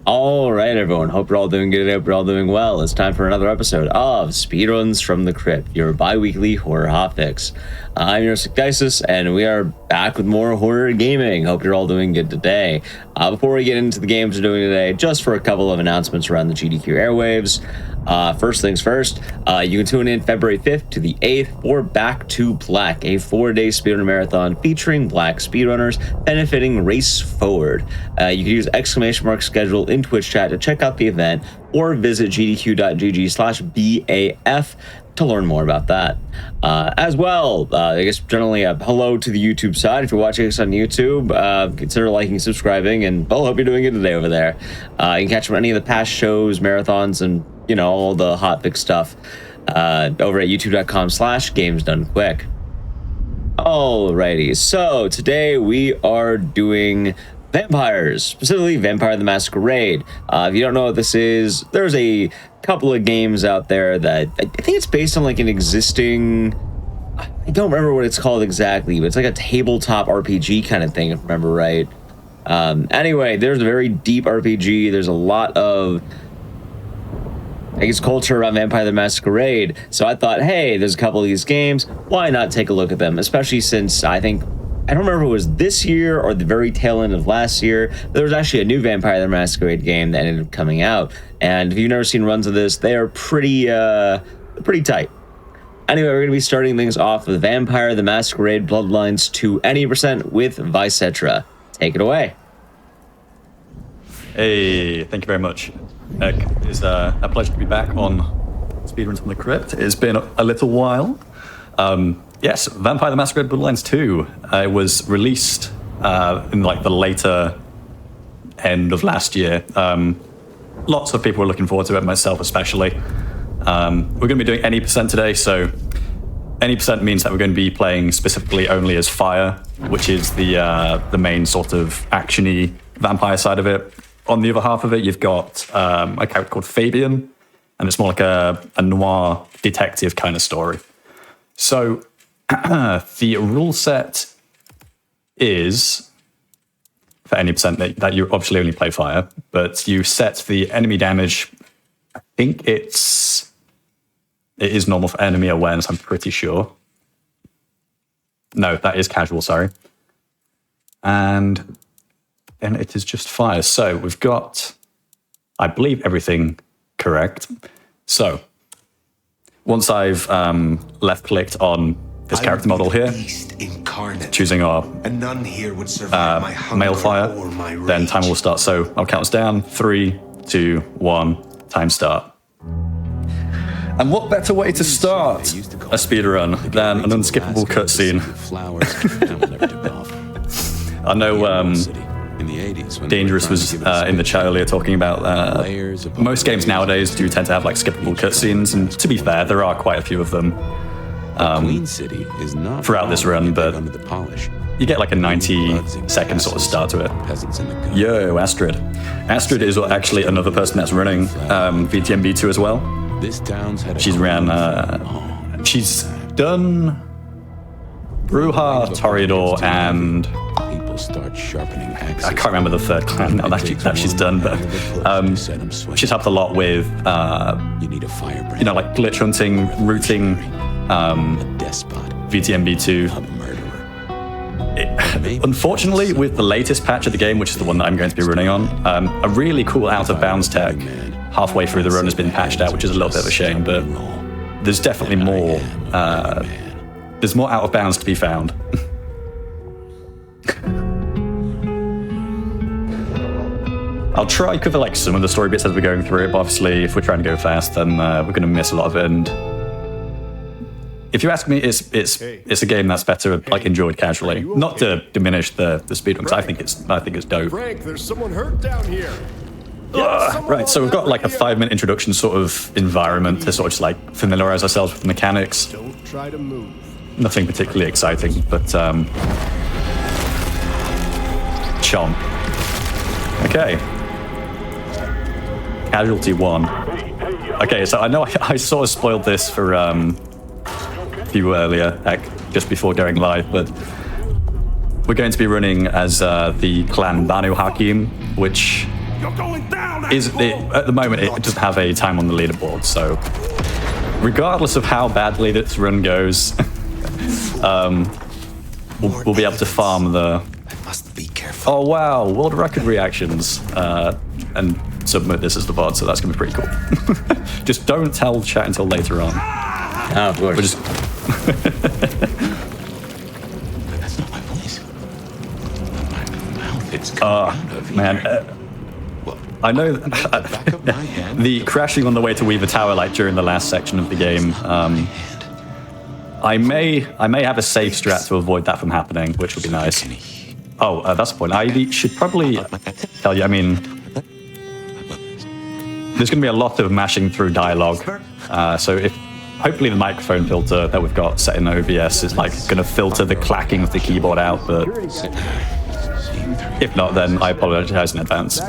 All right, everyone. Hope you're all doing good. Hope you're all doing well. It's time for another episode of Speedruns From the Crypt, your bi-weekly horror hotfix. I'm your Scariest, and we are back with more horror gaming. Hope you're all doing good today. Before we get into the games we're doing today, just for a couple of announcements around the GDQ airwaves. First things first, you can tune in February 5th to the 8th for Back to Black, a 4-day speedrun marathon featuring black speedrunners benefiting Race Forward. You can use !schedule in Twitch chat to check out the event or visit gdq.gg/BAF to learn more about that. As well, I guess generally a hello to the YouTube side. If you're watching us on YouTube, consider liking, subscribing, and well, hope you're doing good today over there. You can catch any of the past shows, marathons, and you know, all the hotfix stuff over at youtube.com/gamesdonequick. Alrighty, so today we are doing vampires, specifically Vampire the Masquerade. If you don't know what this is, there's a couple of games out there that I think it's based on like an existing, I don't remember what it's called exactly, but it's like a tabletop RPG kind of thing, if I remember right. Anyway, there's a very deep RPG. There's a lot of, I guess, culture around Vampire the Masquerade. So I thought, hey, there's a couple of these games. Why not take a look at them? Especially since I don't remember if it was this year or the very tail end of last year, but there was actually a new Vampire the Masquerade game that ended up coming out. And if you've never seen runs of this, they are pretty tight. Anyway, we're going to be starting things off with Vampire the Masquerade Bloodlines Any with Vicetra. Take it away. Hey, thank you very much. It's a pleasure to be back on Speedruns From the Crypt. It's been a little while. Yes, Vampire the Masquerade Bloodlines 2. It was released in like the later end of last year. Lots of people were looking forward to it, myself especially. We're going to be doing any percent today, so any percent means that we're going to be playing specifically only as Fire, which is the main sort of action-y vampire side of it. On the other half of it, you've got a character called Fabian, and it's more like a noir detective kind of story. So the rule set is, for any percent that you obviously only play Fire, but you set the enemy damage, I think it is normal for enemy awareness, I'm pretty sure. No, that is casual, sorry. And it is just Fire. So we've got, I believe, everything correct. So once I've left-clicked on this character model here, choosing our male Fire, then time will start. So I'll count us down. 3, 2, 1, time start. And what better way to start a speedrun than an unskippable cutscene? I know Dangerous was in the chat earlier talking about most games nowadays do tend to have like skippable cutscenes, and to be fair, there are quite a few of them throughout this run, but you get like a 90-second sort of start to it. Yo, Astrid. Astrid is actually another person that's running VTMB2 as well. She's she's done Bruja, Toreador, and start sharpening axes. I can't remember the third clan now that she's done, but she's helped a lot with you need a firebrand. You know, like glitch hunting, routing, a despot, VTMB2. a murderer. Unfortunately, with the latest patch of the game, which is the one that I'm going to be running on, a really cool out of bounds tag halfway through the run has been patched out, which is a little bit of a shame, but there's definitely more. There's more out of bounds to be found. I'll try cover like some of the story bits as we're going through it, but obviously if we're trying to go fast, then we're going to miss a lot of it. And if you ask me, it's a game that's better like enjoyed casually. Not to diminish the speed because I think it's dope. Frank, there's someone hurt down here. Right, so we've got like a 5-minute introduction sort of environment to sort of just like familiarize ourselves with the mechanics. Don't try to move. Nothing particularly exciting, but chomp. Okay. Casualty 1. Okay, so I know I sort of spoiled this for you earlier, just before going live, but we're going to be running as the clan Banu Hakim, which at the moment it doesn't have a time on the leaderboard, so regardless of how badly this run goes, we'll be able to farm the. I must be careful. Oh wow, world record reactions, and submit this as the VOD, so that's gonna be pretty cool. Just don't tell chat until later on. Oh, of course. We're just That's not my voice. My mouth, it's coming out of man. here. I know The back of my hand. the crashing on the way to Weaver Tower, like during the last section of the game. I may have a safe strat to avoid that from happening, which would be nice. Oh, that's the point. I should probably tell you. I mean, there's going to be a lot of mashing through dialogue. So if hopefully the microphone filter that we've got set in OBS is like going to filter the clacking of the keyboard out, but if not, then I apologize in advance.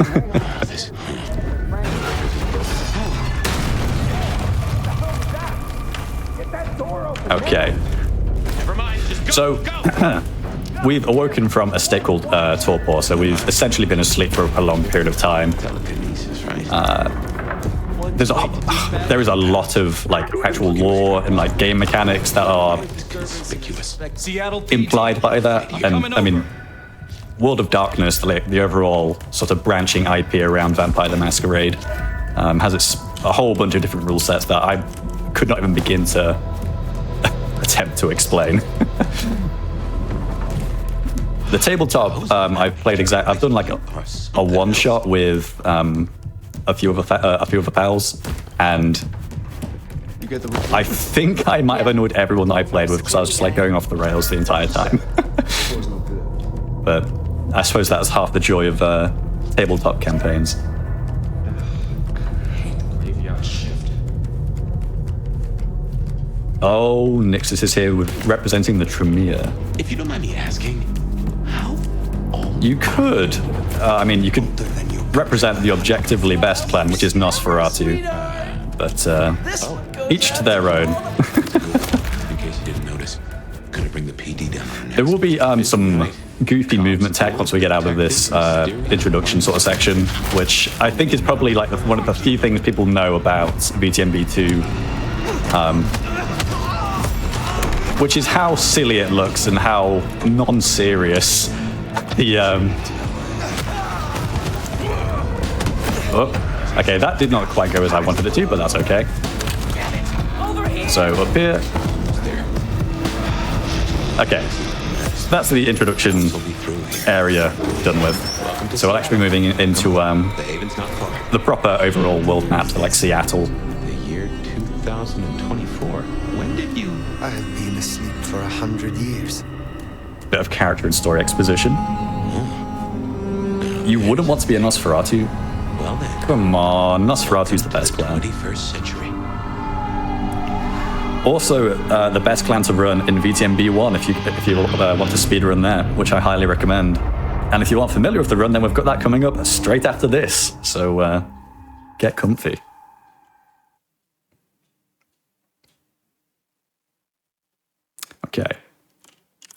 Okay. So we've awoken from a state called torpor, so we've essentially been asleep for a long period of time. There is a lot of like actual lore and like game mechanics that are implied by that, and I mean, World of Darkness, the overall sort of branching IP around Vampire the Masquerade, has a whole bunch of different rule sets that I could not even begin to attempt to explain. The tabletop, I've done like a one shot with a few of the pals, and I think I might have annoyed everyone that I played with because I was just like going off the rails the entire time. But I suppose that's half the joy of tabletop campaigns. Oh, Nixus is here representing the Tremere. If you don't mind me asking, how old? You could, I mean, you could represent the objectively best clan, which is Nosferatu, but each to their own. In case you didn't notice, gonna bring the PD down on There will be some goofy movement tech once we get out of this introduction sort of section, which I think is probably like one of the few things people know about VTMB2, which is how silly it looks and how non-serious the oh, okay, that did not quite go as I wanted it to, but that's okay. So up here, okay, so that's the introduction area done with. So we're actually moving into the proper overall world map, so like Seattle. The year 2024. When did you? I have been asleep for 100 years. Bit of character and story exposition. You wouldn't want to be a Nosferatu? Well then. Come on, Nosferatu's the best clan. 21st century. Also, the best clan to run in VTMB1 if you want to speedrun there, which I highly recommend. And if you aren't familiar with the run, then we've got that coming up straight after this. So get comfy. Okay.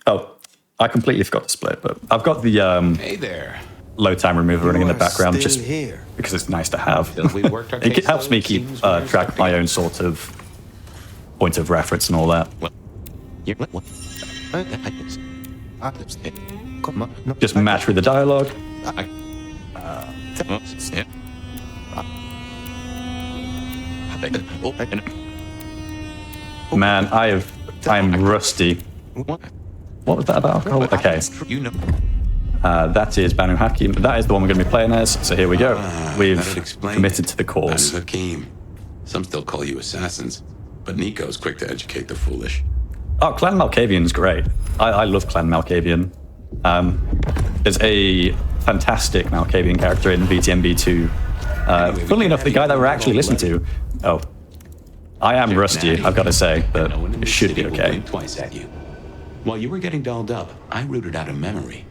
Oh, I completely forgot to split, but I've got the Hey there. load time remover running in the background Still just here. because it's nice to have. We worked our It case helps out. me keep Seems we're track of my own sort of point of reference and all that. What? Just match with the dialogue. Man, I'm rusty. What? What was that about alcohol? Okay. You know. That is Banu Hakim. That is the one we're going to be playing as. So here we go. We've That'd explain committed it. to the cause. Banu Hakim. Some still call you assassins, but Nico's quick to educate the foolish. Oh, Clan Malkavian is great. I love Clan Malkavian. There's a fantastic Malkavian character in VTMB2. Funnily enough, the guy that we're actually listening to. Oh, I am rusty, I've got to say, but it should be okay. Twice at you. While you were getting dolled up, I rooted out a memory.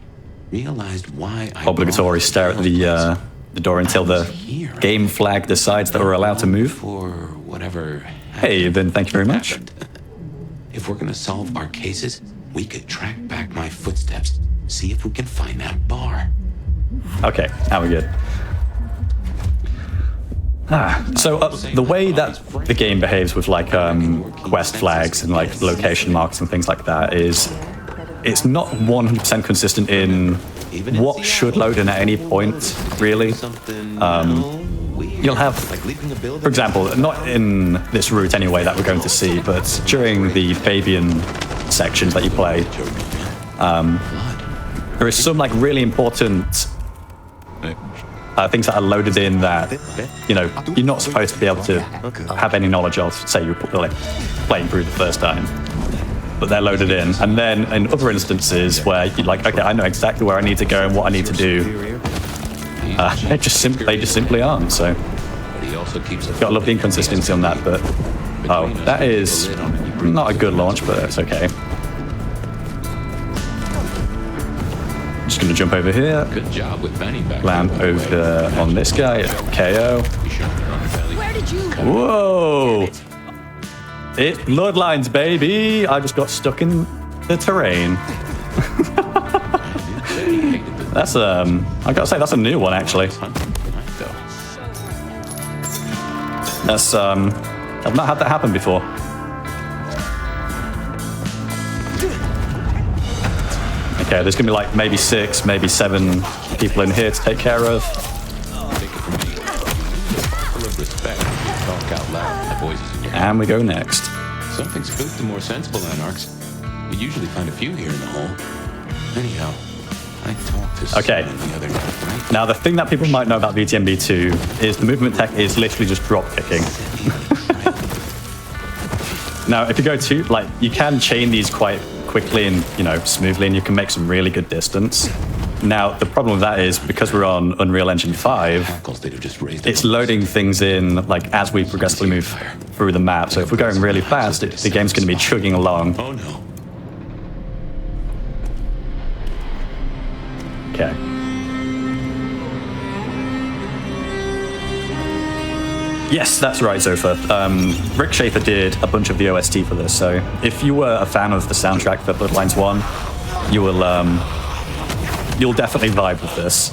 Realized why I Obligatory stare at the door until the game flag decides that we're allowed to move. For whatever. Hey, then thank you very much. happened. If we're gonna solve our cases, we could track back my footsteps, see if we can find that bar. Okay, now we're good. So the way that the game behaves with like quest flags and like location marks and things like that is it's not 100% consistent in what should load in at any point, really. You'll have, for example, not in this route anyway that we're going to see, but during the Fabian sections that you play, there is some like really important things that are loaded in that, you know, you're not supposed to be able to have any knowledge of, say you're like playing through the first time, but they're loaded in. And then in other instances where you're like, okay, I know exactly where I need to go and what I need to do, they just simply aren't. So got a lot of inconsistency on that, but that is not a good launch, but it's okay. Just gonna jump over here. Good job with Benny back. Land over on this guy. KO. Where did you go? Whoa! It's Bloodlines, baby! I just got stuck in the terrain. That's I gotta say that's a new one actually. That's I've not had that happen before. Okay, there's gonna be like maybe 6, maybe 7 people in here to take care of. And we go next. Something spooked the more sensible anarchs. We usually find a few here in the hole. Anyhow, I talked to someone the other night, right? Now the thing that people might know about VTMB2 is the movement tech is literally just drop kicking. Now, if you go to, like, you can chain these quite quickly and, you know, smoothly, and you can make some really good distance. Now, the problem with that is because we're on Unreal Engine 5, it's loading things in, like, as we progressively move through the map. So if we're going really fast, the game's going to be chugging along. Oh no. Okay. Yes, that's right, Zofa. Rick Schaefer did a bunch of the OST for this, so if you were a fan of the soundtrack for Bloodlines 1, you will, you'll definitely vibe with this.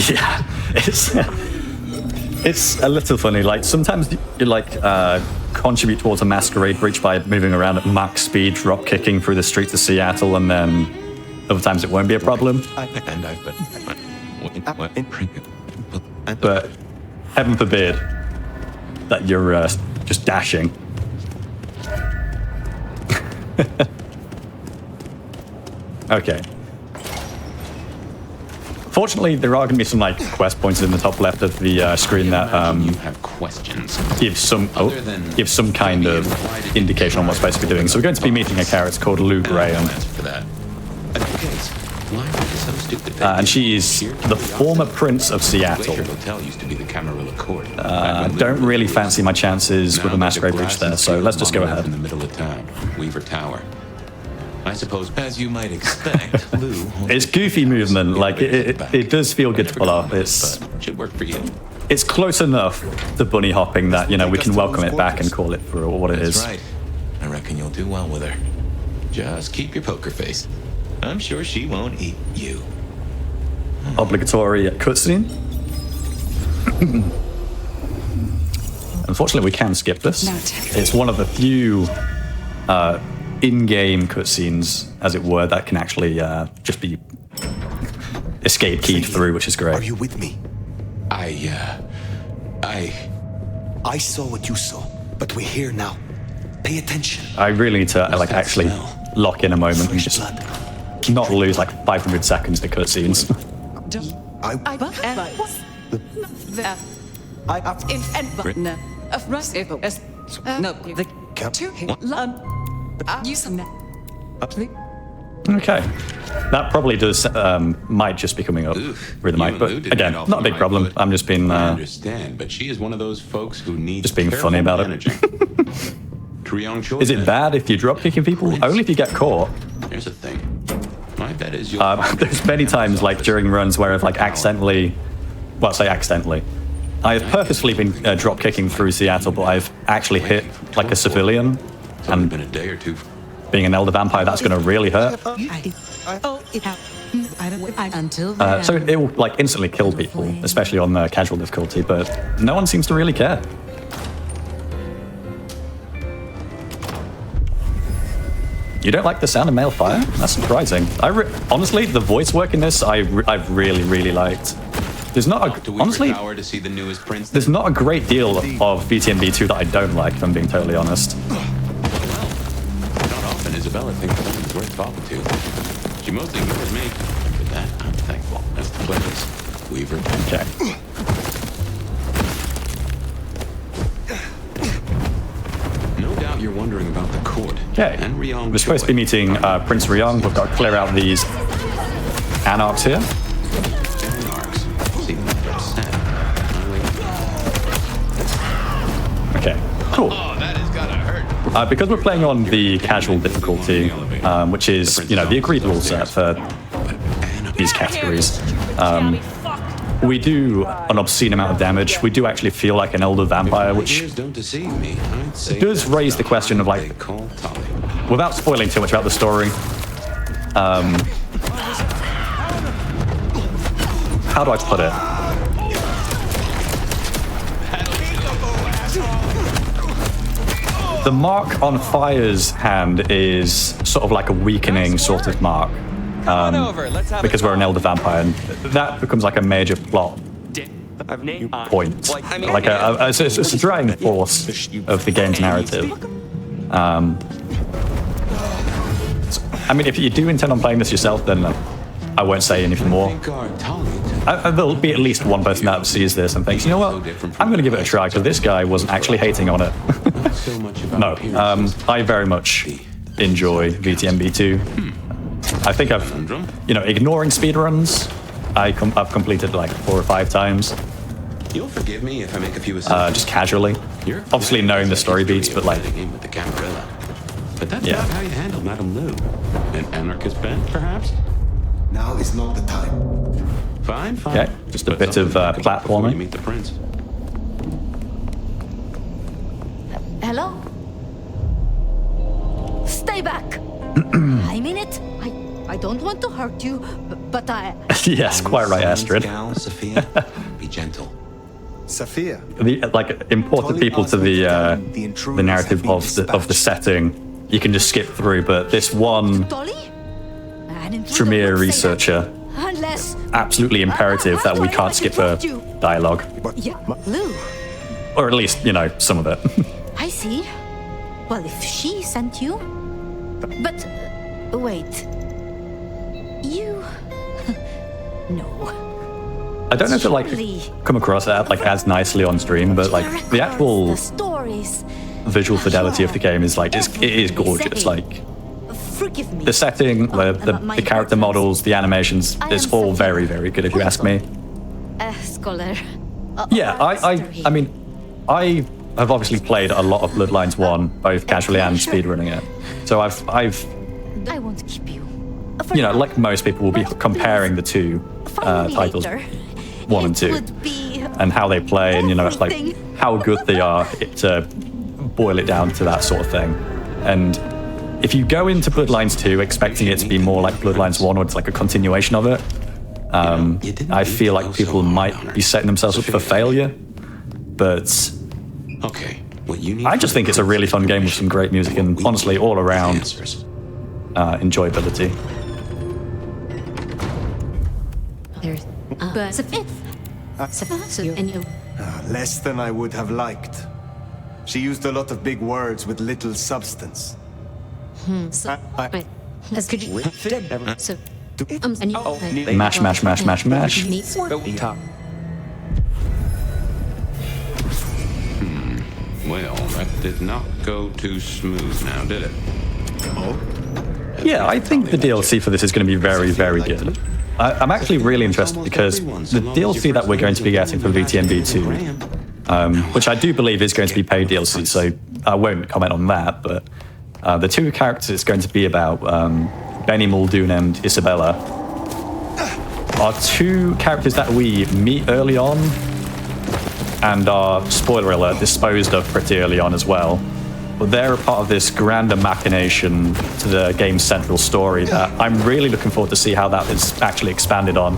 Yeah, it's a little funny. Like, sometimes you, like, contribute towards a Masquerade breach by moving around at max speed, drop kicking through the streets of Seattle, and then other times it won't be a problem. But heaven forbid that you're just dashing. Okay. Fortunately, there are going to be some like quest points in the top left of the screen that You have questions. give some kind of indication on what we're supposed to be doing. So we're going to be meeting a character called Lou Graham. And she is the former Prince of Seattle. Don't really fancy my chances with a Masquerade breach there, so let's just go ahead. In the middle of town, Weaver Tower. I suppose, as you might expect, Lou. It's goofy movement, like it does feel good to pull off. Should work for you. It's close enough to bunny hopping that, you know, we can welcome it back and call it for what it is. That's right. I reckon you'll do well with her. Just keep your poker face. I'm sure she won't eat you. Obligatory cutscene. Unfortunately, we can skip this. It's one of the few in-game cutscenes, as it were, that can actually just be escape keyed through, which is great. Are you with me? I saw what you saw, but we're here now. Pay attention. I really need to like actually lock in a moment and just not lose like 500 seconds to cutscenes. Okay, that probably does might just be coming up through the mic, but again, not a big problem. I'm just being I understand, but she is one of those folks who needs just being funny about it. Is it bad if you drop kicking people? Only if you get caught. Here's the thing. My bet is you'll there's many times like during runs where I've like accidentally, well, say accidentally, I've purposefully been drop kicking through Seattle, but I've actually hit like a civilian. It's only been a day or two. being an elder vampire, that's going to really hurt. So it will like instantly kill people, especially on casual difficulty, but no one seems to really care. You don't like the sound of male fire? That's surprising. Honestly, the voice work in this, I've really, really liked. There's not a, honestly, there's not a great deal of VTMB2 that I don't like, if I'm being totally honest. Not often Isabella thinks someone's worth talking to. She mostly ignores me. For that, I'm thankful. That's the place. Weaver. Okay. No doubt you're wondering about the court. Okay. And Ryong. We're supposed to be meeting Prince Ryong. We've got to clear out these anarchs here. Okay, cool. Oh, that is gonna hurt. Because we're playing on the casual difficulty, which is, you know, the agreed rule set for these categories, we do an obscene amount of damage. We do actually feel like an elder vampire, which does raise the question of, like, without spoiling too much about the story, how do I put it? The mark on Fire's hand is sort of like a weakening sort of mark, because we're an elder vampire, and that becomes like a major plot point, like it's a driving force of the game's narrative. I mean, if you do intend on playing this yourself, then I won't say anything more. There'll be at least one person that sees this and thinks, you know what, I'm going to give it a try, because this guy wasn't actually hating on it. No, I very much enjoy VTMB2. I think I've, you know, ignoring speedruns, I've completed like 4 or 5 times. You'll forgive me if I make a few just casually. Obviously knowing the story beats, but like... But that's not how you handle Madame Lou. An anarchist bent, perhaps? Now is not the time. Fine, fine. Okay, just a bit of platforming. Meet the prince. Hello? Stay back! I mean it. I don't want to hurt you, but I... Yes, quite right, Astrid. Down, Sophia. Be gentle. Sophia. Like, important people to the narrative of the setting, you can just skip through, but this one Tremere researcher, absolutely imperative that we can't skip her dialogue. Yeah, Lou. Or at least, you know, some of it. I see. Well, if she sent you... But, wait. You... No. I don't know if it, like, come across that, like, as nicely on stream, but, like, the actual visual fidelity of the game is, like, it is gorgeous. Like, the setting, the character models, the animations, it's all very, very good, if you ask me. Scholar. Yeah, I mean, I have obviously played a lot of Bloodlines 1, both casually and speedrunning it. So I've I won't keep you. You know, like most people will be comparing the two titles, 1 and 2, and how they play, and, you know, like how good they are, to boil it down to that sort of thing. And if you go into Bloodlines 2 expecting it to be more like Bloodlines 1, or it's like a continuation of it, I feel like people might be setting themselves up for failure. But I just think it's a really fun game with some great music and, honestly, all around enjoyability. There's less than I would have liked. She used a lot of big words with little substance. Mash, mash, mash, mash, mash. Well, that did not go too smooth now, did it? Yeah, I think the DLC for this is going to be very, very good. I'm actually really interested because the DLC that we're going to be getting for VTMB2, which I do believe is going to be paid DLC, so I won't comment on that, but the 2 characters it's going to be about, Benny Muldoon and Isabella, are 2 characters that we meet early on and are, spoiler alert, disposed of pretty early on as well. but they're a part of this grander machination to the game's central story that I'm really looking forward to see how that is actually expanded on.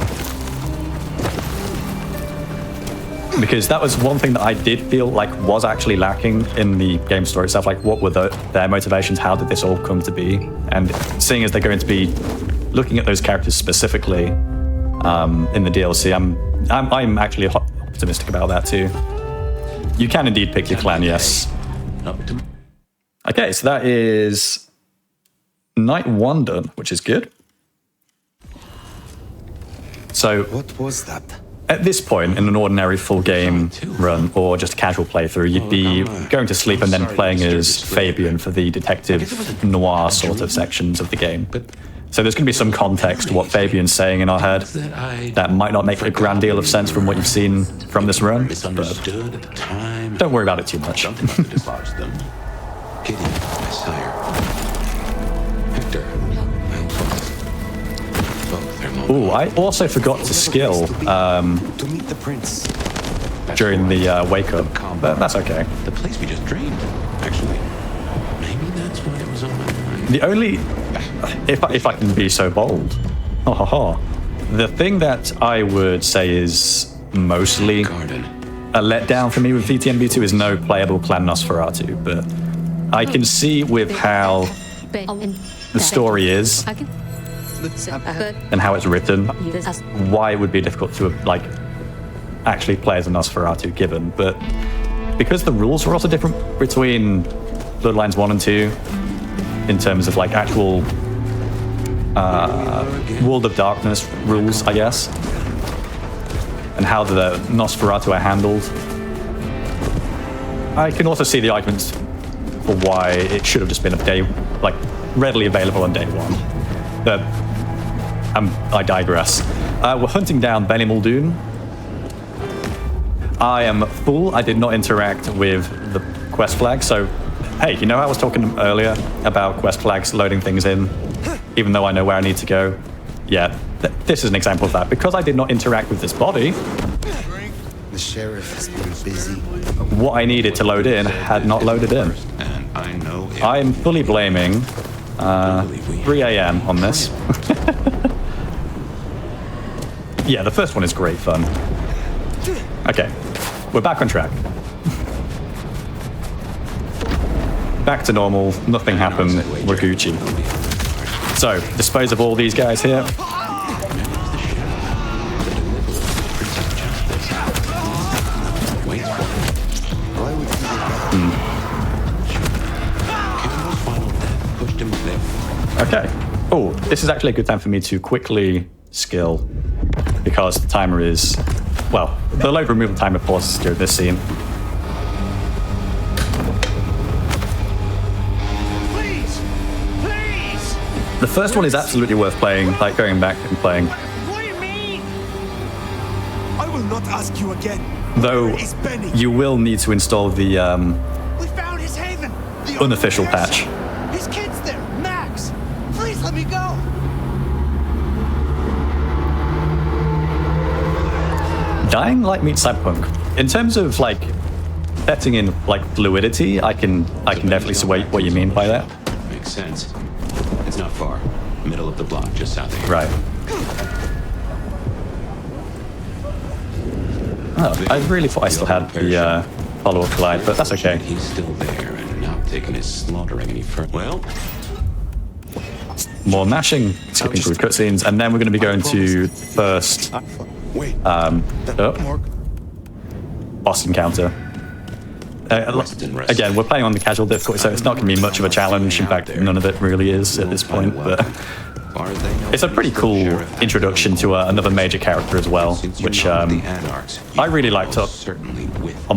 Because that was one thing that I did feel like was actually lacking in the game story itself. Like, what were their motivations? How did this all come to be? And seeing as they're going to be looking at those characters specifically in the DLC, I'm actually optimistic about that too. You can indeed pick your clan, yes. Okay, so that is Night 1 done, which is good. So What was that? at this point in an ordinary full game run or just a casual playthrough, you'd be going to sleep and then playing as Fabian for the detective noir sort of sections of the game. So there's going to be some context to what Fabian's saying in our head that might not make a grand deal of sense from what you've seen from this run, but don't worry about it too much. Kitty, my sire. Hector, my both. Ooh, I also forgot to skill To meet the prince. during the wake up, but that's okay. The place we just drained, actually. Maybe that's why it was on my mind. The only, if I can be so bold, the thing that I would say is mostly a letdown for me with VTMB2 is no playable clan Nosferatu, but I can see with how the story is and how it's written, why it would be difficult to like actually play as a Nosferatu given. But because the rules are also different between Bloodlines 1 and 2 in terms of like actual World of Darkness rules, I guess, and how the Nosferatu are handled, I can also see the arguments for why it should have just been readily available on day one. But I digress. We're hunting down Benny Muldoon. I am full. I did not interact with the quest flag. So, hey, you know how I was talking earlier about quest flags loading things in, even though I know where I need to go? Yeah, this is an example of that. Because I did not interact with this body, The sheriff has been busy. what I needed to load in had not loaded in. And I know I am fully blaming 3 a.m. on this. Yeah, the first one is great fun. Okay, we're back on track. Back to normal, nothing happened, we're Gucci. So, dispose of all these guys here. Okay. Oh, this is actually a good time for me to quickly skill, because the timer is, well, the load removal timer pauses during this scene. Please! Please! The first one is absolutely worth playing, like going back and playing. What do you mean? I will not ask you again. Though Where is Benny? you will need to install the We found his haven. The unofficial patch. His kid's there. Max! Please let me go! Dying Light meets Cyberpunk. In terms of like setting in like fluidity, I can definitely see what you mean by that. Makes sense. It's not far. Middle of the block, just south of here. Right. Oh, I really thought I still had the follow-up glide, but that's okay. He's still there and not taking his slaughtering any further. Well, More gnashing, skipping through cutscenes, and then we're going to be going to first Wait. boss encounter. Again, we're playing on the casual difficulty, so it's not going to be much of a challenge. In fact, none of it really is at this point, but it's a pretty cool introduction to another major character as well, which I really liked on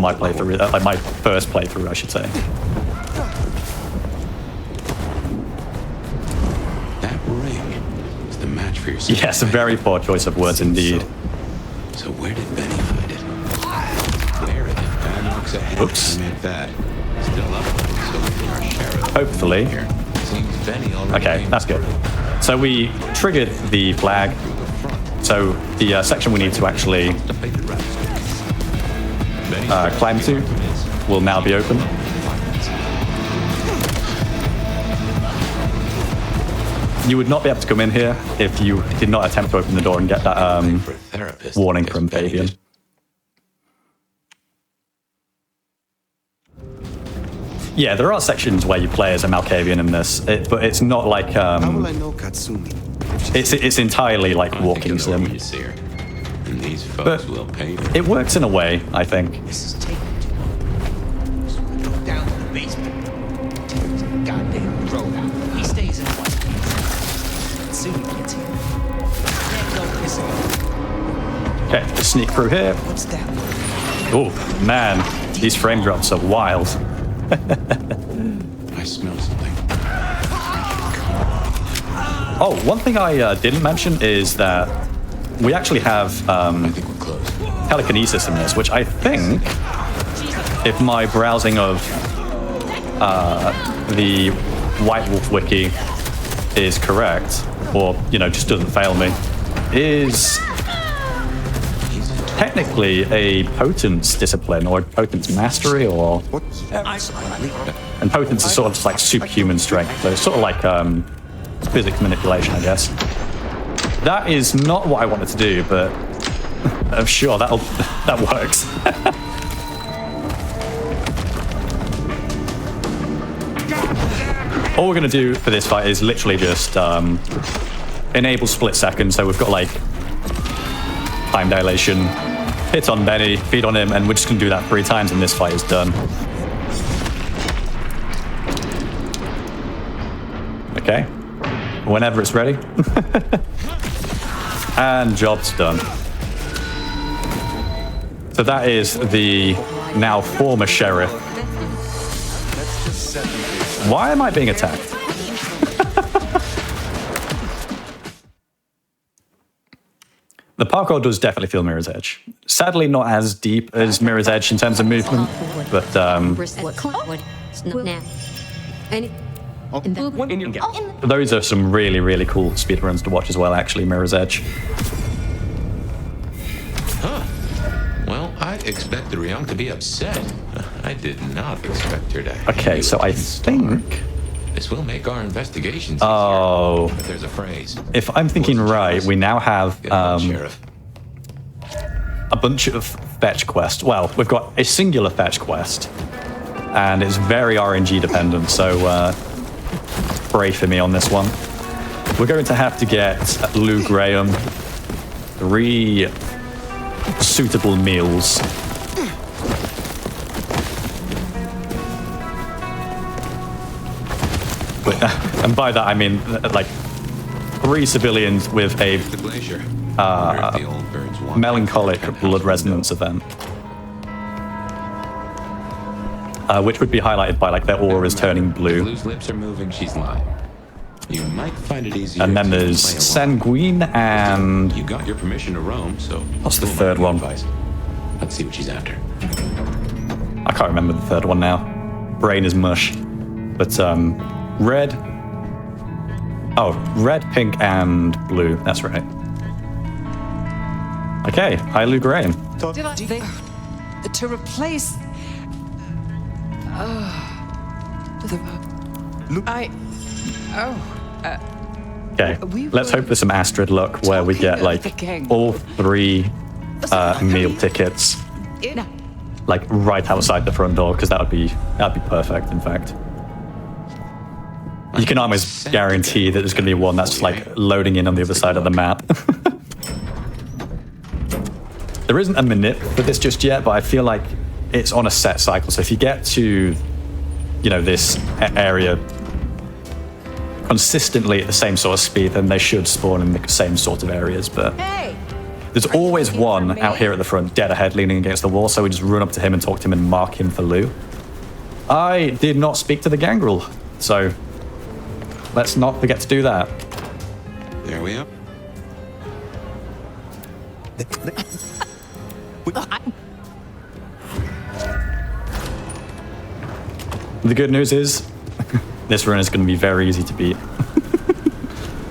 my playthrough, like my first playthrough, I should say. that ring is the match for your Yes, a very poor choice of words indeed. So where did Benny hide it? Where it? Anarch's ahead. Oops. I meant that. Still up. So we are sheriff. Hopefully. Here. Seems Benny already Okay, came that's good. So we triggered the flag. So the section we need to actually climb to will now be open. You would not be able to come in here if you did not attempt to open the door and get that warning from Fabian. Yeah, there are sections where you play as a Malkavian in this, but it's not like How will I know Katsumi? it's entirely like I walking think you'll know sim. when you see her. And these folks will pay for It works in a way, I think. This is taking too long. So we go down to the basement. Take his goddamn throat out. He stays in one piece. Soon he gets here. Can't go missing. Okay, just sneak through here. What's that? Oh, man, these frame drops are wild. I smell something. Oh, one thing I didn't mention is that we actually have I think we're close. telekinesis in this, which I think, if my browsing of the White Wolf wiki is correct, or, you know, just doesn't fail me, is technically a potence discipline, or a potence mastery, or... And potence is sort of just like superhuman strength, so it's sort of like physics manipulation, I guess. That is not what I wanted to do, but I'm sure that works. All we're going to do for this fight is literally just enable split second, so we've got like time dilation, hit on Benny, feed on him, and we're just going to do that 3 times and this fight is done. Okay, whenever it's ready. And job's done. So that is the now former sheriff. Why am I being attacked? The parkour does definitely feel Mirror's Edge. Sadly, not as deep as Mirror's Edge in terms of movement, but those are some really, really cool speedruns to watch as well, actually, Mirror's Edge. Huh. Well, I expect the Ryong to be upset. I did not expect her to. Okay, so I think... This will make our investigations easier. Oh. But there's a phrase. If I'm thinking right, we now have Sheriff. a bunch of fetch quests. Well, we've got a singular fetch quest, and it's very RNG dependent, so pray for me on this one. We're going to have to get Lou Graham 3 suitable meals. And by that I mean like 3 civilians with a The glacier. melancholic blood resonance event, which would be highlighted by like their auras turning blue. Lou's lips are moving. She's lying. You might find it easier. And then there's to play along. Sanguine and... You got your permission to roam, so. What's the Lou might third be one? advised. Let's see what she's after. I can't remember the third one now. Brain is mush. But red... Oh, red, pink, and blue. That's right. Okay, hi Lou Graham. To replace... Okay, let's hope for some Astrid luck where we get like all 3 meal tickets like right outside the front door, because that'd be perfect, in fact. You can almost guarantee that there's going to be one that's like loading in on the other side of the map. There isn't a manip for this just yet, but I feel like it's on a set cycle. So if you get to, you know, this area consistently at the same sort of speed, then they should spawn in the same sort of areas. But there's always one out here at the front, dead ahead, leaning against the wall. So we just run up to him and talk to him and mark him for Lou. I did not speak to the gangrel, so let's not forget to do that. There we are. The good news is, this run is going to be very easy to beat.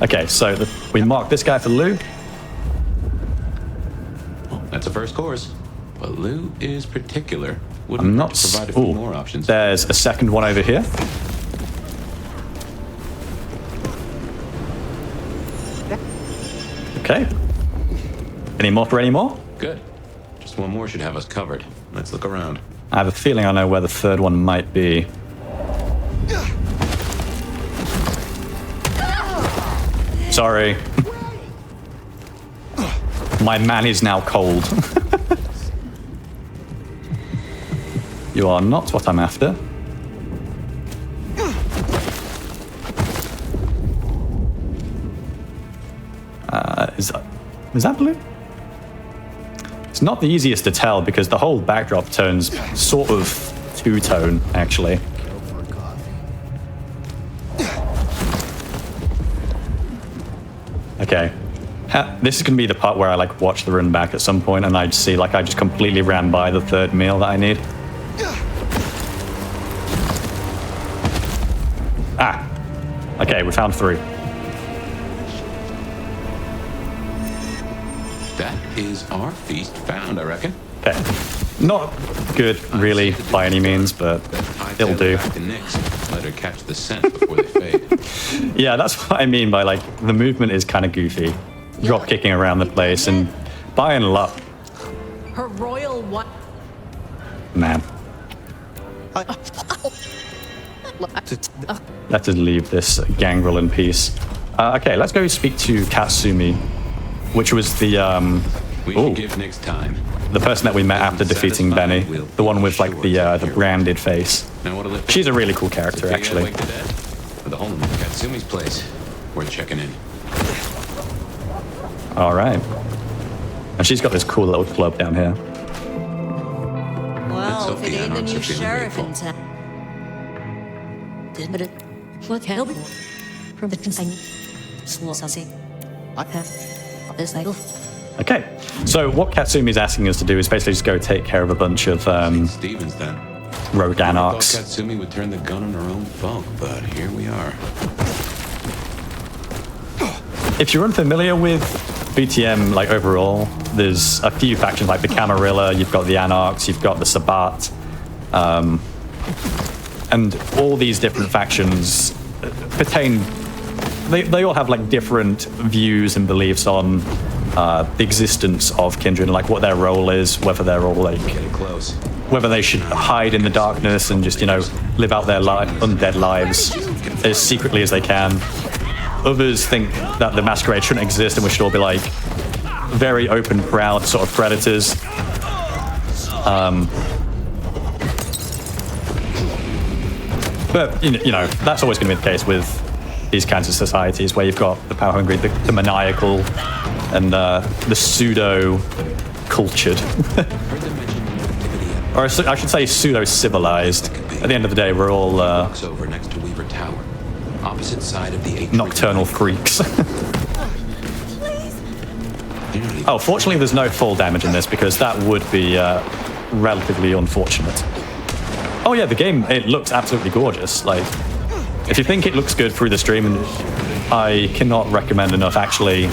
Okay, so we mark this guy for Lou. Well, that's a first course. But Lou is particular. I'm Wouldn't not... provide a few more options. There's a second one over here. Okay. Any more for any more? Good. Just one more should have us covered. Let's look around. I have a feeling I know where the third one might be. Sorry. My man is now cold. You are not what I'm after. Is that blue? It's not the easiest to tell because the whole backdrop turns sort of two-tone, actually. Okay. This is going to be the part where I like watch the run back at some point and I'd see like I just completely ran by the third meal that I need. Ah. Okay, we found 3. That is our feast found, I reckon. Okay. Not good, really, by any means, but it'll do. Back to Nyx. Let her catch the scent before they fade. Yeah, that's what I mean by, like, the movement is kind of goofy. Drop kicking around the place, and by and large... Her royal what? Man. Let us leave this gangrel in peace. Okay, let's go speak to Katsumi, which was the, We should give Nyx time. the person that we met after defeating Benny. The one with, like, the branded face. Now what'll it She's a really cool character, actually. For the home of Katsumi's place. Worth checking in. Alright. And she's got this cool little club down here. Well, hope if it the ain't the anarchs new are feeling sheriff in grateful. town. Didn't it? What help? From the consignment. Something. I have this idol. Okay, so what Katsumi's asking us to do is basically just go take care of a bunch of Stevens then. rogue I thought anarchs. Katsumi would turn the gun on her own folk, but here we are. If you're unfamiliar with BTM, like overall, there's a few factions like the Camarilla, you've got the Anarchs, you've got the Sabbat, and all these different factions pertain. They all have like different views and beliefs on the existence of Kindred and like what their role is, whether they're all like Getting close. whether they should hide in the darkness and just, you know, live out their undead lives as secretly as they can. Others think that the Masquerade shouldn't exist and we should all be like very open, proud sort of predators. But, you know, that's always going to be the case with these kinds of societies where you've got the power-hungry, the maniacal, and the pseudo-cultured. Or I should say pseudo-civilized. At the end of the day, we're all Looks over next to Weaver Tower. Opposite side of the nocturnal freaks. Oh, fortunately there's no fall damage in this because that would be relatively unfortunate. Oh yeah, the game, it looks absolutely gorgeous. Like, if you think it looks good through the stream, and I cannot recommend enough actually,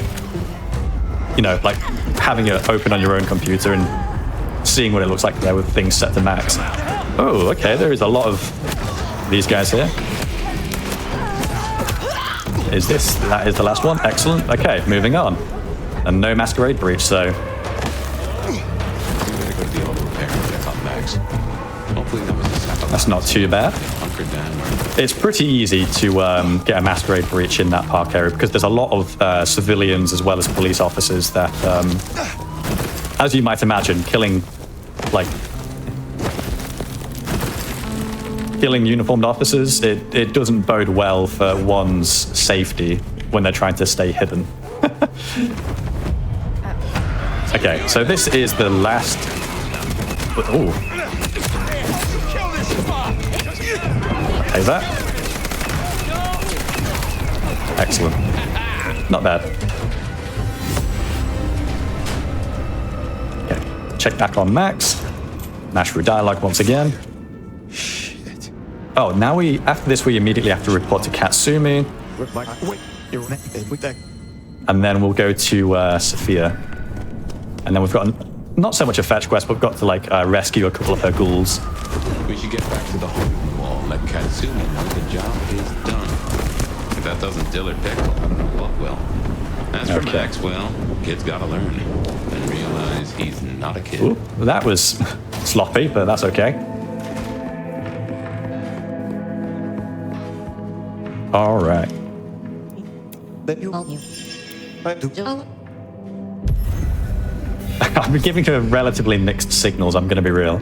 you know, like having it open on your own computer and seeing what it looks like there with things set to max. Oh, okay, there is a lot of these guys here. That is the last one? Excellent. Okay, moving on. And no Masquerade breach, so... That's not too bad. It's pretty easy to get a Masquerade breach in that park area because there's a lot of civilians as well as police officers that, as you might imagine, killing uniformed officers, it doesn't bode well for one's safety when they're trying to stay hidden. Okay, so this is the last... Oh. Okay, that. Excellent. Not bad. Okay, check back on Max. Mash through dialogue once again. Oh, now after this, we immediately have to report to Katsumi. And then we'll go to Sophia. And then we've got not so much a fetch quest, but we've got to like rescue a couple of her ghouls. We should get back to the home wall. Let Katsumi know the job is done. If that doesn't dill or pickle, I don't know what will. As for Okay. Maxwell. Kid's gotta learn and realize he's not a kid. Ooh, that was sloppy, but that's okay. All right. All you. Oh, I've been giving her relatively mixed signals, I'm going to be real.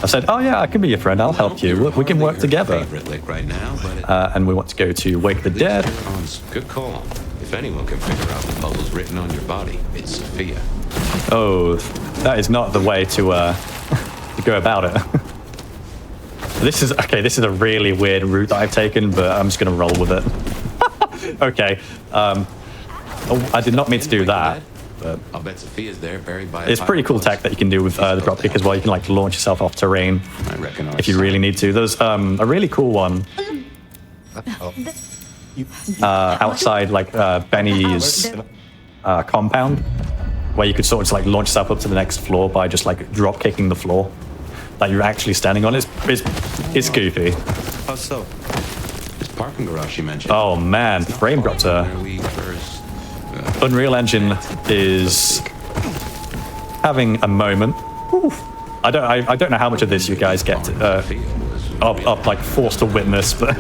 I said, oh yeah, I can be your friend, I'll help you. We can work together. Favorite lick right now, but And we want to go to Wake the Dead. Good call. If anyone can figure out the puzzles written on your body, it's Sophia. Oh, that is not the way to go about it. This is a really weird route that I've taken, but I'm just going to roll with it. Okay. Oh, I did not mean to do that. But I'll bet Sophia's there, buried by. it's pretty cool tech that you can do with the dropkick as well. You can like launch yourself off terrain I reckon if you really need to. There's a really cool one outside like Benny's compound, where you could sort of just like launch yourself up to the next floor by just like drop kicking the floor that you're actually standing on. It's goofy. How so? This parking garage you mentioned. Oh man, frame dropped her. Where we first. Unreal Engine is having a moment. Oof. I don't know how much of this you guys get up like forced to witness, but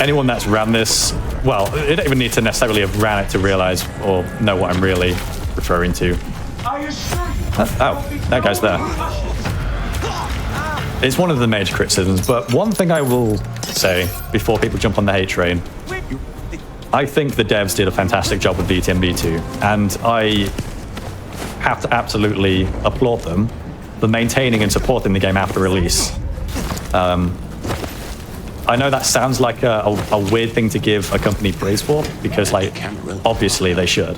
anyone that's ran this, well, you don't even need to necessarily have ran it to realize or know what I'm really referring to. Oh, that guy's there. It's one of the major criticisms, but one thing I will say before people jump on the hate train, I think the devs did a fantastic job with VTMB 2, and I have to absolutely applaud them for maintaining and supporting the game after release. I know that sounds like a weird thing to give a company praise for, because like obviously they should,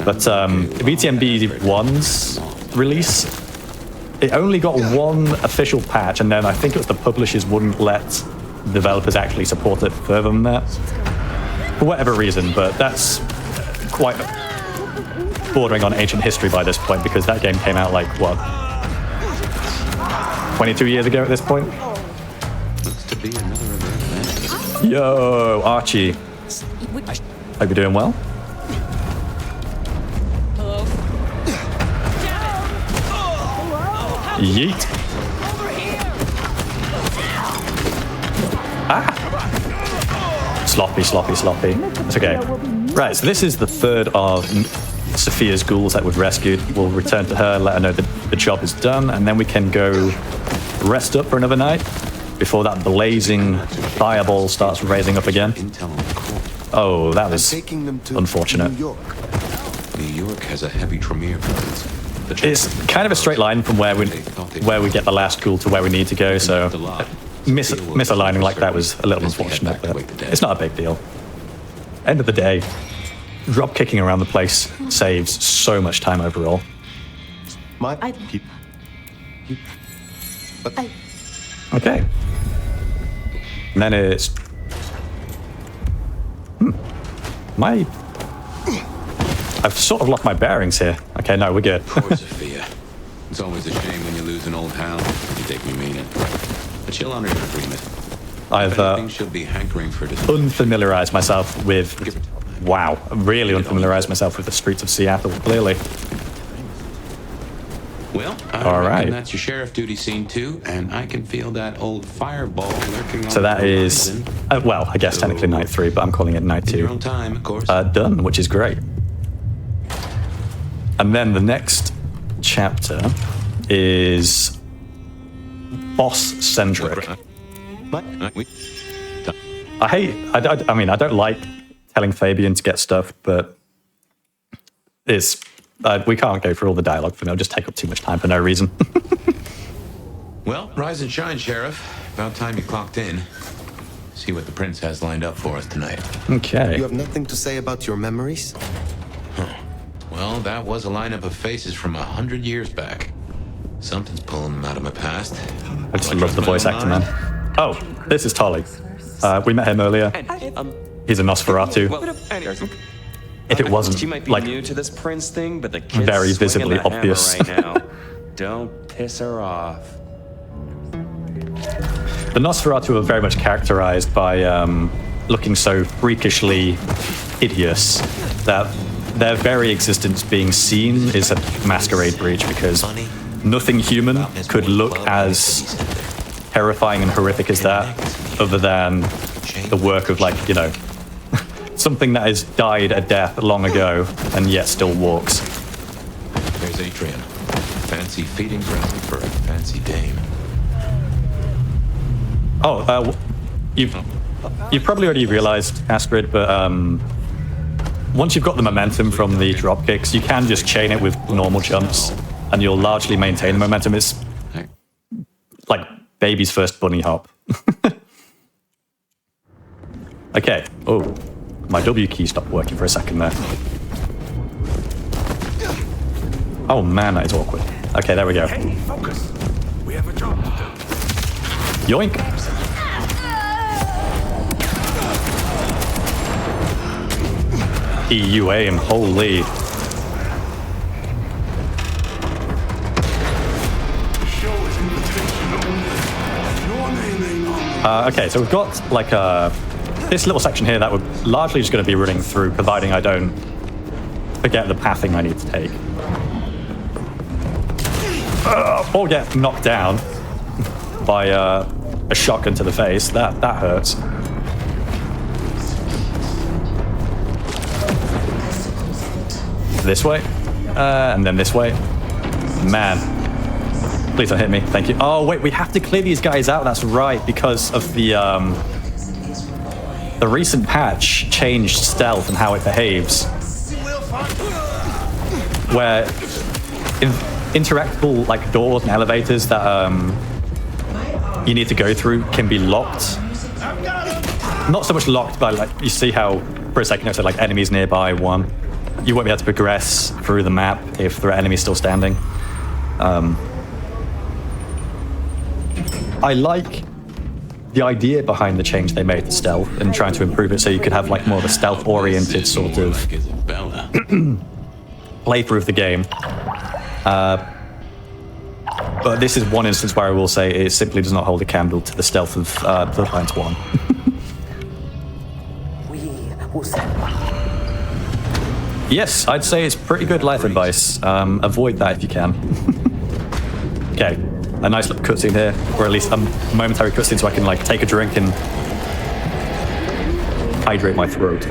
but VTMB 1's release, it only got one official patch, and then I think it was the publishers wouldn't let developers actually support it further than that. For whatever reason, but that's quite bordering on ancient history by this point, because that game came out like, what, 22 years ago at this point? Looks to be another event. Yo, Archie. Hope you're doing well. Hello? Yeet. Ah! Sloppy. That's okay. Right, so this is the third of Sophia's ghouls that we've rescued. We'll return to her, let her know that the job is done, and then we can go rest up for another night before that blazing fireball starts raising up again. Intel on the core. Oh, that was Taking them to unfortunate. New York. New York has a heavy Tremere presence. It's kind of a straight line from where we get the last ghoul to where we need to go, so misaligning like that was a little unfortunate, but it's not a big deal. End of the day, drop kicking around the place saves so much time overall. Okay. And then it's... I've sort of lost my bearings here. Okay, no, we're good. Poor Sophia. It's always a shame when you lose an old hound. You take me mean it. But she'll honor your agreement. I've she'll be hankering for this. unfamiliarized myself with... Wow, really unfamiliarized myself with the streets of Seattle, clearly. Well, All right. that's your sheriff duty scene too, and I can feel that old fireball lurking on So that the is... horizon. well, I guess technically night 3, but I'm calling it night In your 2. own time, of course. Done, which is great. And then the next chapter is boss-centric. I mean, I don't like telling Fabian to get stuff, but it's... we can't go through all the dialogue for now, just take up too much time for no reason. Well, rise and shine, Sheriff. About time you clocked in. See what the prince has lined up for us tonight. Okay. You have nothing to say about your memories? Well, that was a lineup of faces from 100 years back. Something's pulling them out of my past. I just love the voice actor, man. Oh, this is Tolly. We met him earlier. He's a Nosferatu. If it wasn't she might be like new to this prince thing, but the kid's very swinging visibly the hammer obvious. right now. Don't piss her off. the Nosferatu are very much characterized by looking so freakishly hideous that their very existence being seen is a masquerade breach, because nothing human could look as terrifying and horrific as that, other than the work of, like, you know, something that has died a death long ago and yet still walks. There's Adrian. Fancy feeding ground for a fancy dame. Oh, you've probably already realized, Astrid, but once you've got the momentum from the drop kicks, you can just chain it with normal jumps, and you'll largely maintain the momentum. It's like baby's first bunny hop. Okay. Oh, my W key stopped working for a second there. Oh man, that is awkward. Okay, there we go. Hey, focus. We have a job to do. Yoink. EU aim, holy. Okay, so we've got like this little section here that we're largely just going to be running through, providing I don't forget the pathing I need to take. Or get knocked down by a shotgun to the face. That hurts. This way, and then this way. Man, please don't hit me. Thank you. Oh wait, we have to clear these guys out. That's right, because of the recent patch changed stealth and how it behaves, where interactable like doors and elevators that you need to go through can be locked. Not so much locked, but like you see how for a second I said like enemies nearby one. You won't be able to progress through the map if there are enemies still standing. I like the idea behind the change they made to stealth and trying to improve it so you could have like more of a stealth-oriented sort of playthrough of the game. But this is one instance where I will say it simply does not hold a candle to the stealth of Bloodlines 1. Yes, I'd say it's pretty good life advice. Avoid that if you can. Okay, a nice little cutscene here, or at least a momentary cutscene so I can like take a drink and hydrate my throat.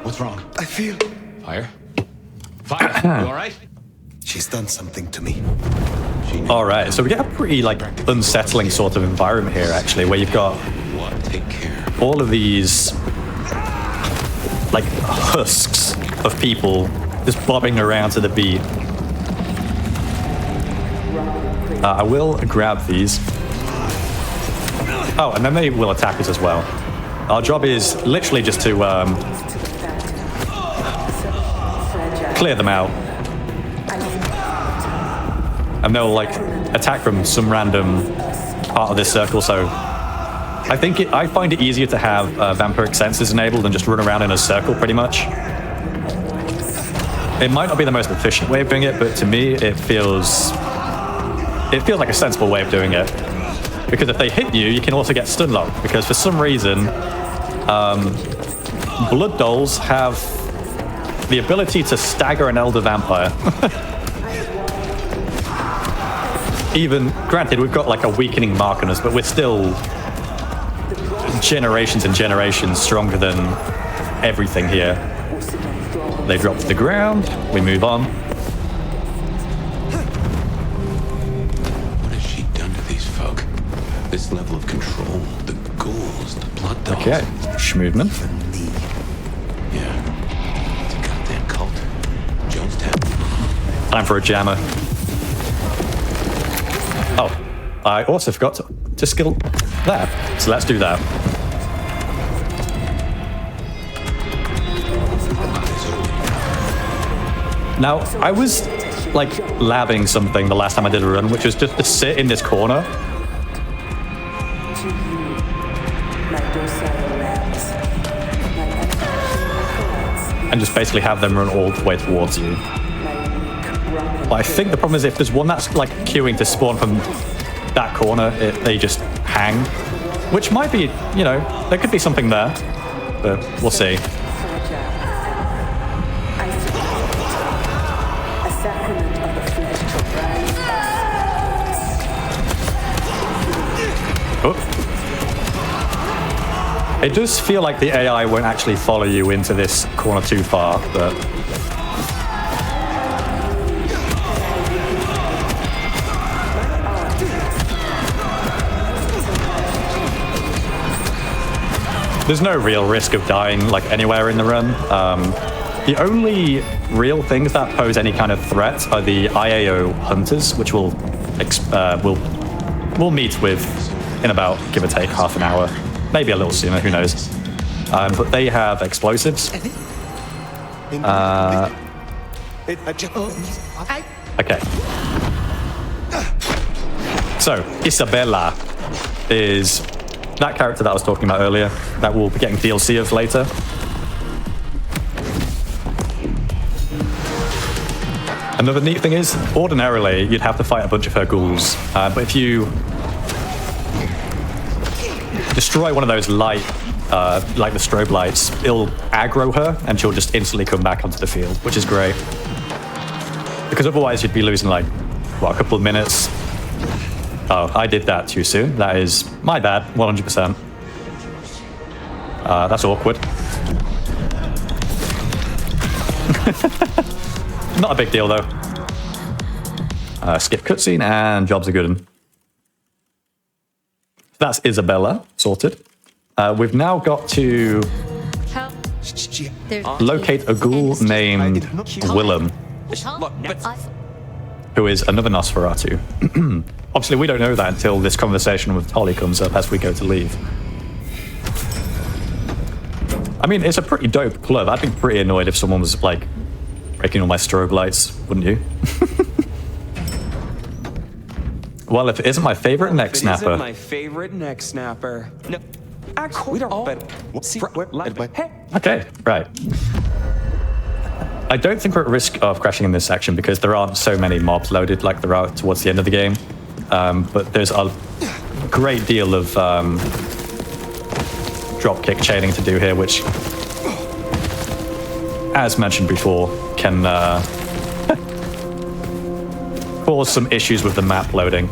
What's wrong? I feel... Fire? Fire, you alright? She's done something to me. Alright, so we get a pretty like unsettling sort of environment here actually, where you've got Take care. all of these like husks of people just bobbing around to the beat. I will grab these. Oh, and then they will attack us as well. Our job is literally just to clear them out. And they'll like attack from some random part of this circle, so I find it easier to have vampiric senses enabled and just run around in a circle pretty much. It might not be the most efficient way of doing it, but to me it feels like a sensible way of doing it. Because if they hit you, you can also get stun locked, because for some reason blood dolls have the ability to stagger an elder vampire. Even, granted, we've got like a weakening mark on us, but we're still generations and generations stronger than everything here. They drop to the ground, we move on. What has she done to these folk? This level of control, the ghouls, the blood dolls. Okay, Schmoodman. Yeah, it's a goddamn cult. Jonestown. Time for a jammer. Oh, I also forgot to skill that, so let's do that. Now, I was like labbing something the last time I did a run, which was just to sit in this corner and just basically have them run all the way towards you. But I think the problem is if there's one that's like queuing to spawn from that corner, they just hang. Which might be, you know, there could be something there. but we'll see. Oh. It does feel like the AI won't actually follow you into this corner too far, but... There's no real risk of dying, like, anywhere in the run. The only real things that pose any kind of threat are the IAO hunters, which we'll meet with in about, give or take, half an hour. Maybe a little sooner, who knows. But they have explosives. Okay. So, Isabella is that character that I was talking about earlier, that we'll be getting DLC of later. Another neat thing is, ordinarily, you'd have to fight a bunch of her ghouls, but if you destroy one of those light, like the strobe lights, it'll aggro her, and she'll just instantly come back onto the field, which is great. Because otherwise you'd be losing, like, what, a couple of minutes. Oh, I did that too soon. That is my bad, 100%. That's awkward. Not a big deal, though. Skip cutscene, and jobs are good. That's Isabella, sorted. We've now got to locate a ghoul named Willem, who is another Nosferatu. Obviously, we don't know that until this conversation with Holly comes up as we go to leave. I mean, it's a pretty dope club. I'd be pretty annoyed if someone was, like, breaking all my strobe lights, wouldn't you? Well, if it isn't my favorite neck snapper... It isn't my favorite neck snapper. No, actually, we don't... Okay, right. I don't think we're at risk of crashing in this section because there aren't so many mobs loaded like there are towards the end of the game. But there's a great deal of dropkick chaining to do here, which, as mentioned before, can cause some issues with the map loading.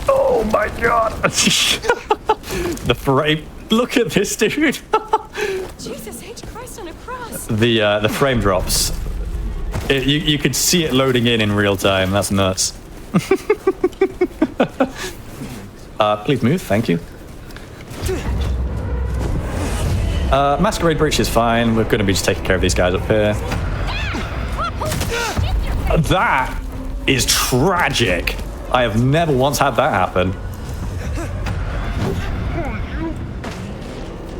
Oh my god! The frame. Look at this, dude. Jesus H. Christ on a cross. The frame drops. You could see it loading in real time. That's nuts. Please move, thank you. Masquerade Breach is fine. We're going to be just taking care of these guys up here. That is tragic. I have never once had that happen.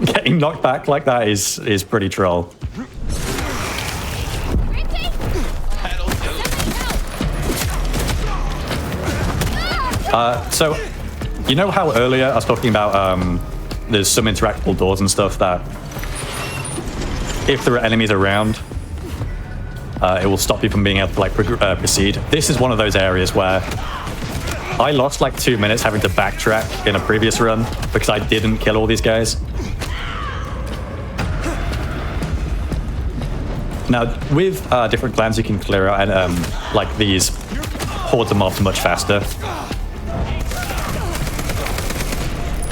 Getting knocked back like that is pretty troll. So, you know how earlier I was talking about there's some interactable doors and stuff that if there are enemies around, it will stop you from being able to like proceed. This is one of those areas where I lost like 2 minutes having to backtrack in a previous run because I didn't kill all these guys. Now, with different clans, you can clear out and like these hordes of mobs much faster.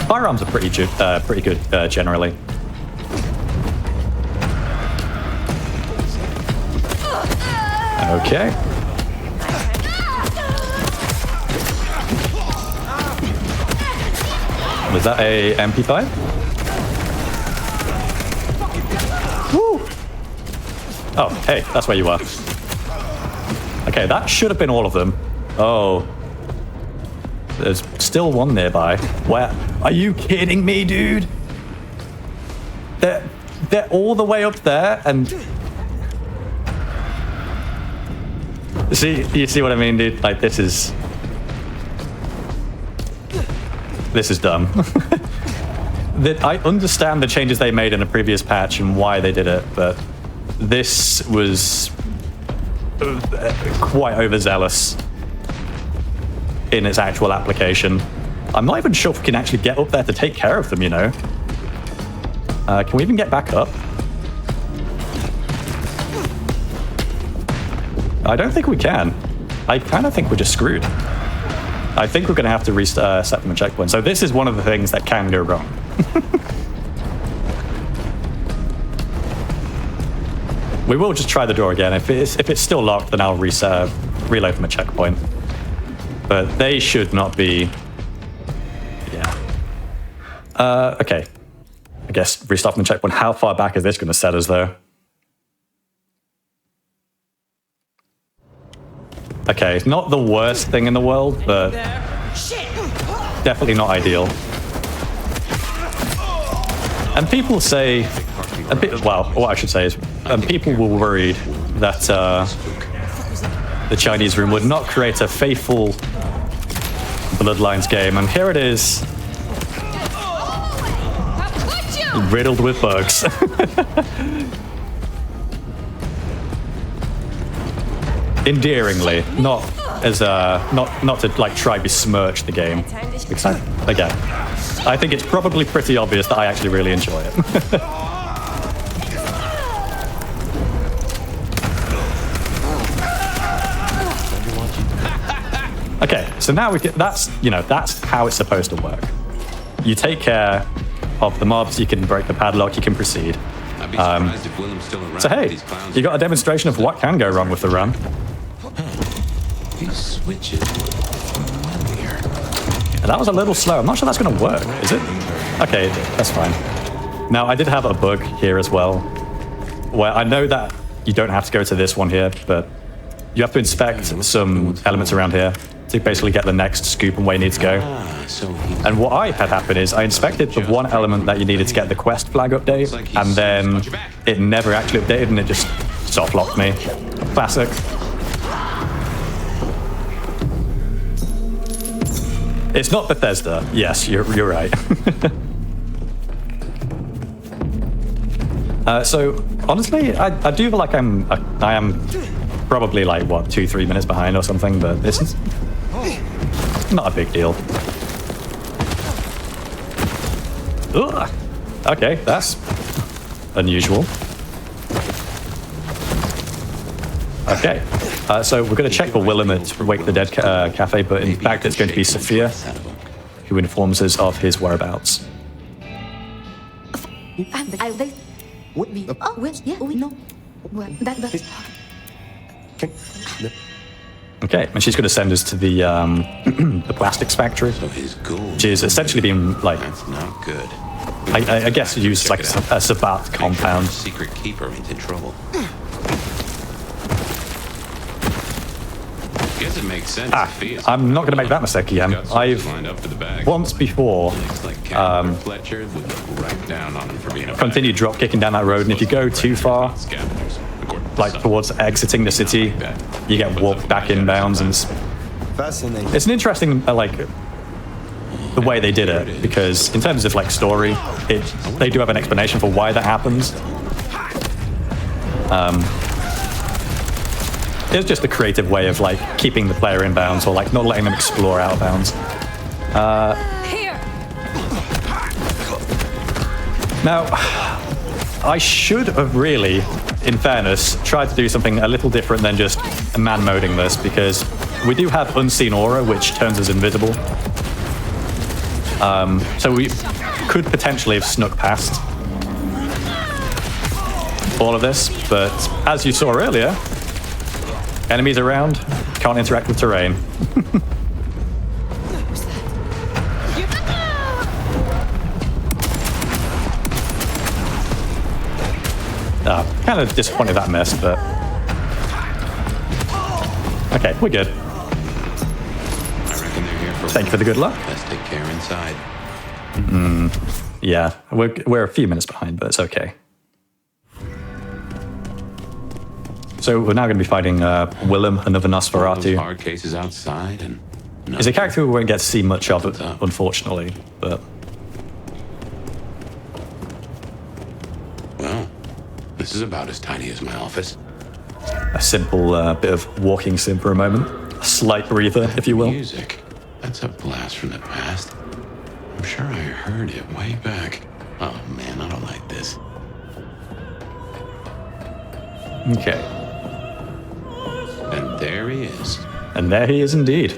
Firearms are pretty good generally. Okay. Was that a MP5? Woo! Oh, hey, that's where you are. Okay, that should have been all of them. Oh. There's still one nearby. Where? Are you kidding me, dude? They're all the way up there, and... You see what I mean, dude? Like, this is dumb. I understand the changes they made in a previous patch and why they did it, but this was quite overzealous in its actual application. I'm not even sure if we can actually get up there to take care of them, you know. Can we even get back up? I don't think we can. I kind of think we're just screwed. I think we're going to have to reset from a checkpoint. So this is one of the things that can go wrong. We will just try the door again. If it's still locked, then I'll reload from a checkpoint. But they should not be... Yeah. Okay. I guess restart from the checkpoint. How far back is this going to set us, though? Okay, it's not the worst thing in the world, but definitely not ideal. And people say... well, what I should say is, people were worried that the Chinese room would not create a faithful Bloodlines game, and here it is, riddled with bugs. Endearingly, not as not to like try besmirch the game. Because again, I think it's probably pretty obvious that I actually really enjoy it. Okay, so now we get, that's how it's supposed to work. You take care of the mobs, you can break the padlock, you can proceed. So hey, you got a demonstration of what can go wrong with the run. These switches familiar. That was a little slow. I'm not sure that's going to work, is it? Okay, that's fine. Now, I did have a bug here as well, where I know that you don't have to go to this one here, but you have to inspect some elements around here to basically get the next scoop and where you need to go. And what I had happen is I inspected the one element that you needed to get the quest flag update, and then it never actually updated and it just soft locked me. Classic. It's not Bethesda. Yes, you're right. So honestly, I do feel like I am probably like what 2-3 minutes behind or something, but this is not a big deal. Ugh. Okay, that's unusual. Okay, so we're going to check for Willem at Wake the Dead Cafe, but in fact it's going to be Sophia who informs us of his whereabouts. Okay, and she's going to send us to the the plastics factory, which is essentially being like, That's not good. I guess used like a Sabat compound. Secret keeper ain't in trouble. Guess it makes sense. I'm not going to make that mistake again. I've once before continued drop kicking down that road, and if you go too far, like towards exiting the city, you get warped back inbounds, and it's an interesting like the way they did it, because in terms of like story, they do have an explanation for why that happens. It's just a creative way of like keeping the player in bounds, or like not letting them explore out of bounds. Now, I should have really, in fairness, tried to do something a little different than just man-moding this, because we do have Unseen Aura, which turns us invisible. So we could potentially have snuck past all of this, but as you saw earlier, enemies around, can't interact with terrain. Kind of disappointed that missed, but... Okay, we're good. I reckon they're here for... Thank you for the good luck. Let's take care inside. Yeah, we're a few minutes behind, but it's okay. So we're now going to be fighting Willem, another Nosferatu. Hard cases outside, and He's a character we won't get to see much of, unfortunately, but... Well, this is about as tiny as my office. a simple bit of walking sim for a moment. A slight breather, if you will. Music. That's a blast from the past. I'm sure I heard it way back. Oh man, I don't like this. Okay. And there he is. And there he is indeed.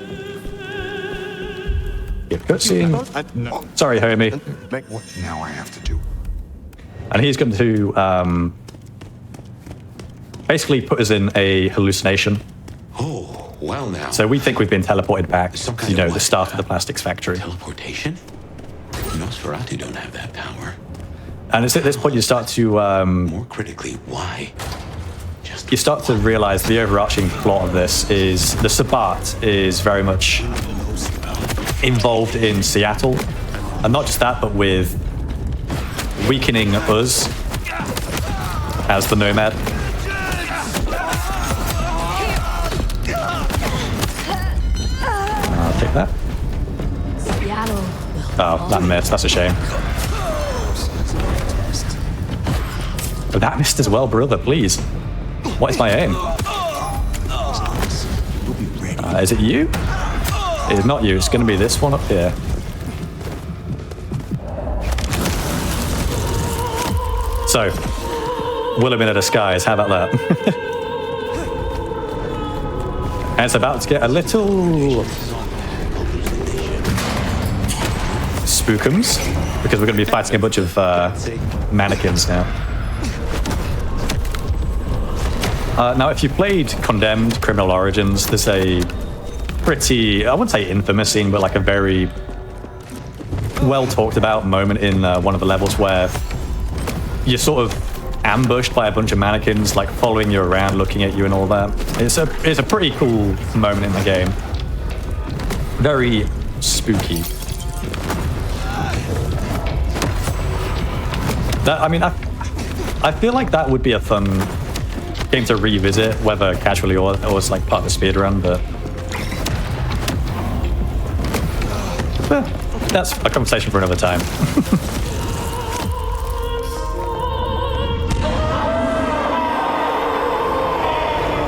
Good cutscene. Sorry, homie. What now I have to do? And he's going to basically put us in a hallucination. Oh, well now. So we think we've been teleported back Some to, kind you know, of the start of the plastics factory. Teleportation? Nosferatu don't have that power. And it's at this point you start to More critically, why? you start to realize the overarching plot of this is the Sabbat is very much involved in Seattle. And not just that, but with weakening us as the Nomad. I'll take that. Oh, that missed. That's a shame. But that missed as well, brother, please. What is my aim? Is it you? It's not you. It's going to be this one up here. So, Willem in a disguise. How about that? And it's about to get a little spookums because we're going to be fighting a bunch of mannequins now. Now, if you played Condemned Criminal Origins, there's a pretty, I wouldn't say infamous scene, but like a very well talked about moment in one of the levels where you're sort of ambushed by a bunch of mannequins, like following you around, looking at you and all that. It's a pretty cool moment in the game. Very spooky. That, I mean, I feel like that would be a fun game to revisit, whether casually or as like part of the speedrun, but that's a conversation for another time.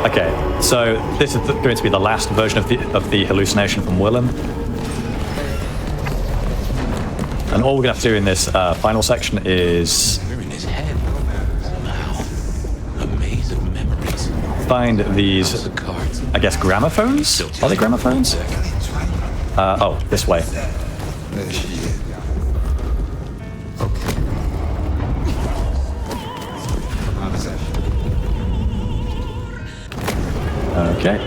Okay, so this is going to be the last version of the hallucination from Willem. And all we're going to have to do in this final section is find these, I guess, gramophones? Are they gramophones? Oh, this way. Okay.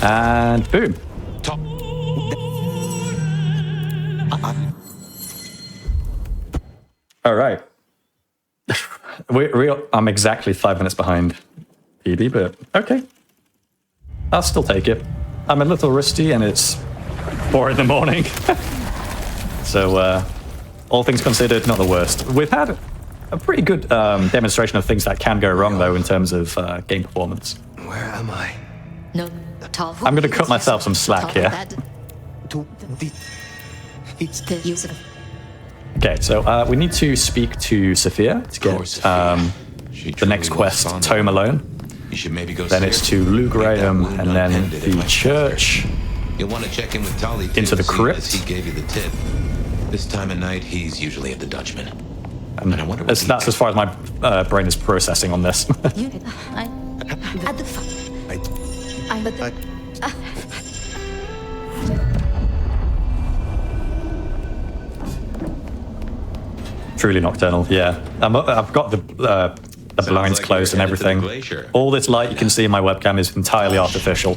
And boom. All right. I'm exactly 5 minutes behind Edie, but okay. I'll still take it. I'm a little rusty and it's 4 in the morning. So, all things considered, not the worst. We've had a pretty good demonstration of things that can go wrong, though, in terms of game performance. Where am I? No, I'm going to cut myself some slack here. Okay, so we need to speak to Sophia to get the next quest, Tome Alone. Then it's to Lou Graham, and then the church. You'll want to check in with Tolly into the crypt. He gave you the tip. This time of night, he's usually at the Dutchman. And I wonder that's as far as my brain is processing on this. Truly nocturnal, yeah. I've got the blinds like closed and everything. All this light you can see in my webcam is entirely artificial.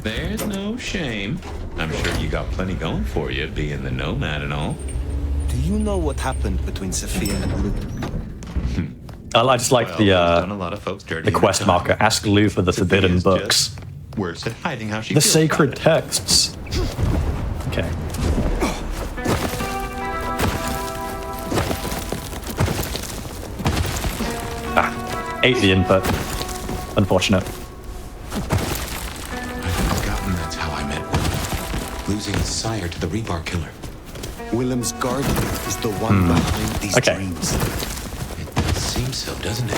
There's no shame. I'm sure you got plenty going for you, being the nomad and all. Do you know what happened between Sophia and Luke? I just like the quest marker. Ask Lou for the forbidden books. Worse at hiding how she The feels sacred about it. texts. Okay. Ate the input. Unfortunate. I've forgotten that's how I met Will. Losing his sire to the rebar killer. Willem's garden is the one behind these dreams. It seems so, doesn't it?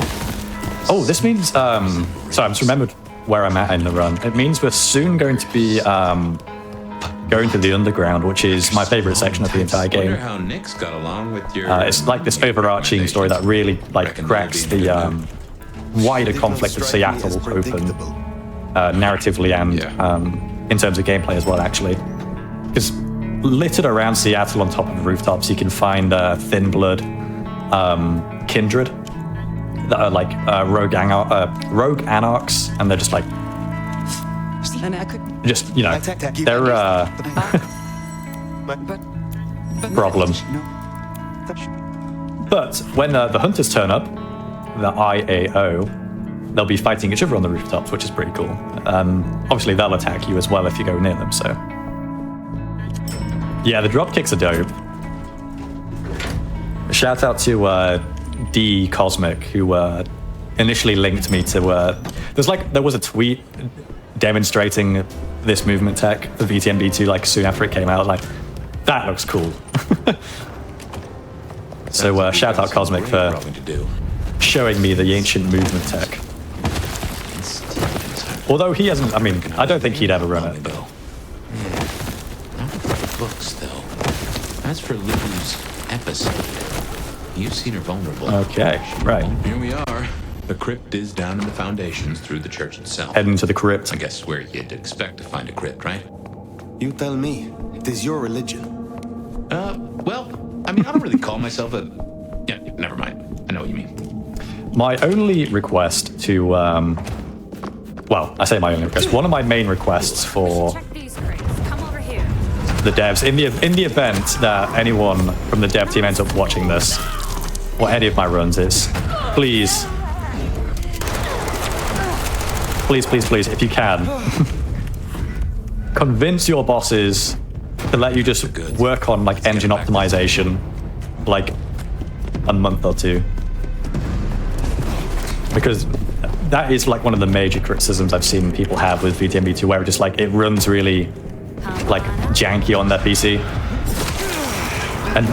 Oh, this means, sorry, I just remembered where I'm at in the run. It means we're soon going to be going to the underground, which is my favorite section of the entire game. I wonder how Nick's got along with your... It's like this overarching story that really cracks the wider conflict of Seattle open, narratively and in terms of gameplay as well, actually. Because littered around Seattle on top of rooftops, you can find Thin Blood, Kindred, that are like rogue anarchs, and they're just like, they're problem. But when the hunters turn up, the IAO, they'll be fighting each other on the rooftops, which is pretty cool. Obviously, they'll attack you as well if you go near them, so... Yeah, the dropkicks are dope. Shout out to D Cosmic, who initially linked me to... there was a tweet demonstrating this movement tech for VTMB2 like soon after it came out. Like, that looks cool. So shout out Cosmic for showing me the ancient movement tech. Although he hasn't, I mean, I don't think he'd ever run it. Books, though. As for Lulu's episode, you've seen her vulnerable. Okay, right. Here we are. The crypt is down in the foundations through the church itself. Heading to the crypt. I guess where you'd expect to find a crypt, right? You tell me. It is your religion. Well, I mean, I don't really call myself a... Yeah, never mind. I know what you mean. My only request to, well, I say my only request. One of my main requests for the devs, in the event that anyone from the dev team ends up watching this, or any of my runs, is please, if you can, convince your bosses to let you just work on like engine optimization, like a month or two, because that is like one of the major criticisms I've seen people have with VTMB2, where it just like it runs really like janky on their PC, and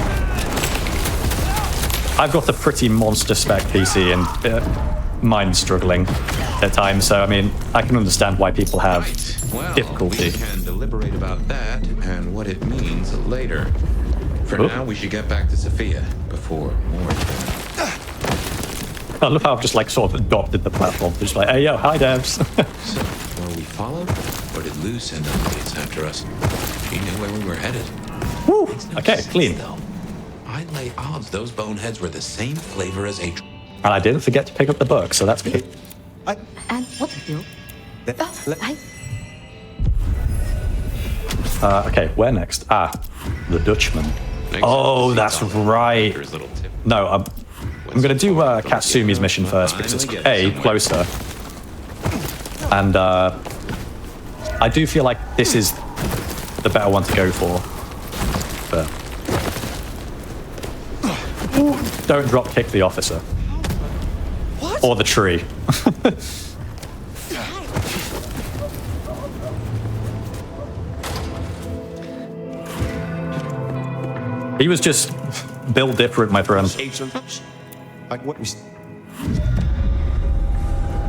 I've got a pretty monster spec PC and mine's struggling at times, so I mean I can understand why people have difficulty. We can deliberate about that and what it means later. For now, we should get back to Sophia before more. I love how I've just like sort of adopted the platform. Just like, hey yo, hi devs. So, were we followed, or did Lou send updates after us? She knew where we were headed. Woo! Okay, clean. Though. I'd lay odds those boneheads were the same flavor as a... And I didn't forget to pick up the book, so that's good. And what to do? Okay, where next? Ah, the Dutchman. Oh, that's right. No, I'm going to do Katsumi's mission first, because it's A, closer. And I do feel like this is the better one to go for. But don't drop kick the officer. What? Or the tree. He was just built different, my friend.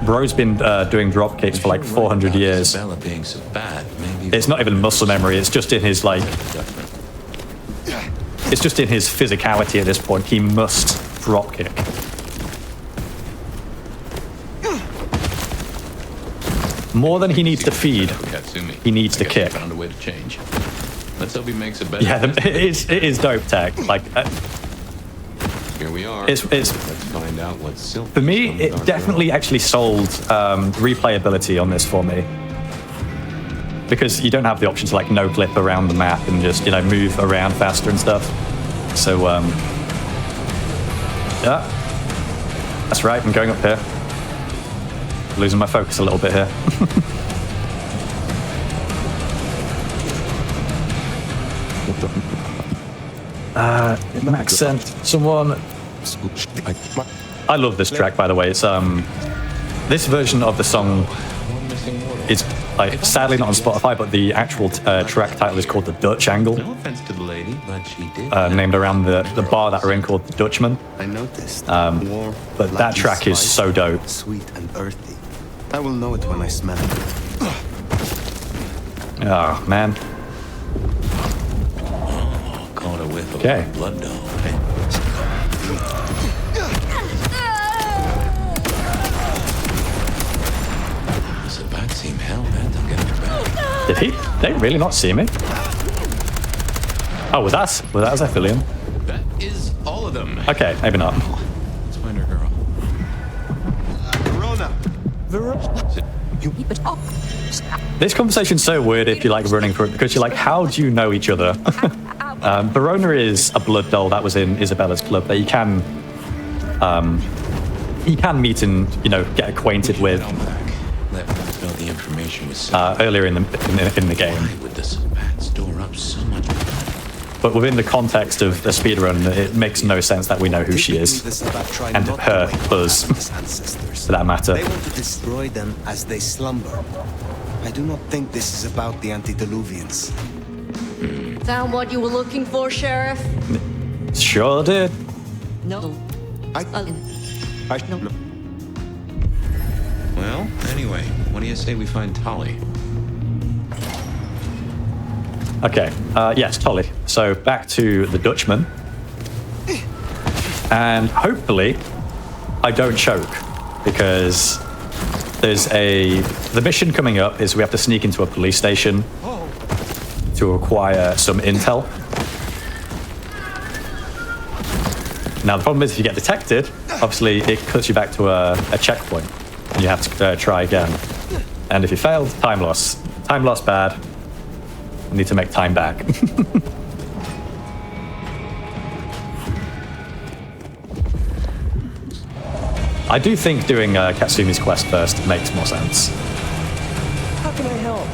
Bro's been doing drop kicks for like 400 years. It's not even muscle memory, it's just in his like... It's just in his physicality at this point. He must drop kick. More than he needs to feed, he needs to kick. Let's hope he makes a better. Yeah, it is dope tech. Like, here we are. Let's find out what's for me. It definitely actually sold replayability on this for me, because you don't have the option to like no clip around the map and just move around faster and stuff. So yeah, that's right. I'm going up here. Losing my focus a little bit here. Accent. Someone. I love this track, by the way. It's this version of the song is like sadly not on Spotify, but the actual track title is called The Dutch Angle. No offense to the lady, but she did. Named around the bar that we're in called The Dutchman. I noticed. But that track is so dope. Sweet and earthy. I will know it when I smell it. Oh, man. Caught a whiff of Okay. blood dog. This bat seemed hell bent on getting her back. Did he? They really not see me? Oh, was that a Zephilium? That is all of them. Okay, maybe not. Let's find her girl. Verona. This conversation's so weird if you're like running through it, because you're like, how do you know each other? Verona is a blood doll that was in Isabella's club that you can meet and, you know, get acquainted with Let me know the information was earlier in the game. Why would this bat store up so much? But within the context of the speedrun, it makes no sense that we know who she is. And her, us, for that matter. They want to destroy them as they slumber. I do not think this is about the antediluvians. Found what you were looking for, Sheriff? Sure did. No. Well, anyway, what do you say we find Tolly? Okay, yes, Tolly. So back to the Dutchman. And hopefully I don't choke, because the mission coming up is we have to sneak into a police station to acquire some intel. Now the problem is if you get detected, obviously it cuts you back to a checkpoint and you have to try again. And if you fail, time loss. Time loss bad. You need to make time back. I do think doing Katsumi's quest first makes more sense. How can I help?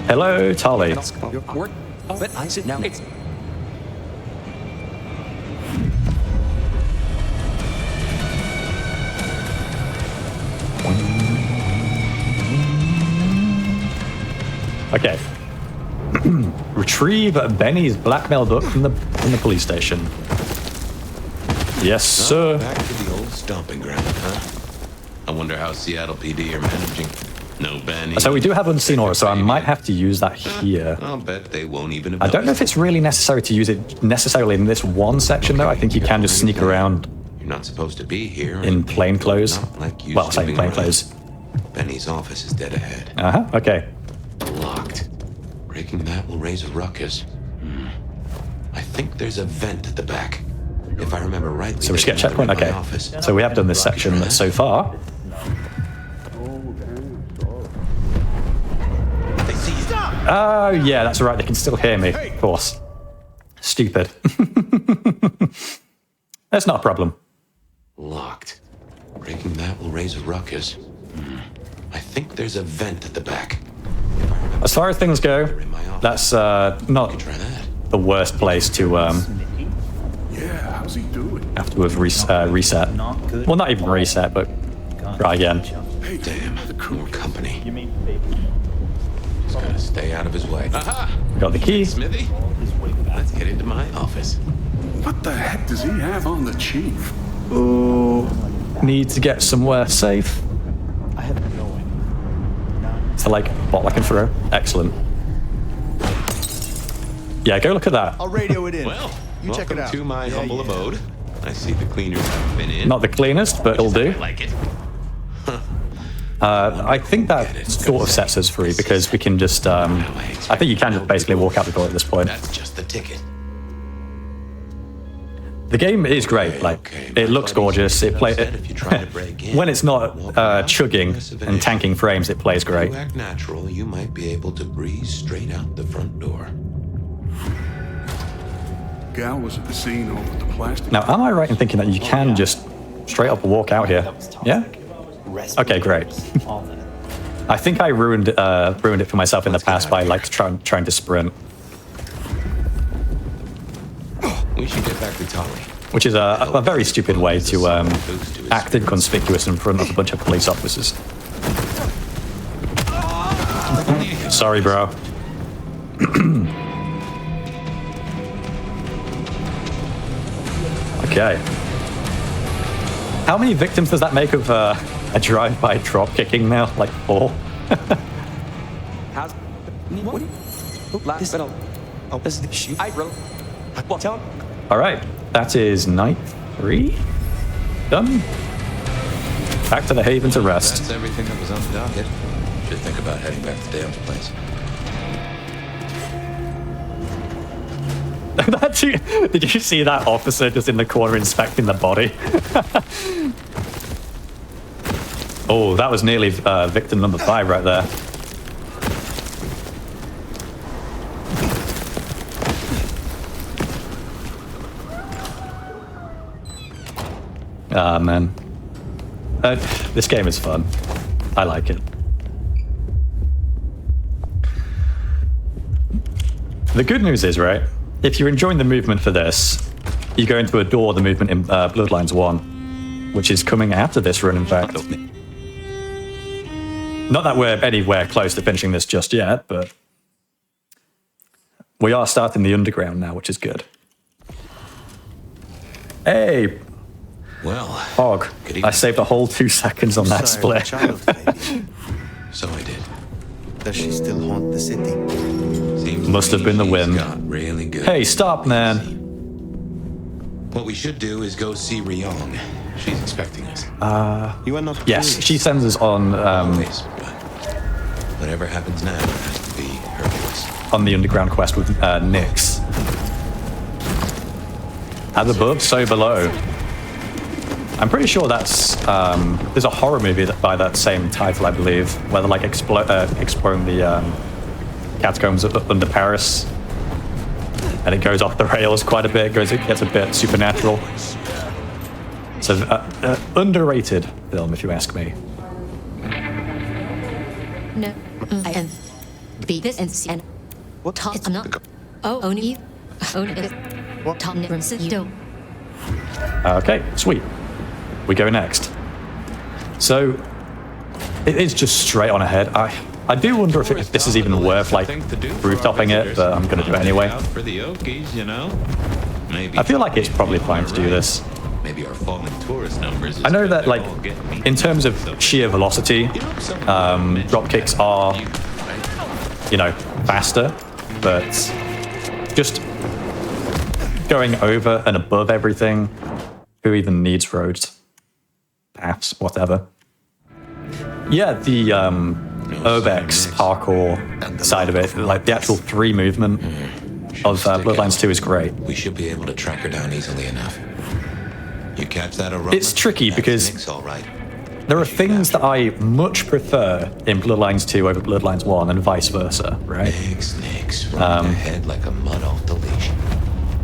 Hello, Tolly. But I sit down. It's Okay. Retrieve Benny's blackmail book from the police station. Yes, sir. Back to the old stomping ground, huh? I wonder how Seattle PD are managing. No Benny. So we do have unseen aura, so I might have to use that here. I'll bet they won't even have I don't know if it's really necessary to use it necessarily in this one section, though. I think you can just sneak around You're not supposed to be here. in plain clothes. Not like you Well, say snooping plain around. clothes. Benny's office is dead ahead. Uh-huh, okay. Locked. Breaking that will raise a ruckus. I think there's a vent at the back. If I remember rightly. So we just get a checkpoint? there's another in Okay. my office. So we have done this section so far. They see you. Oh, yeah, that's right. They can still hear me, of course. Stupid. That's not a problem. Locked. Breaking that will raise a ruckus. I think there's a vent at the back. As far as things go, that's not Try that. the worst place to Yeah, how's he doing? have to have reset. Well, not even reset, but try again. Hey, Damn, more company. Just gotta stay out of his way. Aha! Got the key. Smithy? Let's get into my office. what the heck does he have on the chief? Ooh, need to get somewhere safe. So like, bottle I can throw. Excellent. Yeah, go look at that. I'll radio it in. Well, You check it welcome out. to my Yeah, humble yeah. abode. I see the cleaners haven't been in. Not the cleanest, but it'll do. I like it. I think that sort of sets us free because we can just, I think you can just basically walk out the door at this point. That's just the ticket. The game is great. Like, it looks gorgeous. It plays when it's not chugging and tanking frames. It plays great. If you act natural, you might be able to breeze straight out the front door. Gal was at the scene over the plastic. Now, am I right in thinking that you can just straight up walk out here? Yeah. Okay, great. I think I ruined it for myself in the past by like trying to sprint, We should get back to Tolly. which is a very stupid way to act inconspicuous in front of a bunch of police officers. Sorry, bro. Okay. How many victims does that make of a drive-by drop kicking now? Like 4? How's what? Last bit of this is the shoot. I wrote. Well, tell him. All right, that is night 3. Done. Back to the Haven to rest. That's everything that was on the docket. Should think about heading back to Dale's place. Did you see that officer just in the corner inspecting the body? Oh, that was nearly victim number 5 right there. Ah, man. This game is fun. I like it. The good news is, right, if you're enjoying the movement for this, you're going to adore the movement in Bloodlines 1, which is coming after this run, in fact. Not that we're anywhere close to finishing this just yet, but we are starting the underground now, which is good. Hey! Well, Hog, I saved a whole 2 seconds on that split. So I did. Does she still haunt the city? Seems Must have been the wind. got really good. Hey, stop, man. What we should do is go see Ryong. She's expecting us. You are not Yes, curious. she sends us on Always, but whatever happens now has to be her choice. on the underground quest with Nyx. As above, so below. I'm pretty sure that's there's a horror movie by that same title, I believe, where they're like exploring the catacombs under Paris, and it goes off the rails quite a bit. It gets a bit supernatural. It's an underrated film, if you ask me. No, I am. Be this and what top? I'm not. Oh, only what top from you. Okay, sweet. We go next. So it is just straight on ahead. I do wonder if this is even worth like roof-topping it, but I'm gonna do it anyway. For the Okies, you know? Maybe I feel like it's probably fine to do this. Maybe our falling tourist numbers. I know that like in terms of sheer velocity, drop kicks are, you know, faster, but just going over and above everything, who even needs roads? Paths, whatever. Yeah, the Urbex parkour side of it, like the actual 3 movement of Bloodlines 2 is great. We should be able to track her down easily enough. You catch that aroma? It's tricky because Nyx, all right. there are things that I much prefer in Bloodlines 2 over Bloodlines 1 and vice versa, right? Nyx, running ahead like a mud off the leash.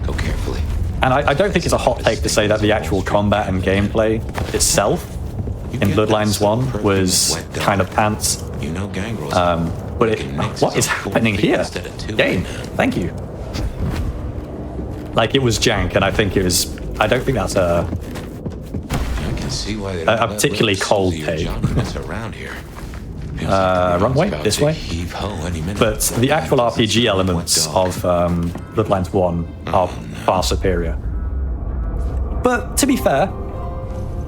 Go carefully. And I don't think it's a hot take to say that the actual combat and gameplay itself in Bloodlines 1 was kind of pants. You know gangrels. But what is happening here? Game, thank you. Like, it was jank, and I think it was... I don't think that's a particularly cold take. Wrong way, this way. But the actual RPG elements of Bloodlines 1 are far superior. But to be fair,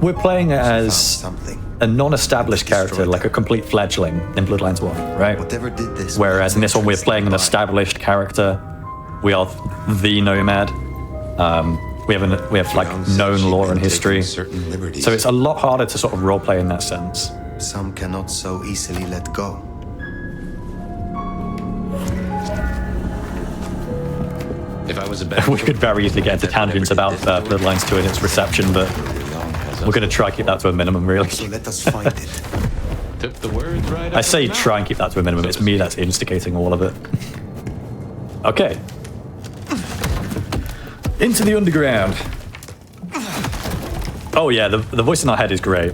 we're playing as a non-established character, like a complete fledgling in Bloodlines 1, right? Whereas in this one, we're playing an established character. We are the nomad. We have like known lore and history. So it's a lot harder to sort of roleplay in that sense. Some cannot so easily let go. If I was a We could very easily get into tangents about Bloodlines 2 and its reception, but we're going to try and keep that to a minimum, really. So let us find it. Took the words right. I say try and keep that to a minimum. It's me that's instigating all of it. Okay. Into the underground. Oh yeah, the voice in our head is great.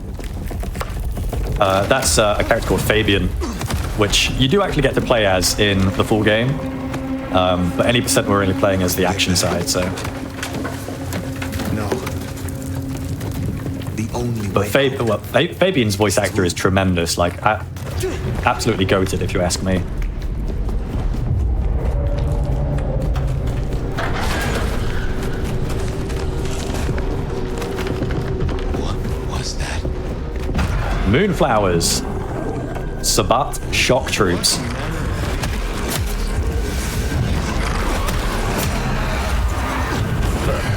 That's a character called Fabian, which you do actually get to play as in the full game. But any percent we're only playing as the action side, so. No. The only But Fabian's voice actor is tremendous, like absolutely goated if you ask me. Moonflowers. Sabat shock troops.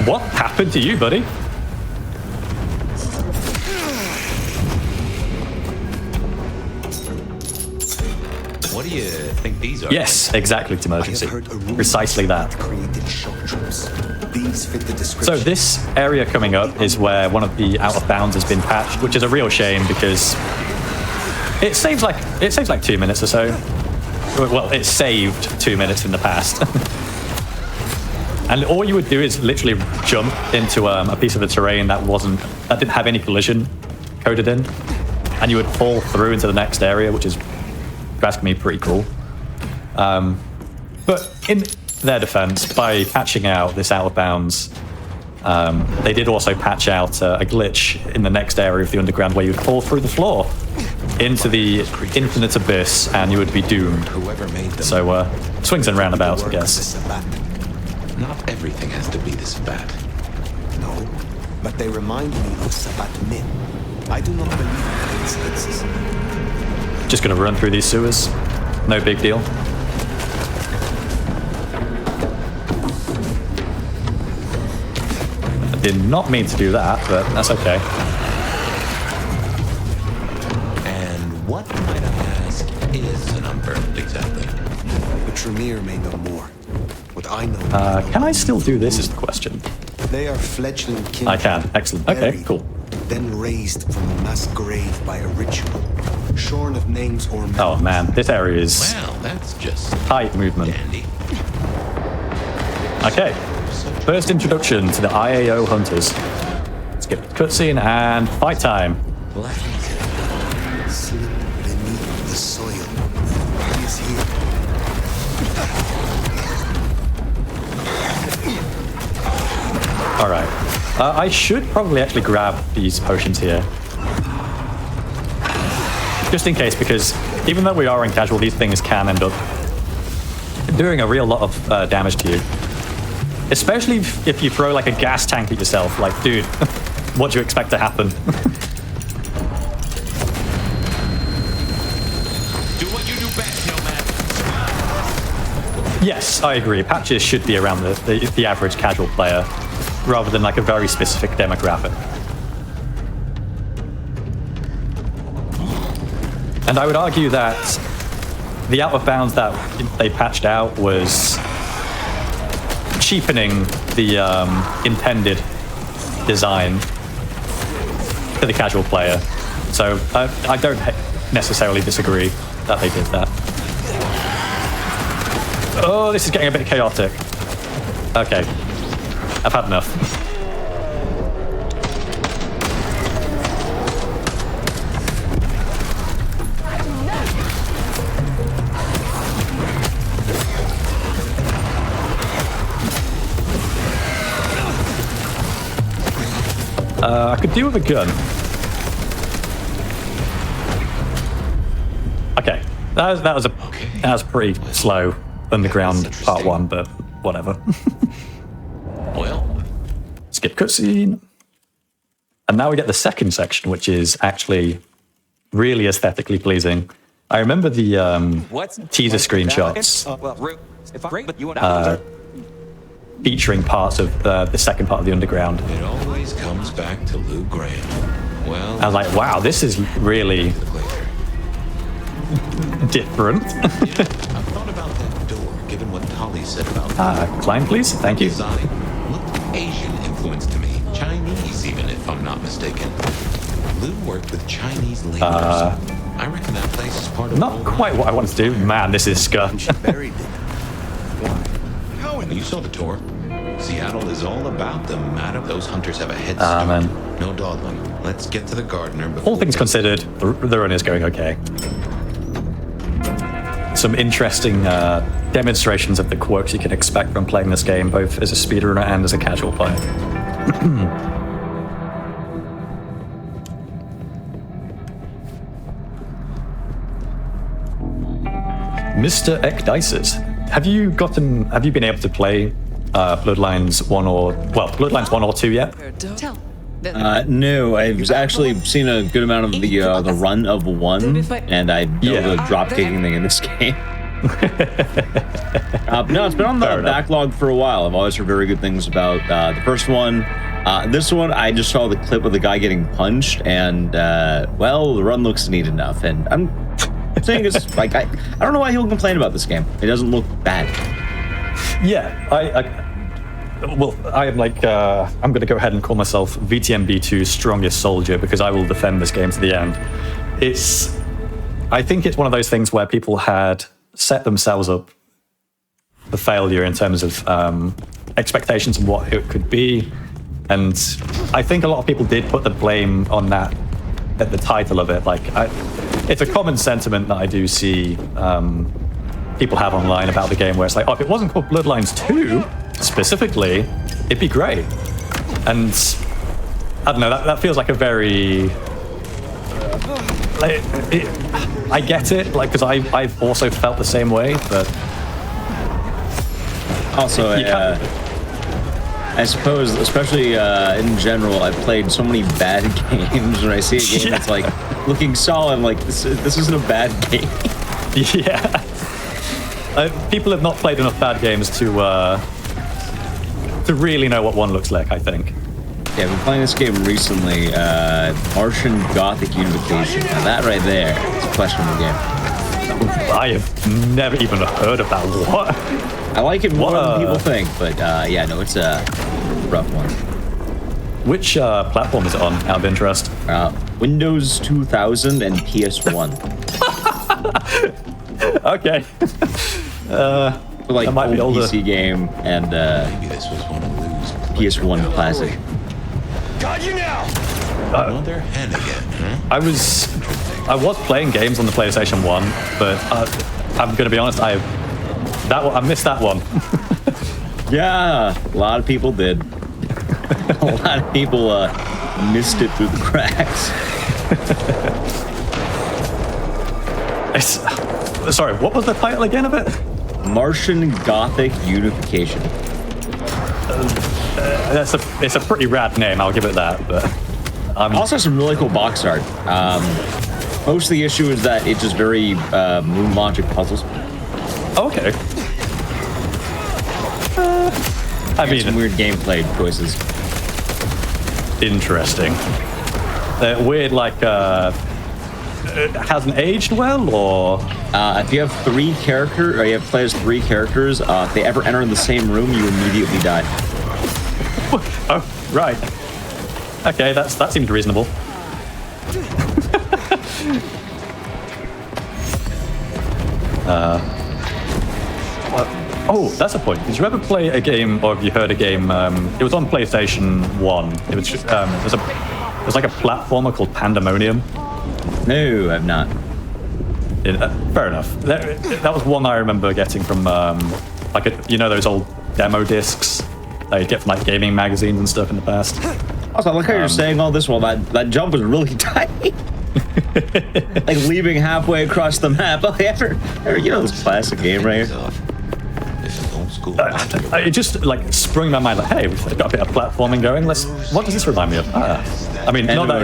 What happened to you, buddy? What do you think these are? Yes, exactly, Emergency. Precisely that. So this area coming up is where one of the out of bounds has been patched, which is a real shame because it saves like 2 minutes or so. Well, it saved 2 minutes in the past. And all you would do is literally jump into a piece of the terrain that didn't have any collision coded in, and you would fall through into the next area, which is, if you ask me, pretty cool. But in their defense, by patching out this out of bounds, they did also patch out a glitch in the next area of the underground where you would fall through the floor into the infinite abyss, and you would be doomed. Whoever made them. So swings and roundabouts, I guess. Not everything has to be this bad. No, but they remind me of Sabat Min. I do not believe in coincidences. Just gonna run through these sewers. No big deal. I did not mean to do that, but that's okay. And what, might I ask, is an unburned exactly? The Tremere may know more. What I know. Can I still do this is the question. They are fledgling kindred. I can. Excellent. Okay, buried, cool. Then raised from the mass grave by a ritual, shorn of names or memories. Oh man, this area is Well, that's just tight movement. dandy. Okay, first introduction to the IAO hunters. Skip the cutscene and fight time. Slip beneath the soil. He is here. All right. I should probably actually grab these potions here. Just in case, because even though we are in casual, these things can end up doing a real lot of damage to you. Especially if you throw like a gas tank at yourself. Like, dude, what do you expect to happen? Do what you do best, Nomad. Yes, I agree. Patches should be around the average casual player, rather than like a very specific demographic. And I would argue that the out of bounds that they patched out was cheapening the intended design to the casual player. So I don't necessarily disagree that they did that. Oh, this is getting a bit chaotic. Okay. I've had enough. I could do with a gun. Okay, that was pretty slow underground part 1, but whatever. Well, skip cutscene. And now we get the second section, which is actually really aesthetically pleasing. I remember the teaser screenshots featuring parts of the second part of the underground. it always comes back to Lou Graham. Well, I was like, wow, this is really different. I've thought about that door, given what Tolly said about Climb, please. Thank you. design. Looked Asian influenced to me. Chinese, even, if I'm not mistaken. Lou worked with Chinese laborers. I reckon that place is part of Not quite what I wanted to do. Man, this is scum. Buried it. You saw the tour. Seattle is all about the matter. Those hunters have a head start. man. No dawdling. Let's get to the gardener before... All things considered, the run is going okay. Some interesting demonstrations of the quirks you can expect from playing this game, both as a speedrunner and as a casual player. Mr. Ekdices, have you been able to play Bloodlines 1 or 2 yet? No, I've actually seen a good amount of the run of 1, and I know the drop kicking thing in this game. No, it's been on the backlog for a while. I've always heard very good things about the first one. This one, I just saw the clip of the guy getting punched, and well, the run looks neat enough. And I'm saying it's like I don't know why people complain about this game. It doesn't look bad. Yeah, I'm like I'm going to go ahead and call myself VTMB2's strongest soldier because I will defend this game to the end. I think it's one of those things where people had set themselves up for failure in terms of expectations of what it could be. And I think a lot of people did put the blame on that at the title of it. Like, it's a common sentiment that I do see people have online about the game where it's like, oh, if it wasn't called Bloodlines 2, specifically, it'd be great. And I don't know, that feels like a very... I get it, like, because I've also felt the same way, but... Also, I suppose, especially in general, I've played so many bad games. When I see a game that's like looking solid, I'm like, this isn't a bad game. Yeah. People have not played enough bad games to really know what one looks like, I think. Yeah, I've been playing this game recently, Martian Gothic Unification. Now that right there is a questionable game. I have never even heard of that. What? I like it more than people think, but yeah, no, it's a rough one. Which platform is it on, out of interest? Windows 2000 and PS1. Okay. Like that might be older. PC game and Maybe this was one of Lou's PS1 classic. Got you now! Another hen again, huh? I was playing games on the PlayStation 1, but I'm gonna be honest, I missed that one. Yeah, a lot of people did. A lot of people missed it through the cracks. Sorry, what was the title again of it? Martian Gothic Unification. It's a pretty rad name, I'll give it that. But also some really cool box art. Most of the issue is that it's just very Moon Logic puzzles. Okay. I mean, some weird gameplay choices. Interesting. Weird, like, it hasn't aged well, or? If you have you have players 3 characters, if they ever enter in the same room, you immediately die. Oh, right. Okay, that seems reasonable. Oh, that's a point. Did you ever play a game, or have you heard a game? It was on PlayStation 1. It was just, it was like a platformer called Pandemonium. No, I've not. Fair enough. That was one I remember getting from, like, those old demo discs that you get from like gaming magazines and stuff in the past. Also, I like how you're saying all this while that jump was really tight. Like leaving halfway across the map. Oh, this classic game right here. It just like sprung my mind like, hey, we've got a bit of platforming going. What does this remind me of? I mean, not that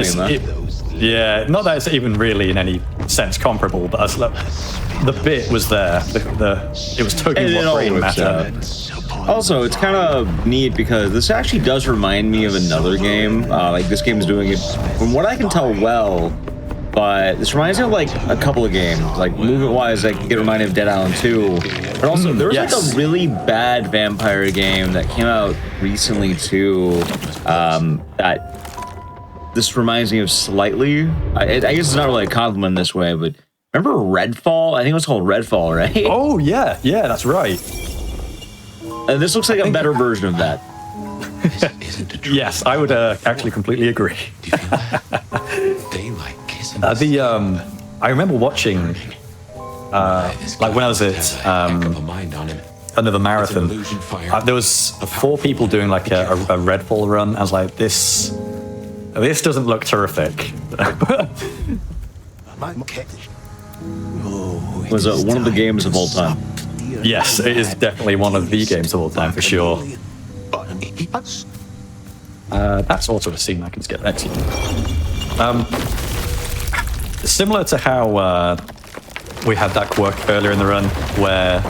it's even really in any sense comparable, but the bit was there. It was tugging what brain matter. Also, it's kind of neat because this actually does remind me of another game. Like this game is doing it from what I can tell well. But this reminds me of like a couple of games, like movement-wise, I get reminded of Dead Island 2. But also, there was like a really bad vampire game that came out recently too. That this reminds me of slightly. I guess it's not really a compliment this way, but remember Redfall? I think it was called Redfall, right? Oh yeah, that's right. And this looks like a better version of that. Yes, I would actually completely agree. I remember watching, like when I was at another marathon, there was 4 people doing like a Redfall run. I was like, this doesn't look terrific. Was it one of the games of all time? Yes, it is definitely one of the games of all time for sure. That's also a scene I can skip. Excellent. Similar to how we had that quirk earlier in the run, where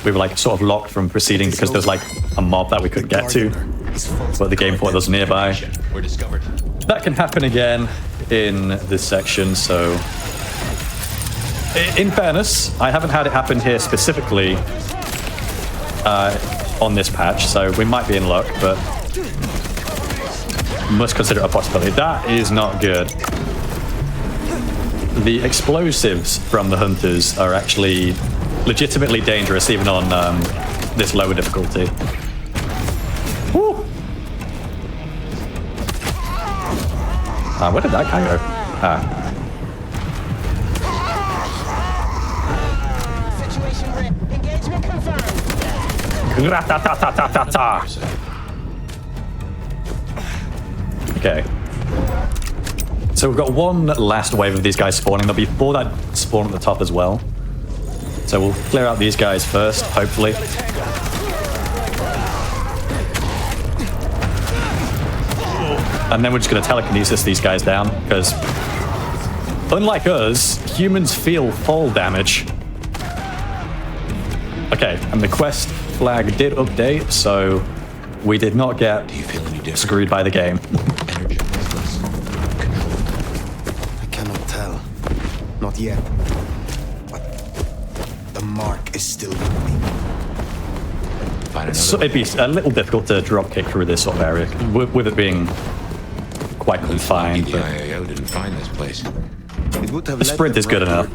we were like sort of locked from proceeding because there's like a mob that we couldn't get to, but the game point was nearby. That can happen again in this section, so in fairness, I haven't had it happen here specifically on this patch, so we might be in luck, but must consider it a possibility. That is not good. The explosives from the hunters are actually legitimately dangerous, even on this lower difficulty. Woo! Where did that guy go? Okay. So we've got one last wave of these guys spawning. There'll be 4 that spawn at the top as well. So we'll clear out these guys first, hopefully. And then we're just going to telekinesis these guys down, because unlike us, humans feel fall damage. Okay, and the quest flag did update, so we did not get screwed by the game. I cannot tell. Not yet. But the mark is still with me. So it'd be a little difficult to drop kick through this sort of area, with it being quite confined. The IAO didn't find this place. It would have The sprint is good enough.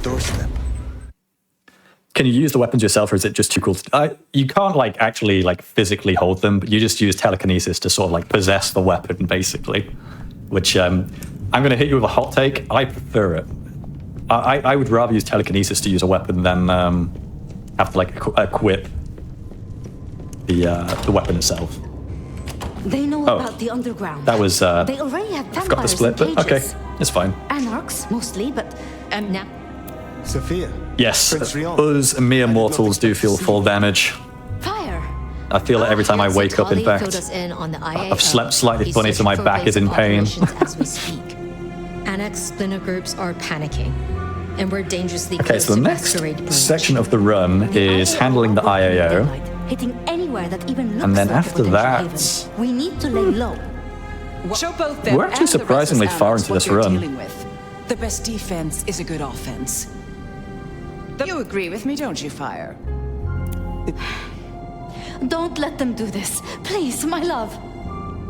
Can you use the weapons yourself, or is it just too cool to... you can't like actually like physically hold them, but you just use telekinesis to sort of like possess the weapon, basically. Which I'm going to hit you with a hot take. I prefer it. I would rather use telekinesis to use a weapon than have to like equip the weapon itself. They know about the underground. That was... they already have I forgot the split, but okay, it's fine. Anarchs, mostly, but... And now... Sophia. Yes, us mere mortals do feel fall damage. Fire. I feel it every time I wake up, in fact. I've slept slightly funny, so my back is in pain. As we speak. Annex splinter groups are panicking, and we're dangerously Okay, close so the to next Masquerade Bloodlines. section of the run is handling the IAO. Hitting anywhere that even looks And then like a after potential that... haven. We need to lay low. Show both them We're actually and the surprisingly restless far animals into what this you're run. dealing with. The best defense is a good offense. You agree with me, don't you, Fire? Don't let them do this. Please, my love.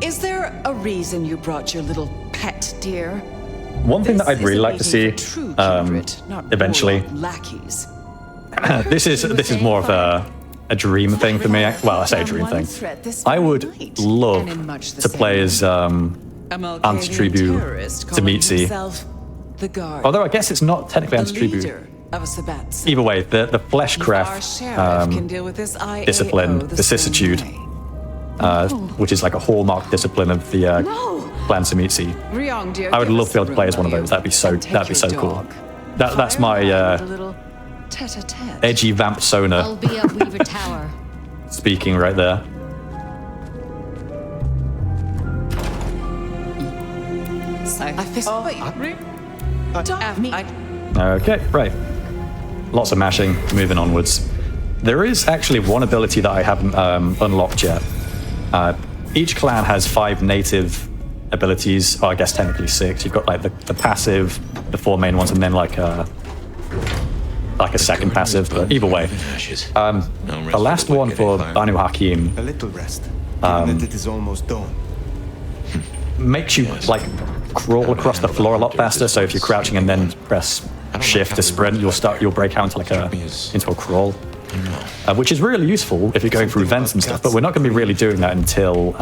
Is there a reason you brought your little pet, dear? One thing that I'd really like to see eventually... lackeys. this is more of a dream thing for me. Well, I say a dream thing. I would love to play as Antitribu Tzimitzi. Although I guess it's not technically Antitribu. Either way, the fleshcraft discipline, vicissitude, which is like a hallmark discipline of the clan Tzimitzi. I would love to be able to play as one of those. That'd be so cool. That's my edgy vamp Sona I'll be at Weaver Tower. speaking right there. Okay, right. Lots of mashing, moving onwards. There is actually one ability that I haven't unlocked yet. Each clan has 5 native abilities, or I guess technically 6. You've got like the passive, the 4 main ones, and then like a second passive, but either way. The last one for Banu Hakim A little rest. Given that it is almost dawn. makes you like crawl across the floor a lot faster. So if you're crouching and then press shift to sprint, you'll break out into a crawl, which is really useful if you're going through vents and stuff. But we're not going to be really doing that until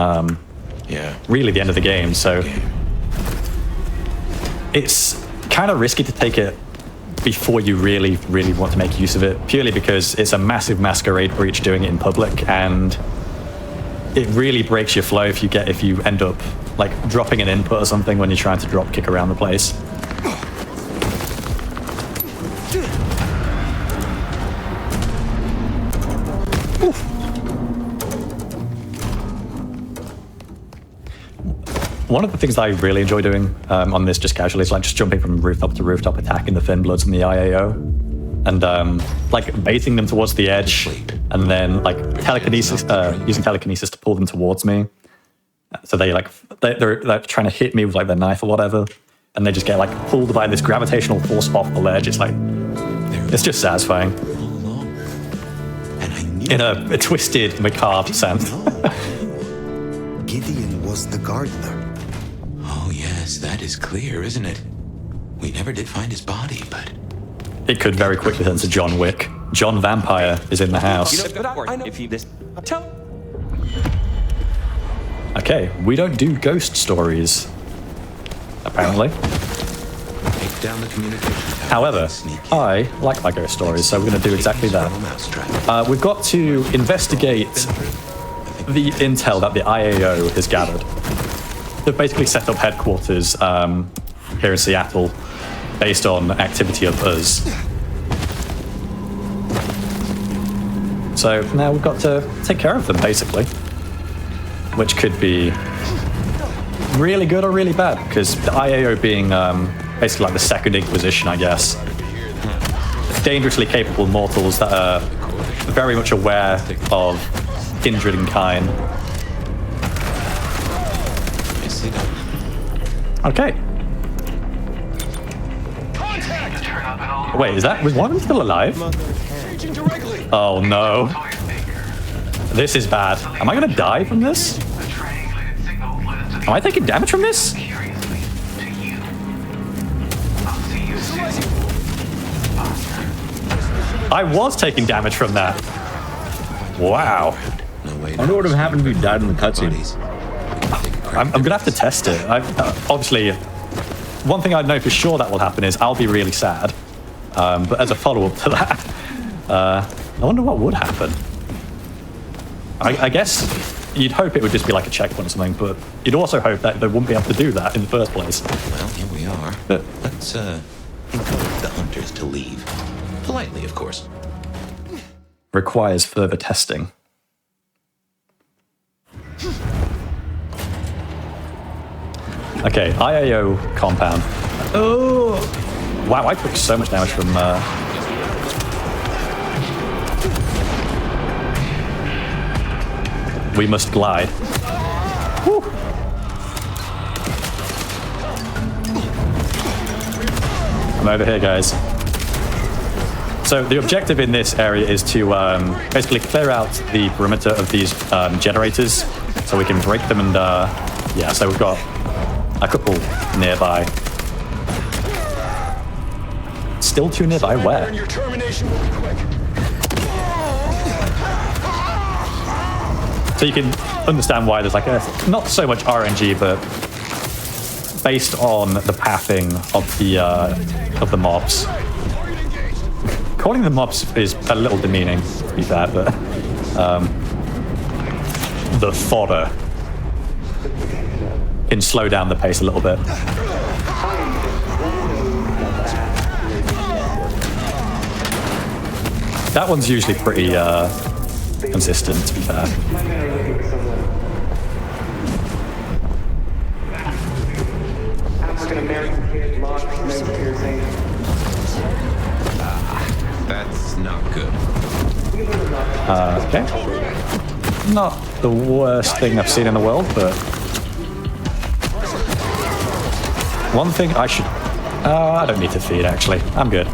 really the end of the game. So it's kind of risky to take it before you really want to make use of it, purely because it's a massive masquerade breach doing it in public, and it really breaks your flow if you end up like dropping an input or something when you're trying to drop kick around the place. One of the things that I really enjoy doing on this just casually is like just jumping from rooftop to rooftop, attacking the Thin Bloods and the IAO, and like baiting them towards the edge, and then like telekinesis, using telekinesis to pull them towards me. So they're trying to hit me with like their knife or whatever, and they just get like pulled by this gravitational force off the ledge. It's like, it's just satisfying in a twisted, macabre sense. Gideon was the gardener. Oh yes, that is clear, isn't it? We never did find his body, but It could very quickly turn to John Wick. John Vampire is in the house. Okay, we don't do ghost stories, apparently. Take down the communication tower. However, I like my ghost stories, so we're going to do exactly that. We've got to investigate the intel that the IAO has gathered. They've basically set up headquarters here in Seattle based on activity of us. So now we've got to take care of them, basically. Which could be really good or really bad, because the IAO being basically like the Second Inquisition, I guess. Dangerously capable mortals that are very much aware of kindred and kind. Okay. Wait, was one of them still alive? Oh no. This is bad. Am I gonna die from this? Am I taking damage from this? I was taking damage from that. Wow. I wonder what would have happened if you died in the cutscene. I'm gonna have to test it. Obviously, one thing I know for sure that will happen is I'll be really sad. But as a follow-up to that, I wonder what would happen. I guess you'd hope it would just be like a checkpoint or something, but you'd also hope that they wouldn't be able to do that in the first place. Well, here we are. But let's encourage the hunters to leave. Politely, of course. Requires further testing. Okay, IAO compound. Oh! Wow, I took so much damage from... We must glide. Woo. I'm over here, guys. So the objective in this area is to basically clear out the perimeter of these generators so we can break them and yeah, so we've got a couple nearby. Still two nearby, where? So you can understand why there's like a, not so much RNG, but based on the pathing of the mobs. Calling them mobs is a little demeaning, to be fair, but the fodder can slow down the pace a little bit. That one's usually pretty consistent, to be fair. That's not good. Okay. Not the worst thing I've seen in the world, but one thing I should... I don't need to feed, actually. I'm good.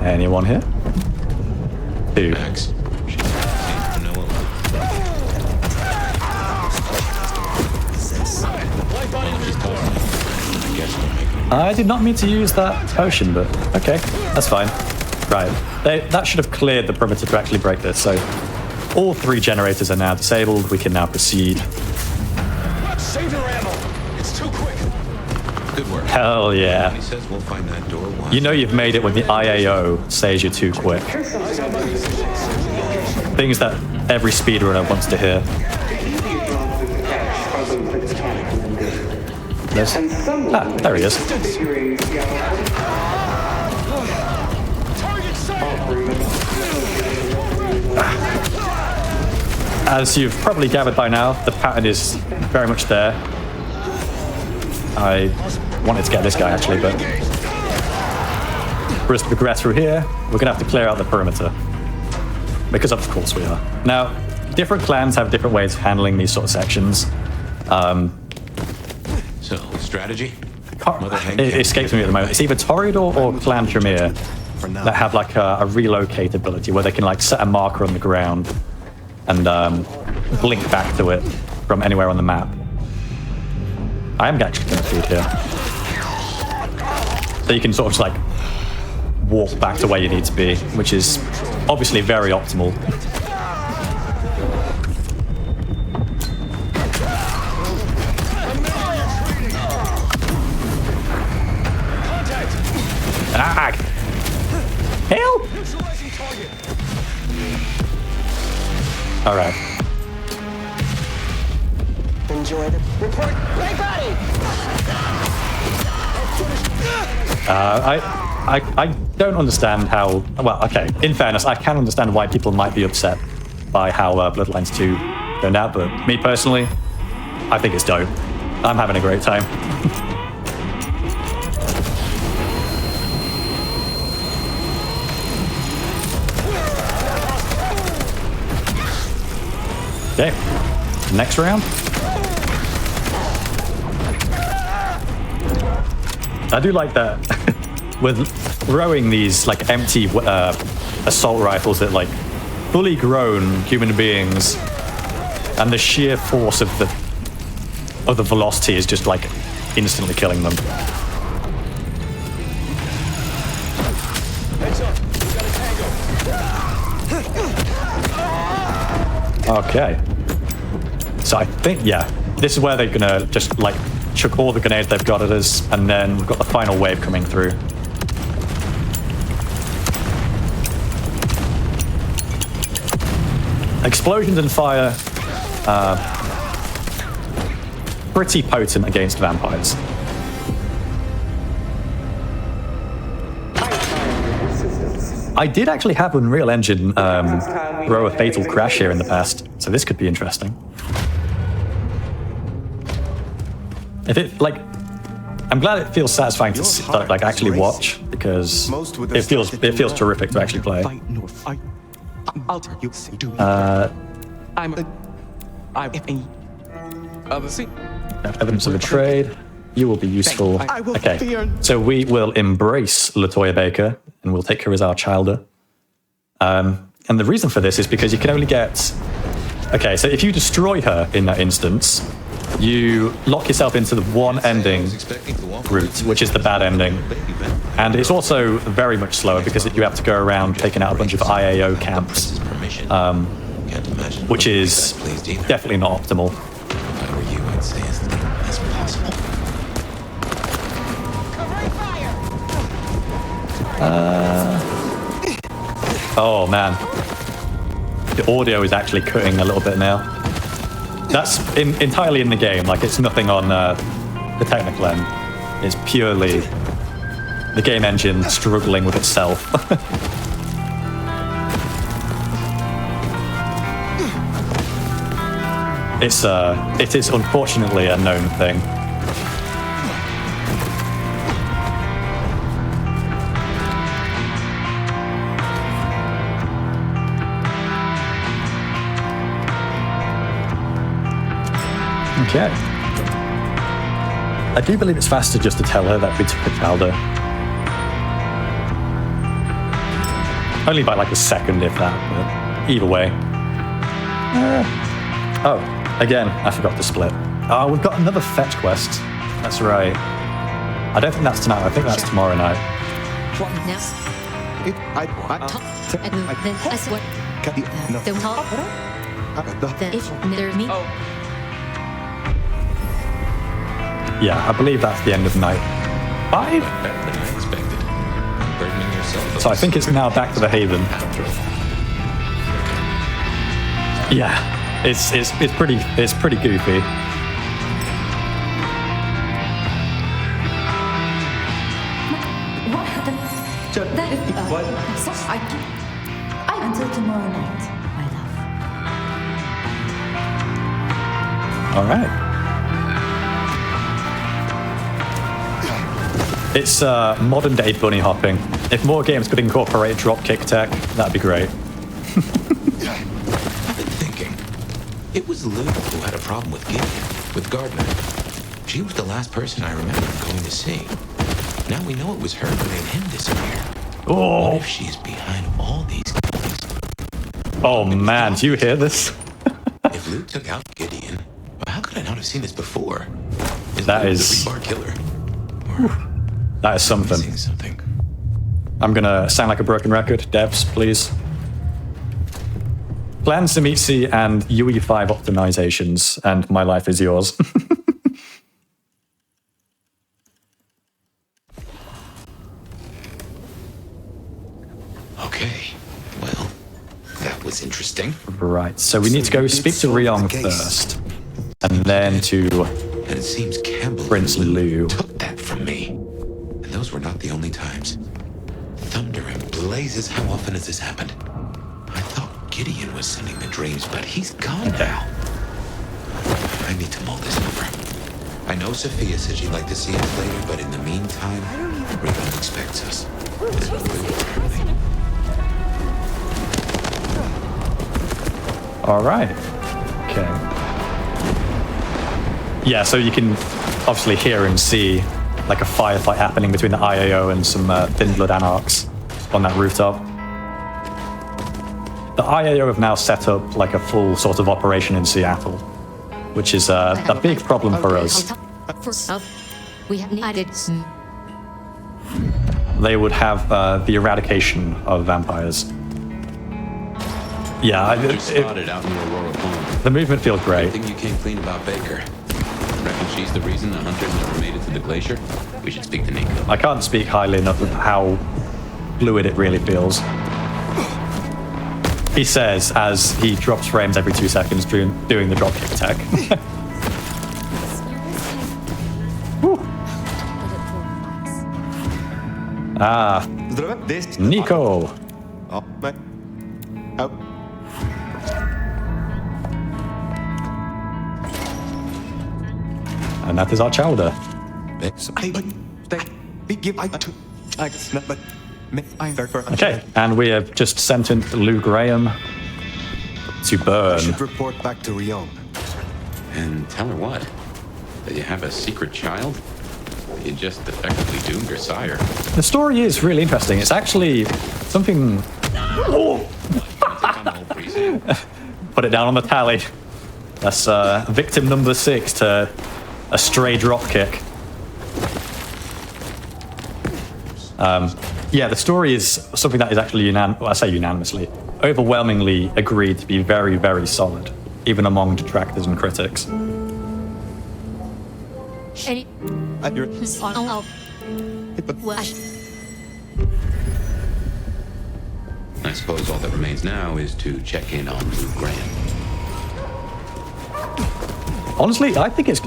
Anyone here? Two. Max. I did not mean to use that potion, but okay, that's fine. Right, that should have cleared the perimeter to actually break this, so all three generators are now disabled. We can now proceed. Save your ammo. It's too quick. Good work. Hell yeah. He says we'll find that door once. You know you've made it when the IAO says you're too quick. Things that every speedrunner wants to hear. There he is. As you've probably gathered by now, the pattern is very much there. I wanted to get this guy actually, but for us to progress through here, we're gonna have to clear out the perimeter. Because of course we are. Now, different clans have different ways of handling these sort of sections. So, strategy? It escapes me at the moment. It's either Toreador or Clan Tremere that have like a relocate ability where they can like set a marker on the ground and blink back to it from anywhere on the map. I am actually going to feed here. So you can sort of just like walk back to where you need to be, which is obviously very optimal. Ah! Help! All right. Enjoy the report. Break body. I don't understand how. Well, okay. In fairness, I can understand why people might be upset by how Bloodlines 2 turned out, but me personally, I think it's dope. I'm having a great time. Okay, next round. I do like that with throwing these like empty assault rifles at like fully grown human beings, and the sheer force of the velocity is just like instantly killing them. Okay. So I think, yeah, this is where they're gonna just like chuck all the grenades they've got at us, and then we've got the final wave coming through. Explosions and fire are pretty potent against vampires. I did actually have Unreal Engine throw a fatal crash here in the past, so this could be interesting. If it like, I'm glad it feels satisfying to like actually watch, because it feels terrific to actually play. Evidence of a trade. You will be useful. Okay, so we will embrace LaToya Baker, and we'll take her as our childer. And the reason for this is because you can only get... Okay, so if you destroy her in that instance, you lock yourself into the one ending route, which is the bad ending. And it's also very much slower because you have to go around taking out a bunch of IAO camps, which is definitely not optimal. Oh man, the audio is actually cutting a little bit now. That's entirely in the game, like it's nothing on the technical end. It's purely the game engine struggling with itself. It is unfortunately a known thing. Okay. I do believe it's faster just to tell her that we took a childer. Only by like a second, if that, but either way. Oh, again, I forgot to split. Oh, we've got another fetch quest. That's right. I don't think that's tonight, I think that's tomorrow night. Yeah, I believe that's the end of night 5. So I think it's now back to the Haven. Yeah, it's pretty goofy. What happened? Until tomorrow night, my love. All right. It's modern day bunny hopping. If more games could incorporate dropkick tech, that'd be great. I've been thinking. It was Lou who had a problem with Gideon, with Gardner. She was the last person I remember going to see. Now we know it was her who made him disappear. Oh. What if she's behind all these killings? Oh man, do you hear this? If Lou took out Gideon, how could I not have seen this before? That Lou is... the rebar killer? That is something. I'm gonna sound like a broken record. Devs, please. Plan Samitsi and UE5 optimizations, and my life is yours. Okay, well, that was interesting. Right, so we need to go speak to Ryong first, and then to And it seems Campbell Prince Lou. took that from me. And those were not the only times. Thunder and blazes, how often has this happened? I thought Gideon was sending the dreams, but he's gone now. I need to mull this over. I know Sophia said she'd like to see us later, but in the meantime, Ryong expects us. All right. Okay. Yeah, so you can obviously hear and see like a firefight happening between the IAO and some Thin Blood Anarchs on that rooftop. The IAO have now set up like a full sort of operation in Seattle, which is a big problem for us. We have needed. They would have the eradication of vampires. Yeah, spotted out in Aurora Pond. The movement feels great. Anything you came clean about Baker? Reckon she's the reason the hunters never made it to the glacier? We should speak to Nico. I can't speak highly enough of how fluid it really feels. He says as he drops frames every 2 seconds doing the dropkick tech. Ah, Nico. And that is our chowder. Okay, and we have just sentenced Lou Graham to burn. I should report back to Ryong. And tell her what? That you have a secret child? You just effectively doomed your sire. The story is really interesting. It's actually something... Put it down on the tally. That's victim number 6 to a stray dropkick. Yeah, the story is something that is actually unanimously, overwhelmingly agreed to be very, very solid, even among detractors and critics. I suppose all that remains now is to check in on Lou Graham. Honestly, I think it's...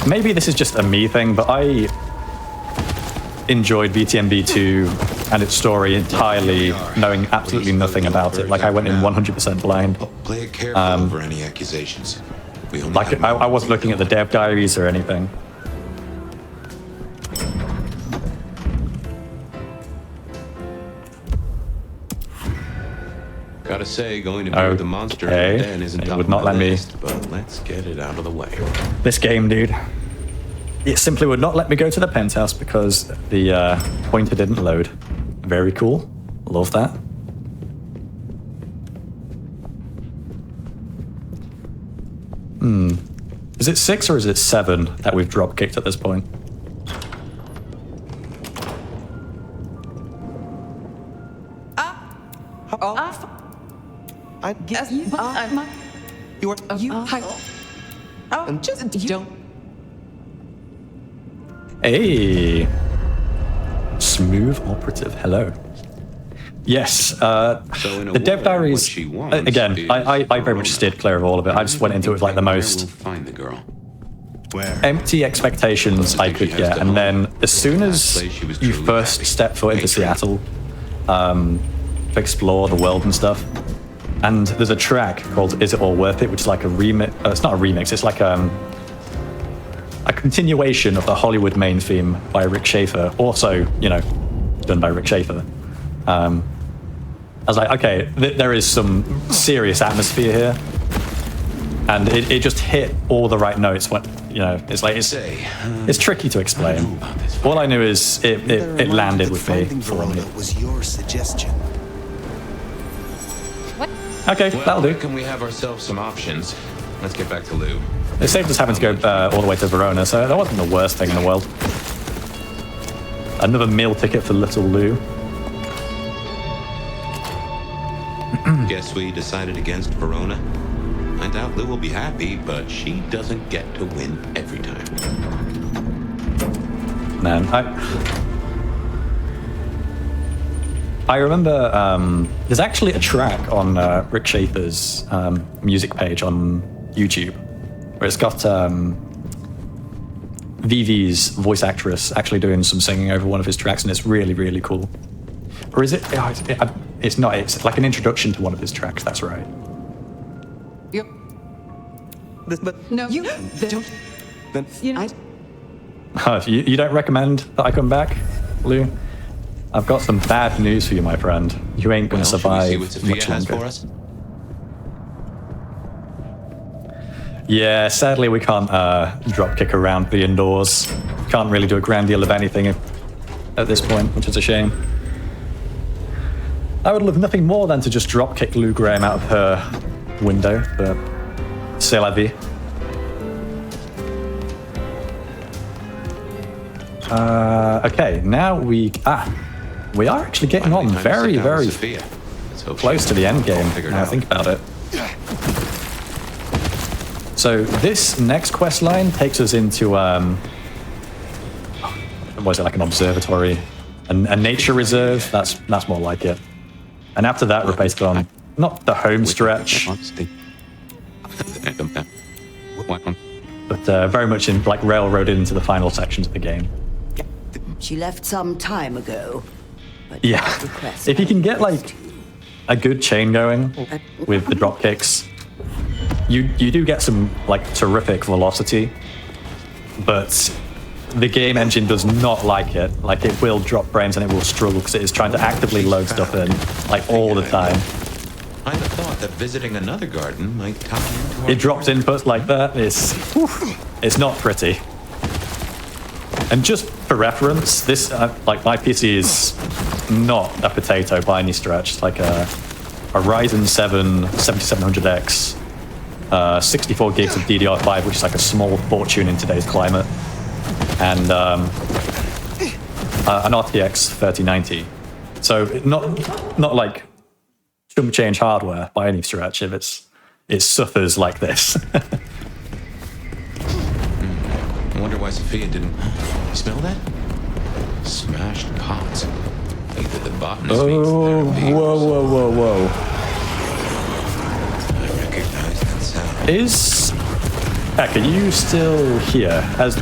Maybe this is just a me thing, but I enjoyed VTMB 2 and its story entirely, knowing absolutely nothing about it. Like, I went in 100% blind. Play it careful over any accusations. Like, I wasn't looking at the dev diaries or anything. Gotta say, going to build the monster in the den isn't it would not let me. But let's get it out of the way. This game, dude. It simply would not let me go to the penthouse because the pointer didn't load. Very cool. Love that. Is it 6 or is it 7 that we've drop kicked at this point? I guess you are. Just don't. Hey, smooth operative. Hello. Yes, the dev diaries. Again, I very much steered clear of all of it. I just went into it with like the most empty expectations I could get, and then as soon as you first step foot into Seattle, to explore the world and stuff, And there's a track called "Is It All Worth It," which is like a remix. It's not a remix. It's like a continuation of the Hollywood main theme by Rick Schaefer, also, you know, done by Rick Schaefer. I was like, okay, there is some serious atmosphere here, and it just hit all the right notes. When, you know, it's like it's tricky to explain. All I knew is it landed with me for me. Was your suggestion? Okay, that'll do. Can we have ourselves some options? Let's get back to Lou. It saved us having to go all the way to Verona, so that wasn't the worst thing in the world. Another meal ticket for little Lou. Guess we decided against Verona. I doubt Lou will be happy, but she doesn't get to win every time. Man, I remember there's actually a track on Rick Schaefer's music page on YouTube where it's got Vivi's voice actress actually doing some singing over one of his tracks, and it's really, really cool. Or is it? It's not. It's like an introduction to one of his tracks. That's right. Yep. But no, you don't. Then you know. You don't recommend that I come back, Lou? I've got some bad news for you, my friend. You ain't gonna survive much longer. Yeah, sadly we can't drop kick around the indoors. Can't really do a grand deal of anything at this point, which is a shame. I would love nothing more than to just drop kick Lou Graham out of her window, but c'est la vie. Okay, now we are actually getting on very, very close to the end game. Now I think about it. So this next quest line takes us into was it like an observatory, a nature reserve? That's more like it. And after that, we're basically on not the home stretch, but very much in like railroaded into the final sections of the game. She left some time ago. But yeah, if you can get like a good chain going with the drop kicks, you do get some like terrific velocity, but the game engine does not like it. Like it will drop frames and it will struggle because it is trying to actively load stuff in like all the time. I'd have thought that visiting another garden might tie into our It drops inputs like that. It's not pretty. And just for reference, this like my PC is not a potato by any stretch. It's like a Ryzen 7 7700X, 64 gigs of DDR5, which is like a small fortune in today's climate, and an RTX 3090. So not like chump change hardware by any stretch. If it suffers like this. I wonder why Sophia didn't. You smell that? Smashed pots. Either the botanist means therapy. Whoa. I recognize that sound. Is Heck, are you still here? Has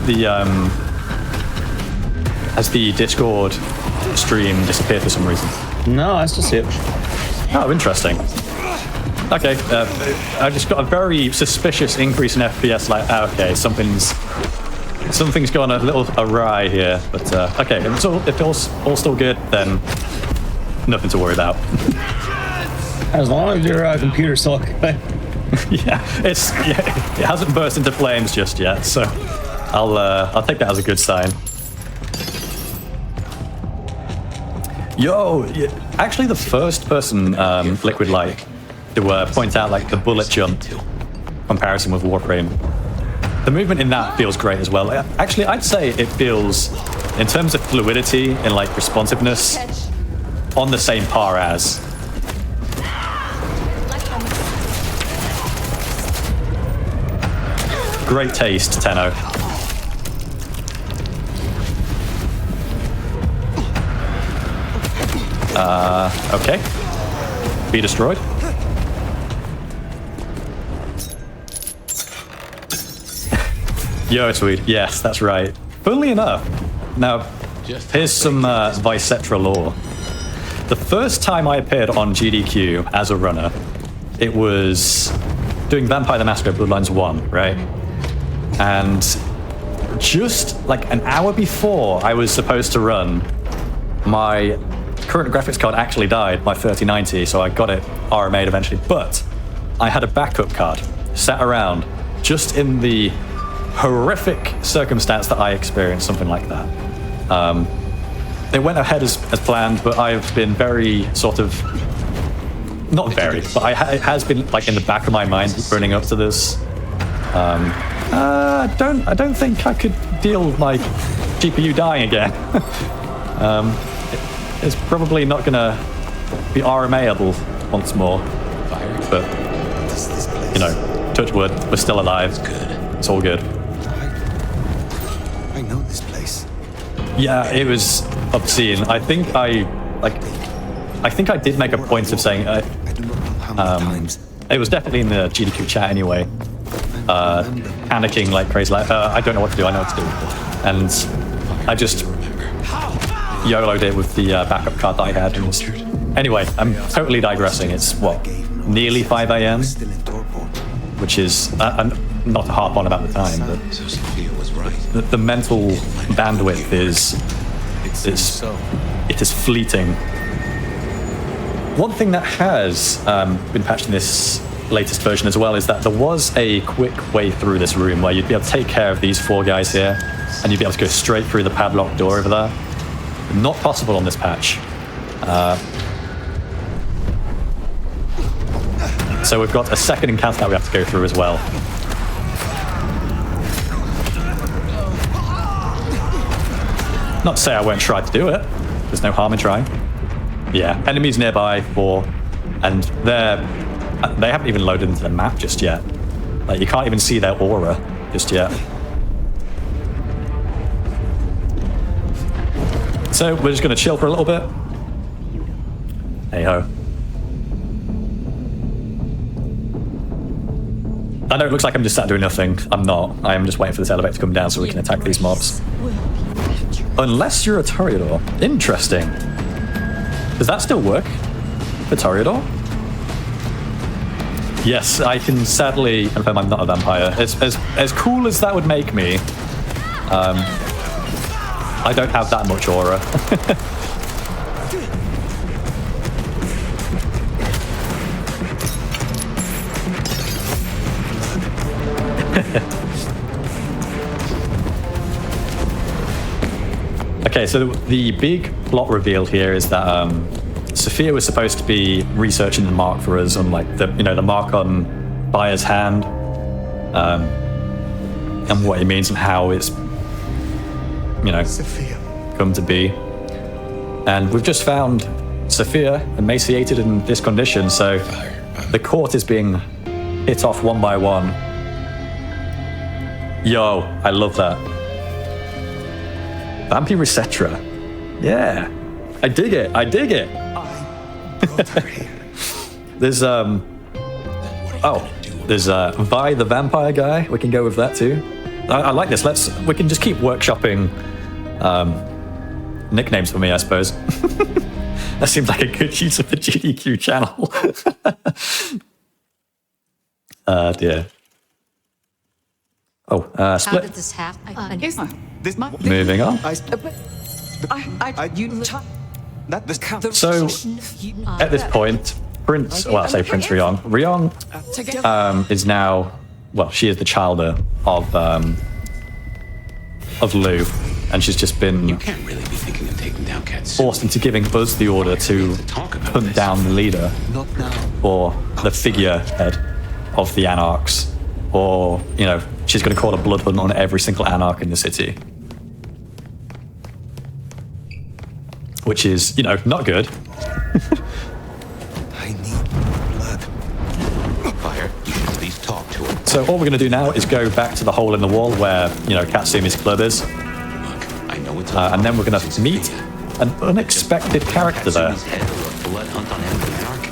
the Discord stream disappeared for some reason? No, I still see it. Oh, interesting. Okay, I just got a very suspicious increase in FPS. Like, okay, something's gone a little awry here. But okay, if it's all still good, then nothing to worry about. As long as your computer's still okay. Yeah, it hasn't burst into flames just yet, so I'll take that as a good sign. Yo, actually the first person, Liquid Light, to point out like the bullet jump comparison with Warframe. The movement in that feels great as well. Actually, I'd say it feels, in terms of fluidity and like responsiveness, on the same par as. Great taste, Tenno. Okay. Be destroyed. Yo, sweet. Yes, that's right. Funnily enough, now, here's some Vicetra lore. The first time I appeared on GDQ as a runner, it was doing Vampire the Masquerade Bloodlines 1, right? And just like an hour before I was supposed to run, my current graphics card actually died, my 3090, so I got it RMA'd eventually. But I had a backup card sat around just in the horrific circumstance that I experienced something like that. It went ahead as planned, but I've been very sort of, not very, but it has been like in the back of my mind running up to this. I don't think I could deal with my GPU dying again. It's probably not gonna be RMAable once more, but you know, touch wood, we're still alive. It's all good. I know this place. Yeah, it was obscene. I think I did make a point of saying it was definitely in the GDQ chat anyway. Panicking like crazy, like I don't know what to do. I know what to do, and I just YOLO'd it with the backup card that I had. Anyway, I'm totally digressing. It's what, nearly 5 a.m., which is not to harp on about the time, but the mental bandwidth it is fleeting. One thing that has been patched in this latest version as well is that there was a quick way through this room where you'd be able to take care of these 4 guys here, and you'd be able to go straight through the padlocked door over there. Not possible on this patch. So we've got a second encounter that we have to go through as well. Not to say I won't try to do it. There's no harm in trying. Yeah, enemies nearby 4, and they haven't even loaded into the map just yet. Like, you can't even see their aura just yet. So we're just going to chill for a little bit. Hey ho. I know it looks like I'm just sat doing nothing. I'm not. I am just waiting for this elevator to come down so we can attack these mobs. Unless you're a Toreador. Interesting. Does that still work? The Toreador? Yes, I can sadly confirm I'm not a vampire. As cool as that would make me, I don't have that much aura. Okay, so the big plot reveal here is that Sophia was supposed to be researching the mark for us, on like the mark on Bayer's hand, and what it means and how it's Sophia come to be. And we've just found Sophia emaciated in this condition, so the court is being hit off one by one. Yo, I love that. Vampire Cetra. Yeah. I dig it. There's there's Vi the vampire guy. We can go with that too. I like this. We can just keep workshopping nicknames for me, I suppose. That seems like a good use of the GDQ channel. Dear. Oh, split. How did this happen? Moving on. So, at this point, Prince Ryong is now, well, she is the child of Lou, and she's just been Really be thinking of taking down cats. forced into giving us the order to hunt down the leader, or the figurehead of the Anarchs, or, she's going to call a blood hunt on every single Anarch in the city. Which is, not good. I need blood. Fire, you should at least talk to her. So all we're going to do now is go back to the hole in the wall where, Katsumi's club is. Look, I know it's And then we're going to meet an unexpected character there. Blood hunt on every Anarch.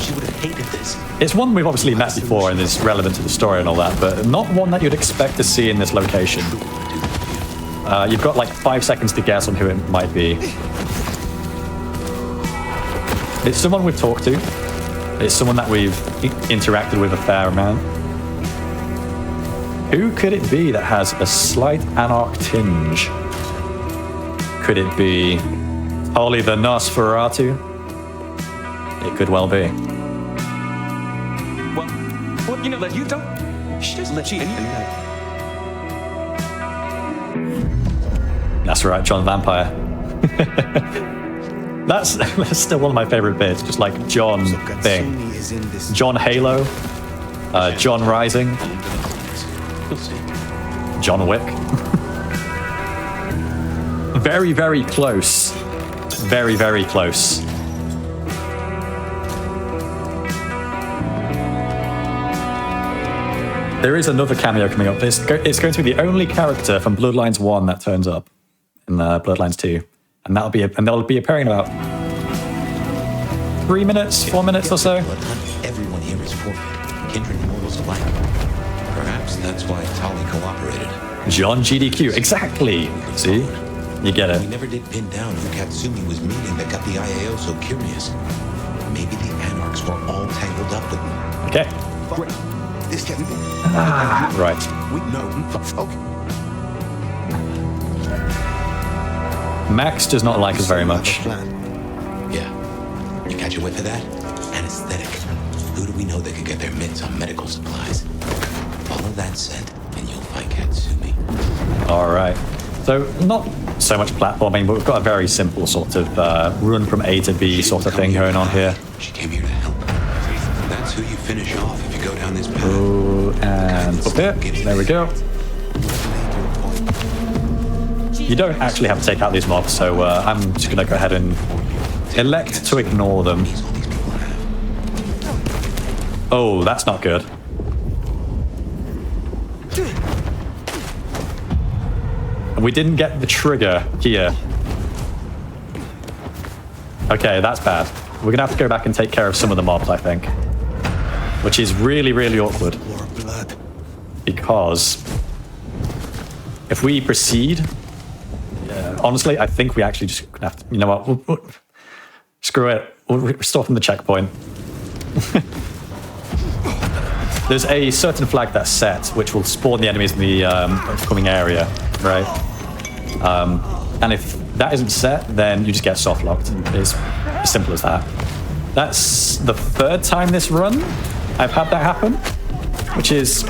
She would have hated this. It's one we've obviously met before and is relevant to the story and all that, but not one that you'd expect to see in this location. You've got like 5 seconds to guess on who it might be. It's someone we've talked to. It's someone that we've interacted with a fair amount. Who could it be that has a slight anarch tinge? Could it be Holly the Nosferatu? It could well be. Well, you know that you don't. Just let you in. That's right, John Vampire. That's still one of my favorite bits. Just like John thing, John Halo, John Rising, John Wick. Very, very close. Very, very close. There is another cameo coming up. It's going to be the only character from Bloodlines 1 that turns up in Bloodlines 2. And they'll be appearing in about 3 minutes, 4 minutes or so. Everyone here is forfeit, kindred mortals alike. Perhaps that's why Tali cooperated. John GDQ, exactly. See? You get it. We never did pin down who Katsumi was meeting that got the IAO so curious. Maybe the Anarchs were all tangled up with them. Okay. This can be. Right. We know. Okay. Max does not like us very much. Yeah. You catch a whiff of that? Anesthetic. Who do we know that could get their mitts on medical supplies? Follow that scent, and you'll find Katsumi. All right. So not so much platforming, but we've got a very simple sort of run from A to B sort of thing going on here. She came here to help. That's who you finish off if you go down this path. Oh, and up here. There we go. You don't actually have to take out these mobs, so I'm just going to go ahead and elect to ignore them. Oh, that's not good. And we didn't get the trigger here. Okay, that's bad. We're going to have to go back and take care of some of the mobs, I think. Which is really, really awkward. Because if we proceed... honestly, I think we actually just have to... You know what? Screw it. We'll restore from the checkpoint. There's a certain flag that's set, which will spawn the enemies in the upcoming area, right? And if that isn't set, then you just get soft locked. It's as simple as that. That's the third time this run I've had that happen, which is...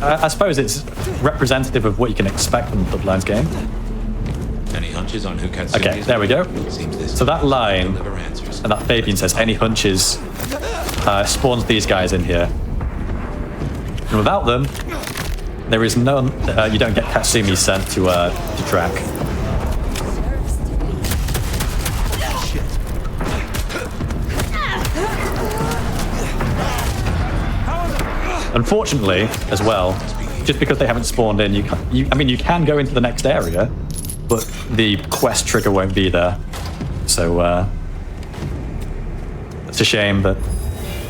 I suppose it's representative of what you can expect from the Bloodlines game. Any hunches on who Katsumi Okay, is? there we go. So that line, and that Fabian says, any hunches, spawns these guys in here. And without them, there is none, you don't get Katsumi sent to track. Unfortunately, as well, just because they haven't spawned in, you can go into the next area, but the quest trigger won't be there. So it's a shame, but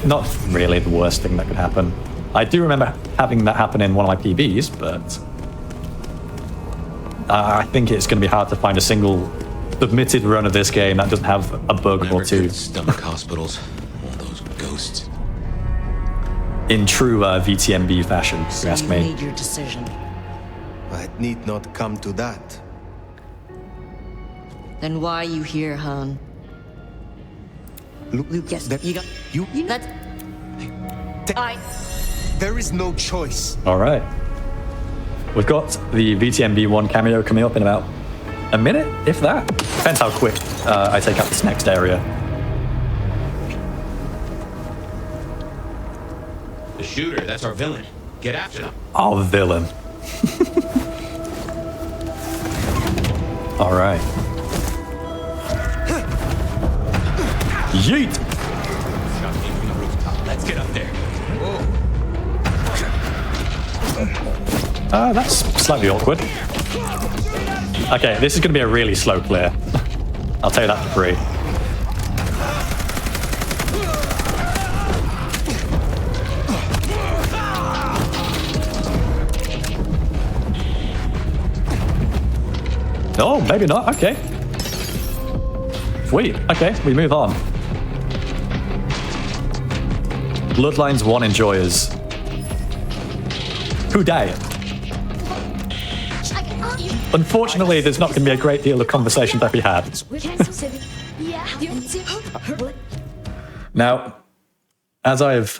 not really the worst thing that could happen. I do remember having that happen in one of my PBs, but I think it's going to be hard to find a single submitted run of this game that doesn't have a bug or two. Stomach hospitals, all those ghosts. In true VTMB fashion, if you ask me. Made your decision. It need not come to that. Then why are you here, Han? Lucas, you got... You... That's... There is no choice. All right. We've got the VTMB1 cameo coming up in about a minute, if that. Depends how quick I take out this next area. The shooter, that's our villain. Get after them. Our villain. All right. Yeet! Shot me from the rooftop. Let's get up there. That's slightly awkward. Okay, this is going to be a really slow clear. I'll tell you that for free. Oh, maybe not. Okay. Sweet. Okay, we move on. Bloodlines 1 enjoyers who died. Unfortunately, there's not going to be a great deal of conversation to be had. Now, as I've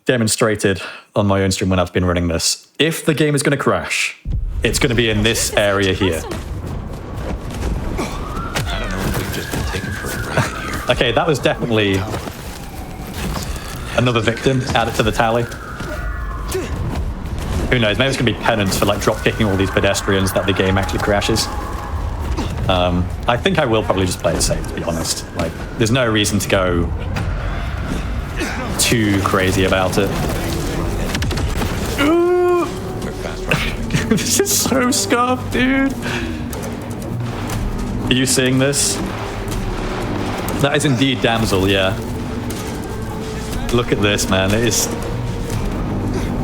demonstrated on my own stream when I've been running this, if the game is going to crash, it's going to be in this area here. I don't know if we've just been taken for a ride here. Okay, that was definitely another victim added to the tally. Who knows, maybe it's going to be penance for like drop kicking all these pedestrians that the game actually crashes. I think I will probably just play it safe, to be honest. Like, there's no reason to go too crazy about it. This is so scuffed, dude. Are you seeing this? That is indeed damsel, yeah. Look at this, man. It is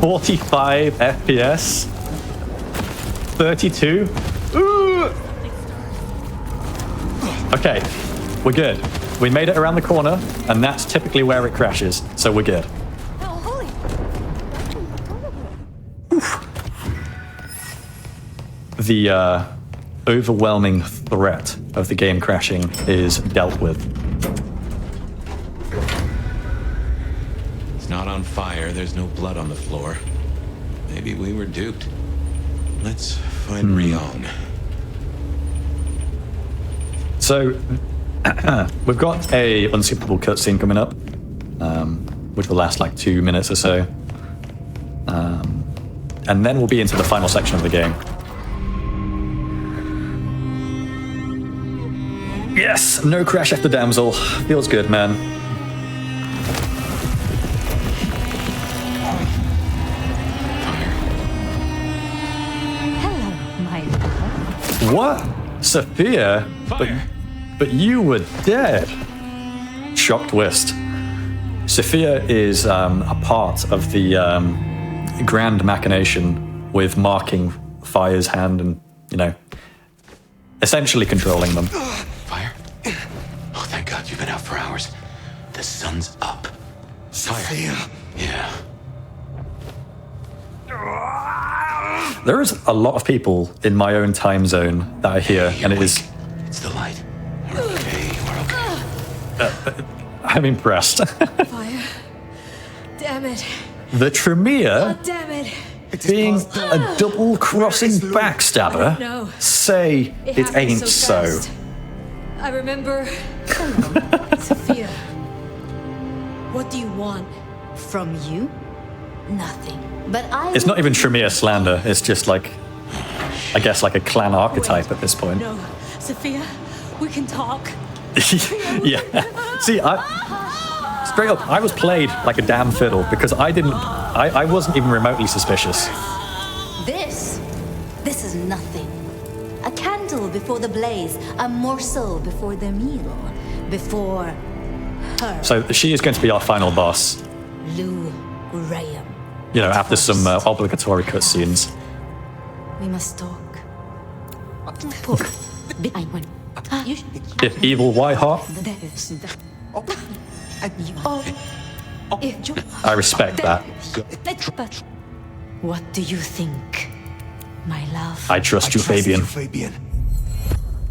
45 FPS. 32. Ooh. Okay, we're good. We made it around the corner, and that's typically where it crashes, so we're good. The overwhelming threat of the game crashing is dealt with. It's not on fire, there's no blood on the floor. Maybe we were duped. Let's find Ryong. So, we've got a unskippable cutscene coming up, which will last like 2 minutes or so. And then we'll be into the final section of the game. Yes, no crash after damsel. Feels good, man. Hello, my love. What? Sophia? But you were dead. Shock twist. Sophia is a part of the grand machination with marking Fire's hand and, you know, essentially controlling them. Fire? Oh, thank God you've been out for hours. The sun's up. Sophia. Yeah. There is a lot of people in my own time zone that are here, and it is... It's the light. We're okay, we're okay. I'm impressed. Fire. Damn it. The Tremere, Oh, damn it. being a double-crossing backstabber, No. say it happened ain't so. fast. I remember. Sophia. What do you want? From you? Nothing. But I. It's not even Tremere slander, it's just like, I guess like a clan archetype at this point. No. Sophia, we can talk. Yeah. See, straight up, I was played like a damn fiddle because I wasn't even remotely suspicious. This is nothing. A candle before the blaze, a morsel before the meal, before her. So she is going to be our final boss. Lou Graham. You know, after some obligatory cutscenes. We must talk. If evil, why heart? I respect that. What do you think, my love? I trust you, Fabian.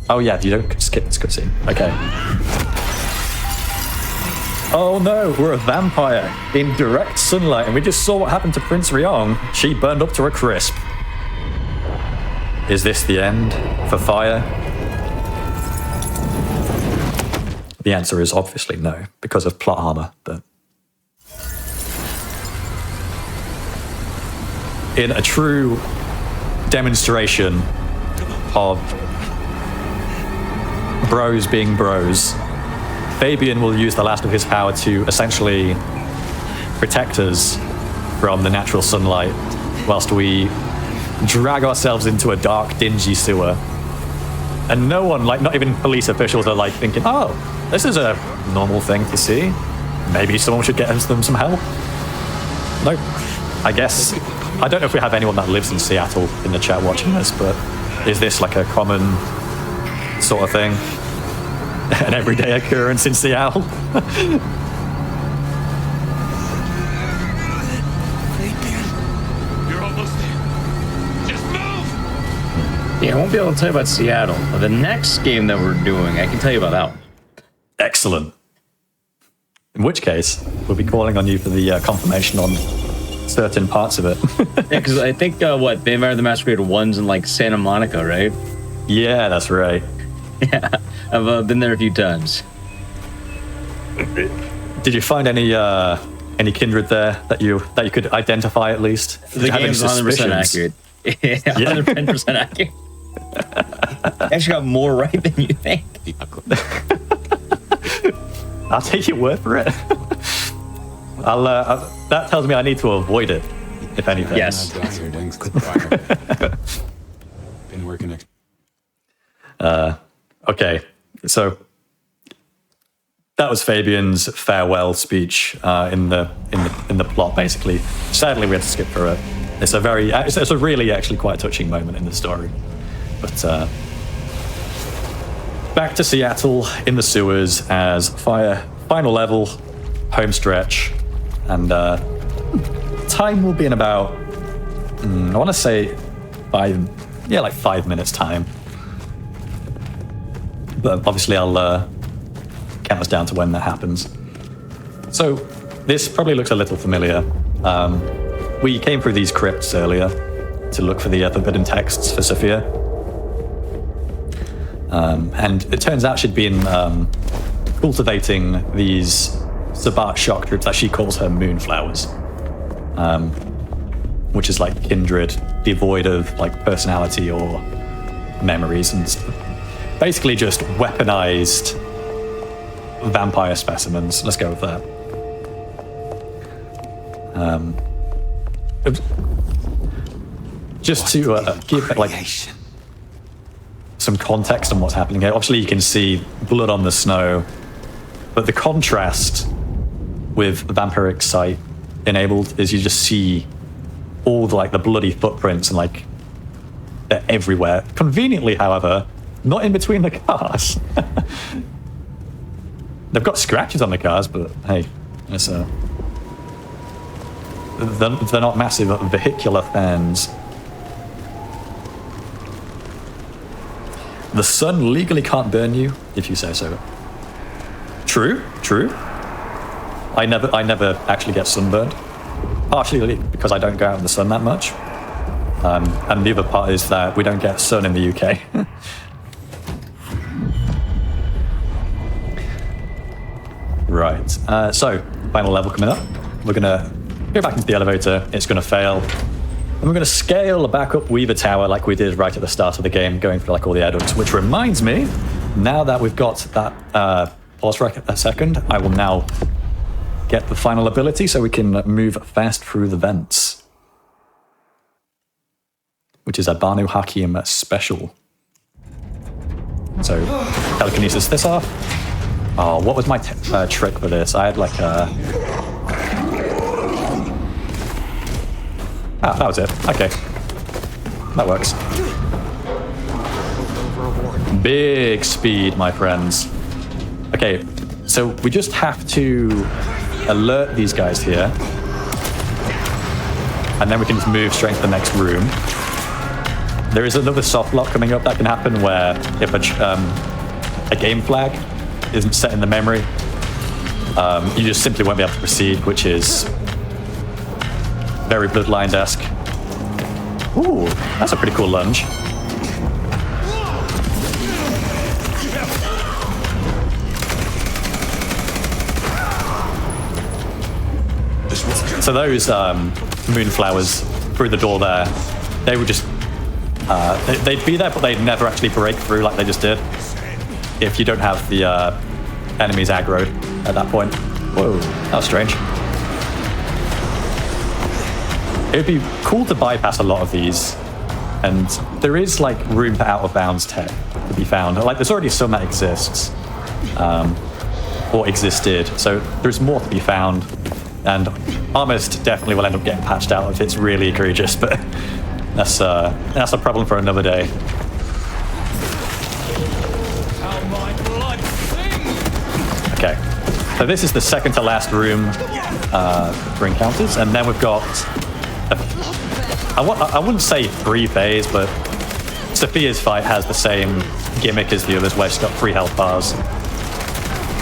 Oh yeah, you don't skip this cutscene. Okay. Oh no, we're a vampire in direct sunlight, and we just saw what happened to Prince Ryong. She burned up to a crisp. Is this the end for Fire? The answer is obviously no, because of plot armor, but... In a true demonstration of bros being bros, Fabian will use the last of his power to essentially protect us from the natural sunlight whilst we drag ourselves into a dark, dingy sewer. And no one, like not even police officials, are like thinking, oh, this is a normal thing to see. Maybe someone should get them some help. No, I guess. I don't know if we have anyone that lives in Seattle in the chat watching this, but is this like a common sort of thing? An everyday occurrence in Seattle? Yeah, I won't be able to tell you about Seattle. But the next game that we're doing, I can tell you about that one. Excellent. In which case, we'll be calling on you for the confirmation on certain parts of it. Yeah, because I think, Vampire the Masquerade 1's in, like, Santa Monica, right? Yeah, that's right. Yeah, I've been there a few times. Did you find any kindred there that you could identify at least? The game's 100% accurate. Yeah, 100% accurate. Actually got more right than you think. I'll take your word for it. That tells me I need to avoid it, if anything. Yes. Been working. Okay, so that was Fabian's farewell speech in the plot. Basically, sadly, we had to skip through it. It's a really actually quite touching moment in the story. But back to Seattle in the sewers as final level, home stretch, and time will be in about I want to say 5 minutes time. But obviously I'll count us down to when that happens. So this probably looks a little familiar. We came through these crypts earlier to look for the forbidden texts for Sophia. And it turns out she'd been cultivating these Sabbat shock troops that she calls her moonflowers, which is like kindred devoid of like personality or memories, and basically just weaponized vampire specimens. Let's go with that. Just to give like some context on what's happening here. Obviously, you can see blood on the snow, but the contrast with vampiric sight enabled is you just see all the bloody footprints and like they're everywhere. Conveniently, however, not in between the cars. They've got scratches on the cars, but hey, it's they're not massive vehicular fans. The sun legally can't burn you if you say so. True. I never actually get sunburned. Partially because I don't go out in the sun that much. And the other part is that we don't get sun in the UK. Right. So, final level coming up. We're going to go back into the elevator. It's going to fail. And we're going to scale back up Weaver Tower like we did right at the start of the game, going through like all the air ducts, which reminds me, now that we've got that, pause for a second, I will now get the final ability so we can move fast through the vents, which is a Banu Hakim special. So, telekinesis this off. Oh, what was my trick for this? I had like a... Ah, that was it. Okay. That works. Big speed, my friends. Okay, so we just have to alert these guys here. And then we can just move straight to the next room. There is another soft lock coming up that can happen where if a game flag isn't set in the memory, you just simply won't be able to proceed, which is very Bloodlines-esque. Ooh, that's a pretty cool lunge. So those moonflowers through the door there, they would just they'd be there, but they'd never actually break through like they just did if you don't have the enemies aggroed at that point. Whoa, that was strange. It would be cool to bypass a lot of these, and there is like room for out of bounds tech to be found. Like there's already some that exists, or existed, so there's more to be found, and Armist definitely will end up getting patched out if it's really egregious, but that's a problem for another day. Okay, so this is the second to last room for encounters, and then we've got I wouldn't say 3 phase, but Sophia's fight has the same gimmick as the others, where she's got 3 health bars.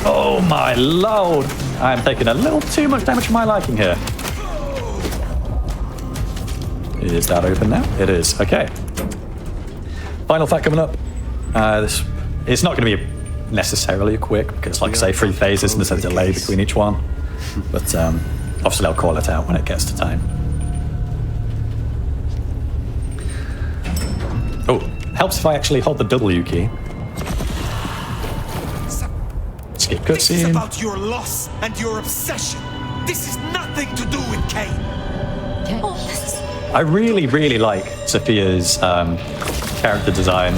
Oh my lord! I'm taking a little too much damage for my liking here. Is that open now? It is. Okay. Final fight coming up. It's not going to be necessarily quick, because like I say, 3 phases and there's a delay between each one. But obviously I'll call it out when it gets to time. Oh, helps if I actually hold the W key. Skip This is cutscene. about your loss and your obsession. This is nothing to do with Kane. I really, really like Sophia's character design.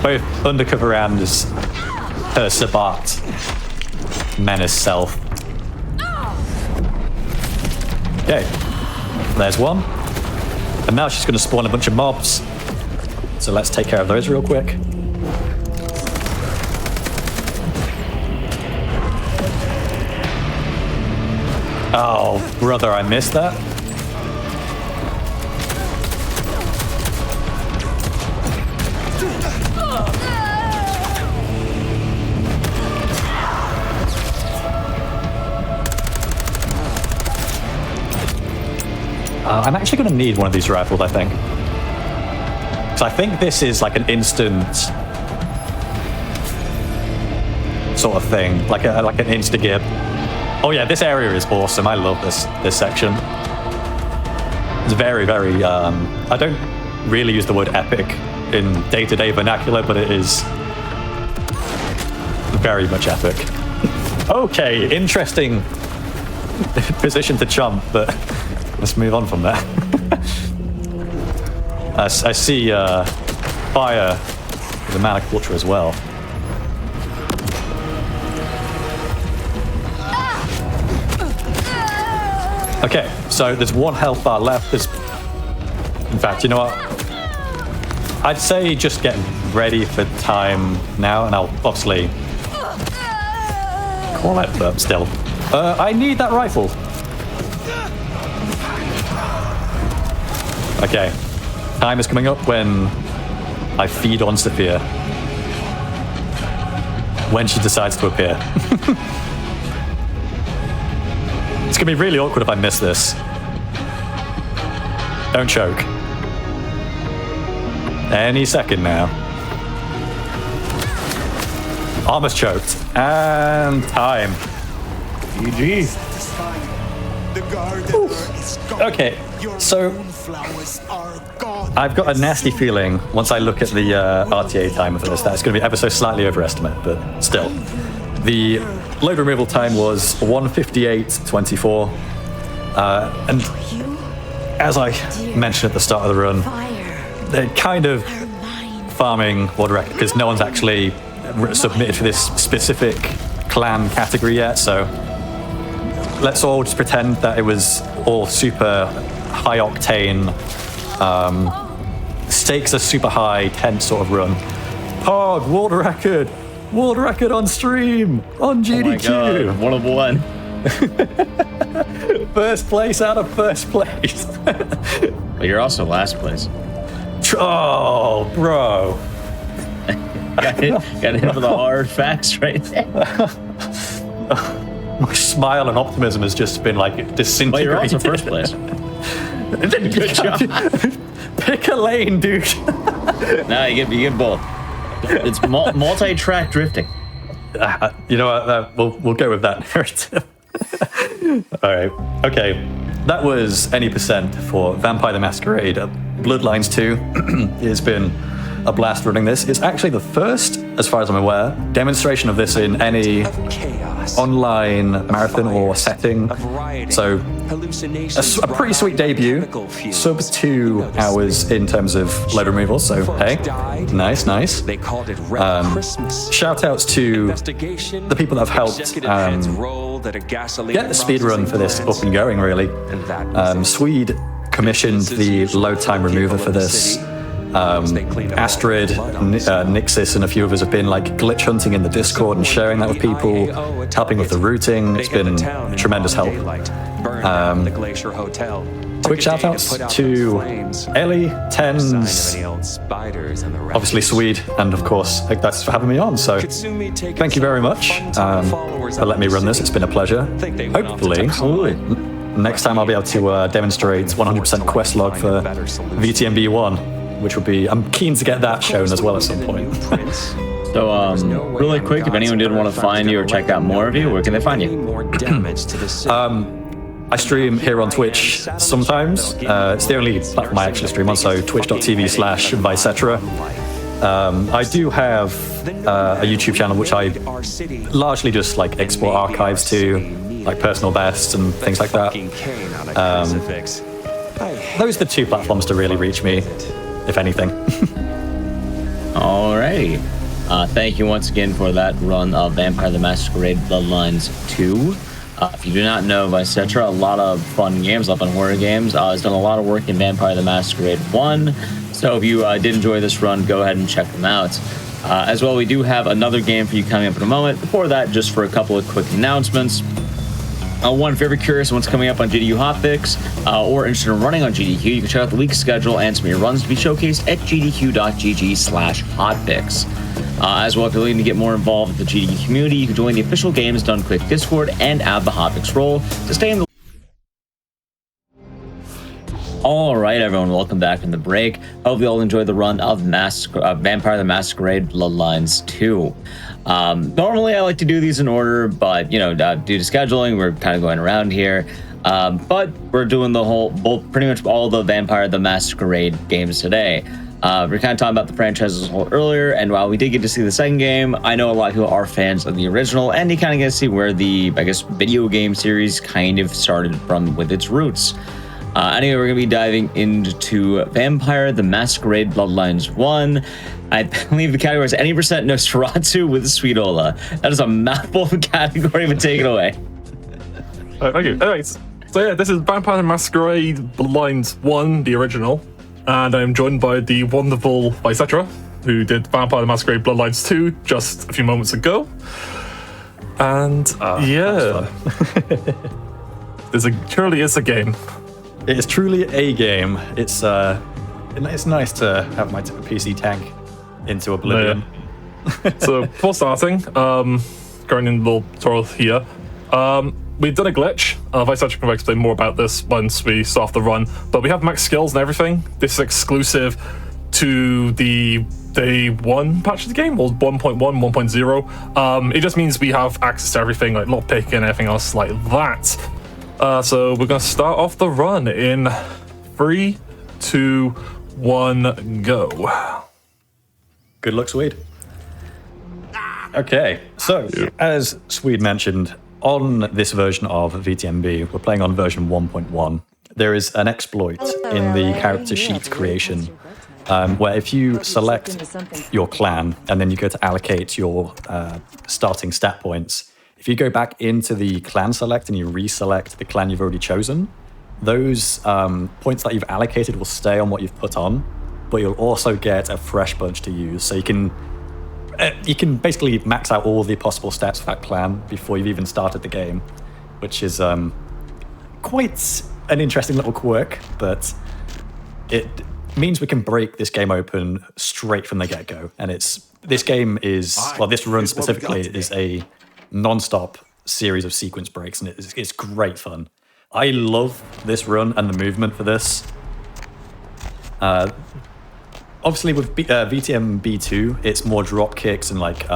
Both undercover and as her Sabat menace self. Okay, there's one. And now she's going to spawn a bunch of mobs. So let's take care of those real quick. Oh, brother, I missed that. I'm actually going to need one of these rifles, I think. Because I think this is like an instant sort of thing, like an insta-gib. Oh yeah, this area is awesome. I love this section. It's very, very. I don't really use the word epic in day-to-day vernacular, but it is very much epic. Okay, interesting position to chomp, but let's move on from that. I see fire with a Manic Butcher as well. Okay, so there's 1 health bar left. In fact, you know what? I'd say just get ready for time now, and I'll obviously call it, but still. I need that rifle. Okay, time is coming up when I feed on Sophia. When she decides to appear. It's gonna be really awkward if I miss this. Don't choke. Any second now. Almost choked. And time. GG. Okay, so I've got a nasty feeling once I look at the RTA timer for this that it's going to be ever so slightly overestimate, but still. The load removal time was 1:58:24, and as I mentioned at the start of the run, they're kind of farming world record because no one's actually submitted for this specific clan category yet, so let's all just pretend that it was all super high octane, stakes are super high, tense sort of run. Pod, world record on stream, on GDQ. Oh my God, 1 of 1. First place out of first place. But you're also last place. Oh, bro. got hit with the hard facts right there. My smile and optimism has just been like disintegrated. But you're also first place. Good job. Pick a lane, dude. No, you get both. It's multi-track drifting. You know what? We'll go with that narrative. All right. Okay. That was any percent for Vampire the Masquerade. Bloodlines 2 has been a blast running this. It's actually the first, as far as I'm aware, demonstration of this in any online marathon or setting. So a pretty sweet debut. Sub 2 hours in terms of load removal. So hey, nice. Shout outs to the people that have helped get the speedrun for this up and going, really. Swede commissioned the load time remover for this. Astrid, Nixis, and a few of us have been like glitch hunting in the Discord and sharing that with people, helping with the routing. It's been a tremendous help. the Glacier Hotel. Quick shout outs to Ellie, Tens, obviously Swede, and of course that's for having me on. So thank you very much for letting me run this. It's been a pleasure. Hopefully, next time I'll be able to demonstrate 100% quest log for VTMB1, which would be, I'm keen to get that shown as well at some point. So, really quick, if anyone did want to find you or check out more of you, where can they find you? I stream here on Twitch sometimes. It's the only platform I actually stream on, so twitch.tv/Vicetra. I do have a YouTube channel which I largely just like export archives to, like personal bests and things like that. Those are the two platforms to really reach me, if anything. Alrighty. Thank you once again for that run of Vampire the Masquerade Bloodlines 2. If you do not know Vicetra, a lot of fun games, a lot of fun horror games. He's done a lot of work in Vampire the Masquerade 1. So if you did enjoy this run, go ahead and check them out. As well, we do have another game for you coming up in a moment. Before that, just for a couple of quick announcements. One, if you're ever curious what's coming up on GDQ Hotfix or interested in running on GDQ, you can check out the week schedule and some of your runs to be showcased at gdq.gg/hotfix. As well, if you're looking to get more involved with the GDQ community, you can join the official Games Done Quick Discord and add the Hotfix role to stay in the... Alright everyone, welcome back from the break. Hope you all enjoyed the run of Vampire the Masquerade Bloodlines 2. Normally I like to do these in order, but due to scheduling, we're kind of going around here. But we're doing pretty much all the Vampire the Masquerade games today. We're kind of talking about the franchise as a whole earlier, and while we did get to see the second game, I know a lot of people are fans of the original, and you kind of get to see where the, video game series kind of started from with its roots. Anyway, we're going to be diving into Vampire the Masquerade Bloodlines 1. I believe the category is any percent Nosferatu with Sweetola. That is a mouthful of a category, but take it away. Thank you. Anyways, so yeah, this is Vampire the Masquerade Bloodlines 1, the original. And I'm joined by the wonderful Vicetra, who did Vampire the Masquerade Bloodlines 2 just a few moments ago. And yeah, truly is a game. It is truly a game. It's nice to have my PC tank into oblivion. Yeah. So before starting, going in the little tutorial here, we've done a glitch. Vicetra can explain more about this once we start off the run, but we have max skills and everything. This is exclusive to the day 1 patch of the game, or 1.1, 1.0. It just means we have access to everything, like lockpick and everything else like that. So we're going to start off the run in 3, 2, 1, go. Good luck, Swede. Okay, so as Swede mentioned, on this version of VTMB, we're playing on version 1.1. There is an exploit in the character sheet creation where if you select your clan and then you go to allocate your starting stat points, if you go back into the clan select and you reselect the clan you've already chosen, those points that you've allocated will stay on what you've put on, but you'll also get a fresh bunch to use. So you can basically max out all the possible stats for that clan before you've even started the game, which is quite an interesting little quirk, but it means we can break this game open straight from the get-go. And this run specifically is a non-stop series of sequence breaks, and it's great fun. I love this run and the movement for this. Obviously, with VTMB2, it's more drop kicks and like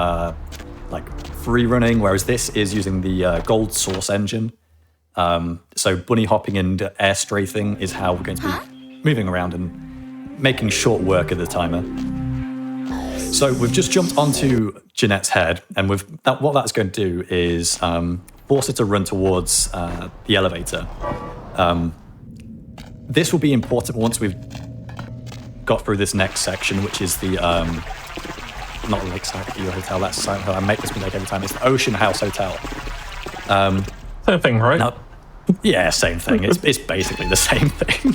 free running, whereas this is using the gold source engine. So bunny hopping and air strafing is how we're going to be moving around and making short work of the timer. So we've just jumped onto Jeanette's head, and what that's going to do is force her to run towards the elevator. This will be important once we've got through this next section, which is the not Lakeside Hotel. That's I make this mistake every time. It's the Ocean House Hotel. Same thing, right? Now, yeah, same thing. It's basically the same thing.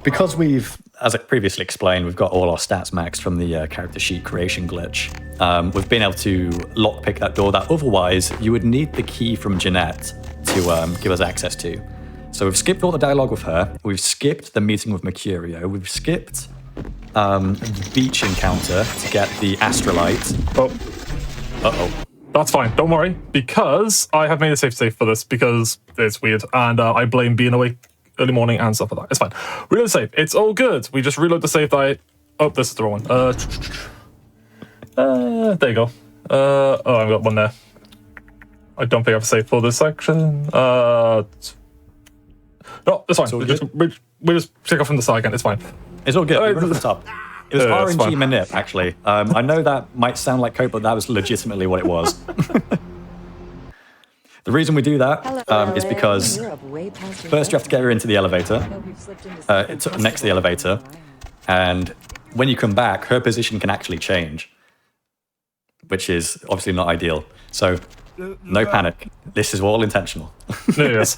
Because we've as I previously explained, we've got all our stats maxed from the character sheet creation glitch. We've been able to lockpick that door that otherwise you would need the key from Jeanette to give us access to. So we've skipped all the dialogue with her. We've skipped the meeting with Mercurio. We've skipped the beach encounter to get the astrolite. Uh-oh. That's fine, don't worry, because I have made a safe for this because it's weird, and I blame being awake early morning and stuff like that. It's fine. Reload the save. It's all good. We just reload the save that Oh, this is the wrong one. There you go. Oh, I've got one there. I don't think I have a save for this section. No, it's fine. We just pick up from the side again. It's fine. It's all good. We're from the top. It was RNG manip, actually. I know that might sound like code, but that was legitimately what it was. The reason we do that is because first you have to get her into the elevator, next to the elevator, and when you come back, her position can actually change, which is obviously not ideal. So no panic. This is all intentional. Yes.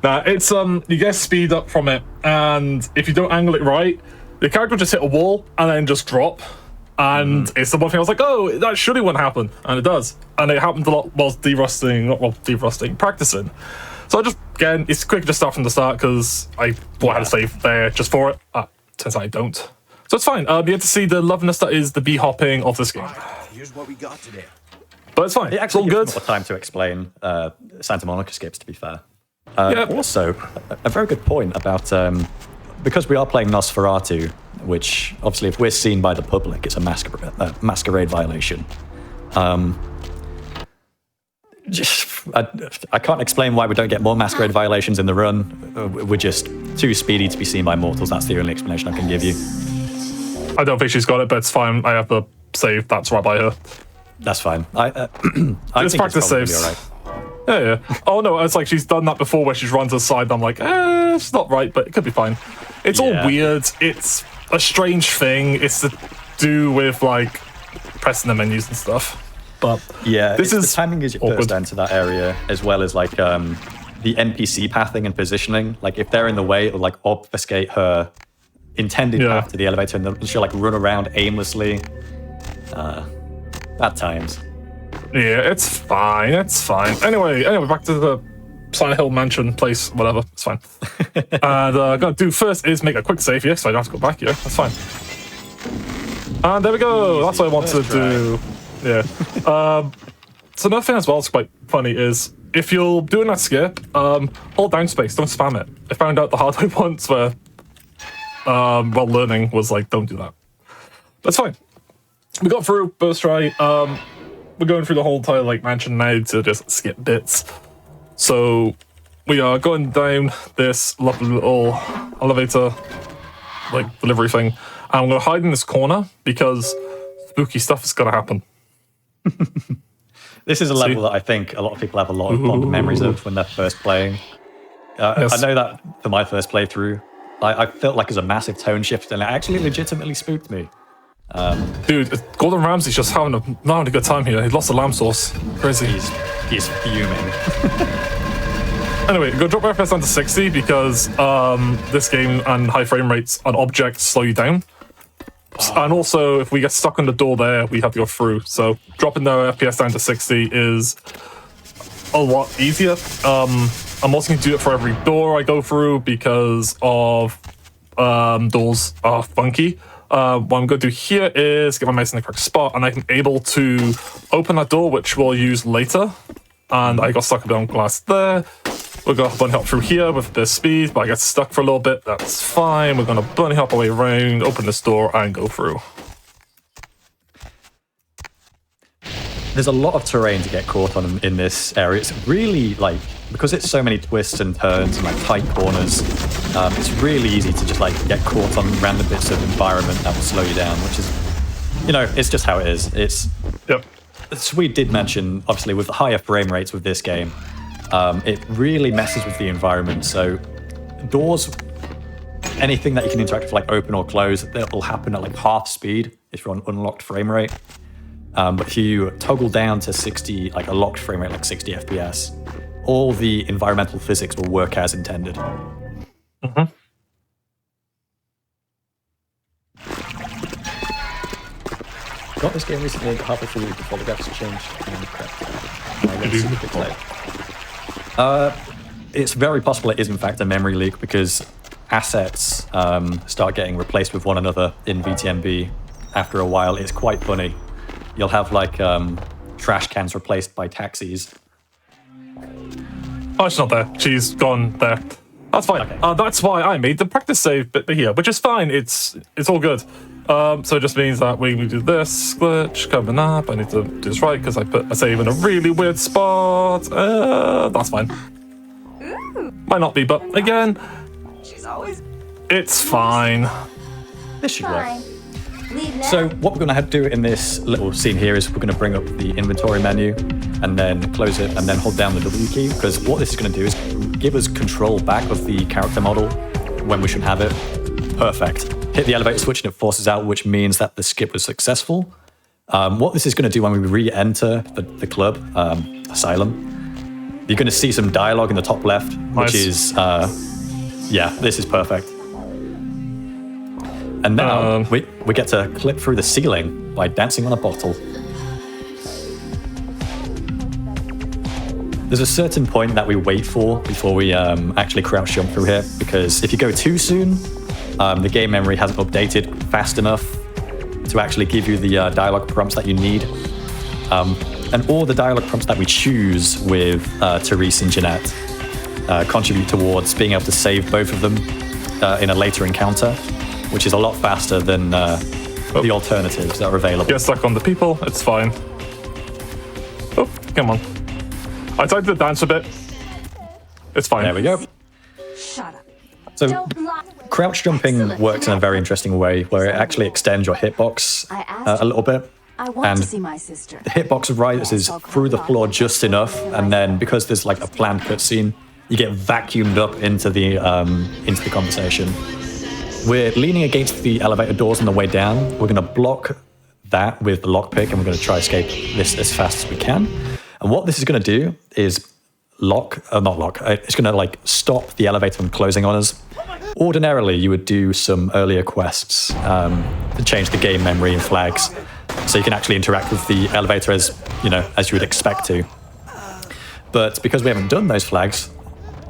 Now, it's you get speed up from it, and if you don't angle it right, the character will just hit a wall and then just drop. And it's the one thing I was like, oh, that surely wouldn't happen. And it does. And it happened a lot whilst practicing. So I just, again, it's quick to start from the start because I thought I had a save there just for it. Turns out I don't. So it's fine. You get to see the loveliness that is the bee hopping of this game. Here's what we got today. But it's fine. It actually it's all gives good. more time to explain Santa Monica skips, to be fair. Also, a very good point about, because we are playing Nosferatu, which obviously if we're seen by the public, it's a masquerade violation. I can't explain why we don't get more masquerade violations in the run. We're just too speedy to be seen by mortals. That's the only explanation I can give you. I don't think she's got it, but it's fine. I have the save that's right by her. That's fine. I it's think practice it's saves. all right. Yeah. Oh no, it's like she's done that before where she's run to the side and I'm like, it's not right, but it could be fine. It's all weird. It's a strange thing. It's to do with like pressing the menus and stuff. But yeah, this is the timing as you first enter that area, as well as like the NPC pathing and positioning. Like if they're in the way, it'll like obfuscate her intended path to the elevator, and she'll like run around aimlessly. Bad times. Yeah, it's fine. It's fine. Anyway, back to the Silent Hill mansion place, whatever. It's fine. And I'm gonna do first is make a quick save here, so I don't have to go back here. That's fine. And there we go. That's what I wanted to do. Yeah. So another thing as well that's quite funny is if you're doing that skip, hold down space, don't spam it. I found out the hard way once where while learning was like, don't do that. That's fine. We got through first try. We're going through the whole entire like mansion now to just skip bits. So we are going down this lovely little elevator like delivery thing. And I'm gonna hide in this corner because spooky stuff is gonna happen. This is a level that I think a lot of people have a lot of memories of when they're first playing. I know that for my first playthrough, I felt like it was a massive tone shift, and it actually legitimately spooked me. Dude, Gordon Ramsay's just having a good time here. He lost the lamb sauce. Crazy. He's fuming. Anyway, go drop my FPS down to 60 because this game and high frame rates on objects slow you down. And also, if we get stuck on the door there, we have to go through. So dropping the FPS down to 60 is a lot easier. I'm also going to do it for every door I go through because of doors are funky. What I'm going to do here is get my mouse in the correct spot, and I'm able to open that door, which we'll use later. And I got stuck a bit on glass there. We're going to bunny hop through here with the speed, but I get stuck for a little bit. That's fine. We're going to bunny hop our way around, open this door, and go through. There's a lot of terrain to get caught on in this area. It's really like, because it's so many twists and turns and like tight corners, it's really easy to just like get caught on random bits of environment that will slow you down, which is, it's just how it is. We did mention, obviously, with the higher frame rates with this game, it really messes with the environment. So doors, anything that you can interact with, like open or close, that will happen at like half speed if you're on unlocked frame rate. But if you toggle down to 60, like a locked frame rate, like 60 FPS, all the environmental physics will work as intended. got this game recently, halfway through before the graphics changed. It's very possible it is in fact a memory leak because assets start getting replaced with one another in VTMB after a while. It's quite funny. You'll have like trash cans replaced by taxis. Oh, she's not there. She's gone there. That's fine. Okay. That's why I made the practice save bit here, which is fine. It's all good. So it just means that we do this glitch coming up. I need to do this right because I put a save in a really weird spot. That's fine. Might not be, but again, it's fine. This should work. So what we're going to have to do in this little scene here is we're going to bring up the inventory menu and then close it and then hold down the W key, because what this is going to do is give us control back of the character model when we should have it. Perfect. Hit the elevator switch and it forces out, which means that the skip was successful. What this is going to do when we re-enter the club, Asylum, you're going to see some dialogue in the top left, which is, yeah, this is perfect. And now we get to clip through the ceiling by dancing on a bottle. There's a certain point that we wait for before we actually crouch jump through here, because if you go too soon, the game memory hasn't updated fast enough to actually give you the dialogue prompts that you need. And all the dialogue prompts that we choose with Therese and Jeanette contribute towards being able to save both of them in a later encounter, which is a lot faster than the alternatives that are available. Get stuck on the people, it's fine. Oh, come on. I tried to dance a bit. It's fine. There we go. So, crouch jumping works in a very interesting way, where it actually extends your hitbox a little bit. And the hitbox rises through the floor just enough, and then because there's like a planned cutscene, you get vacuumed up into the conversation. We're leaning against the elevator doors on the way down. We're going to block that with the lockpick, and we're going to try escape this as fast as we can. And what this is going to do is it's going to like stop the elevator from closing on us. Ordinarily, you would do some earlier quests to change the game memory and flags, so you can actually interact with the elevator as you would expect to. But because we haven't done those flags,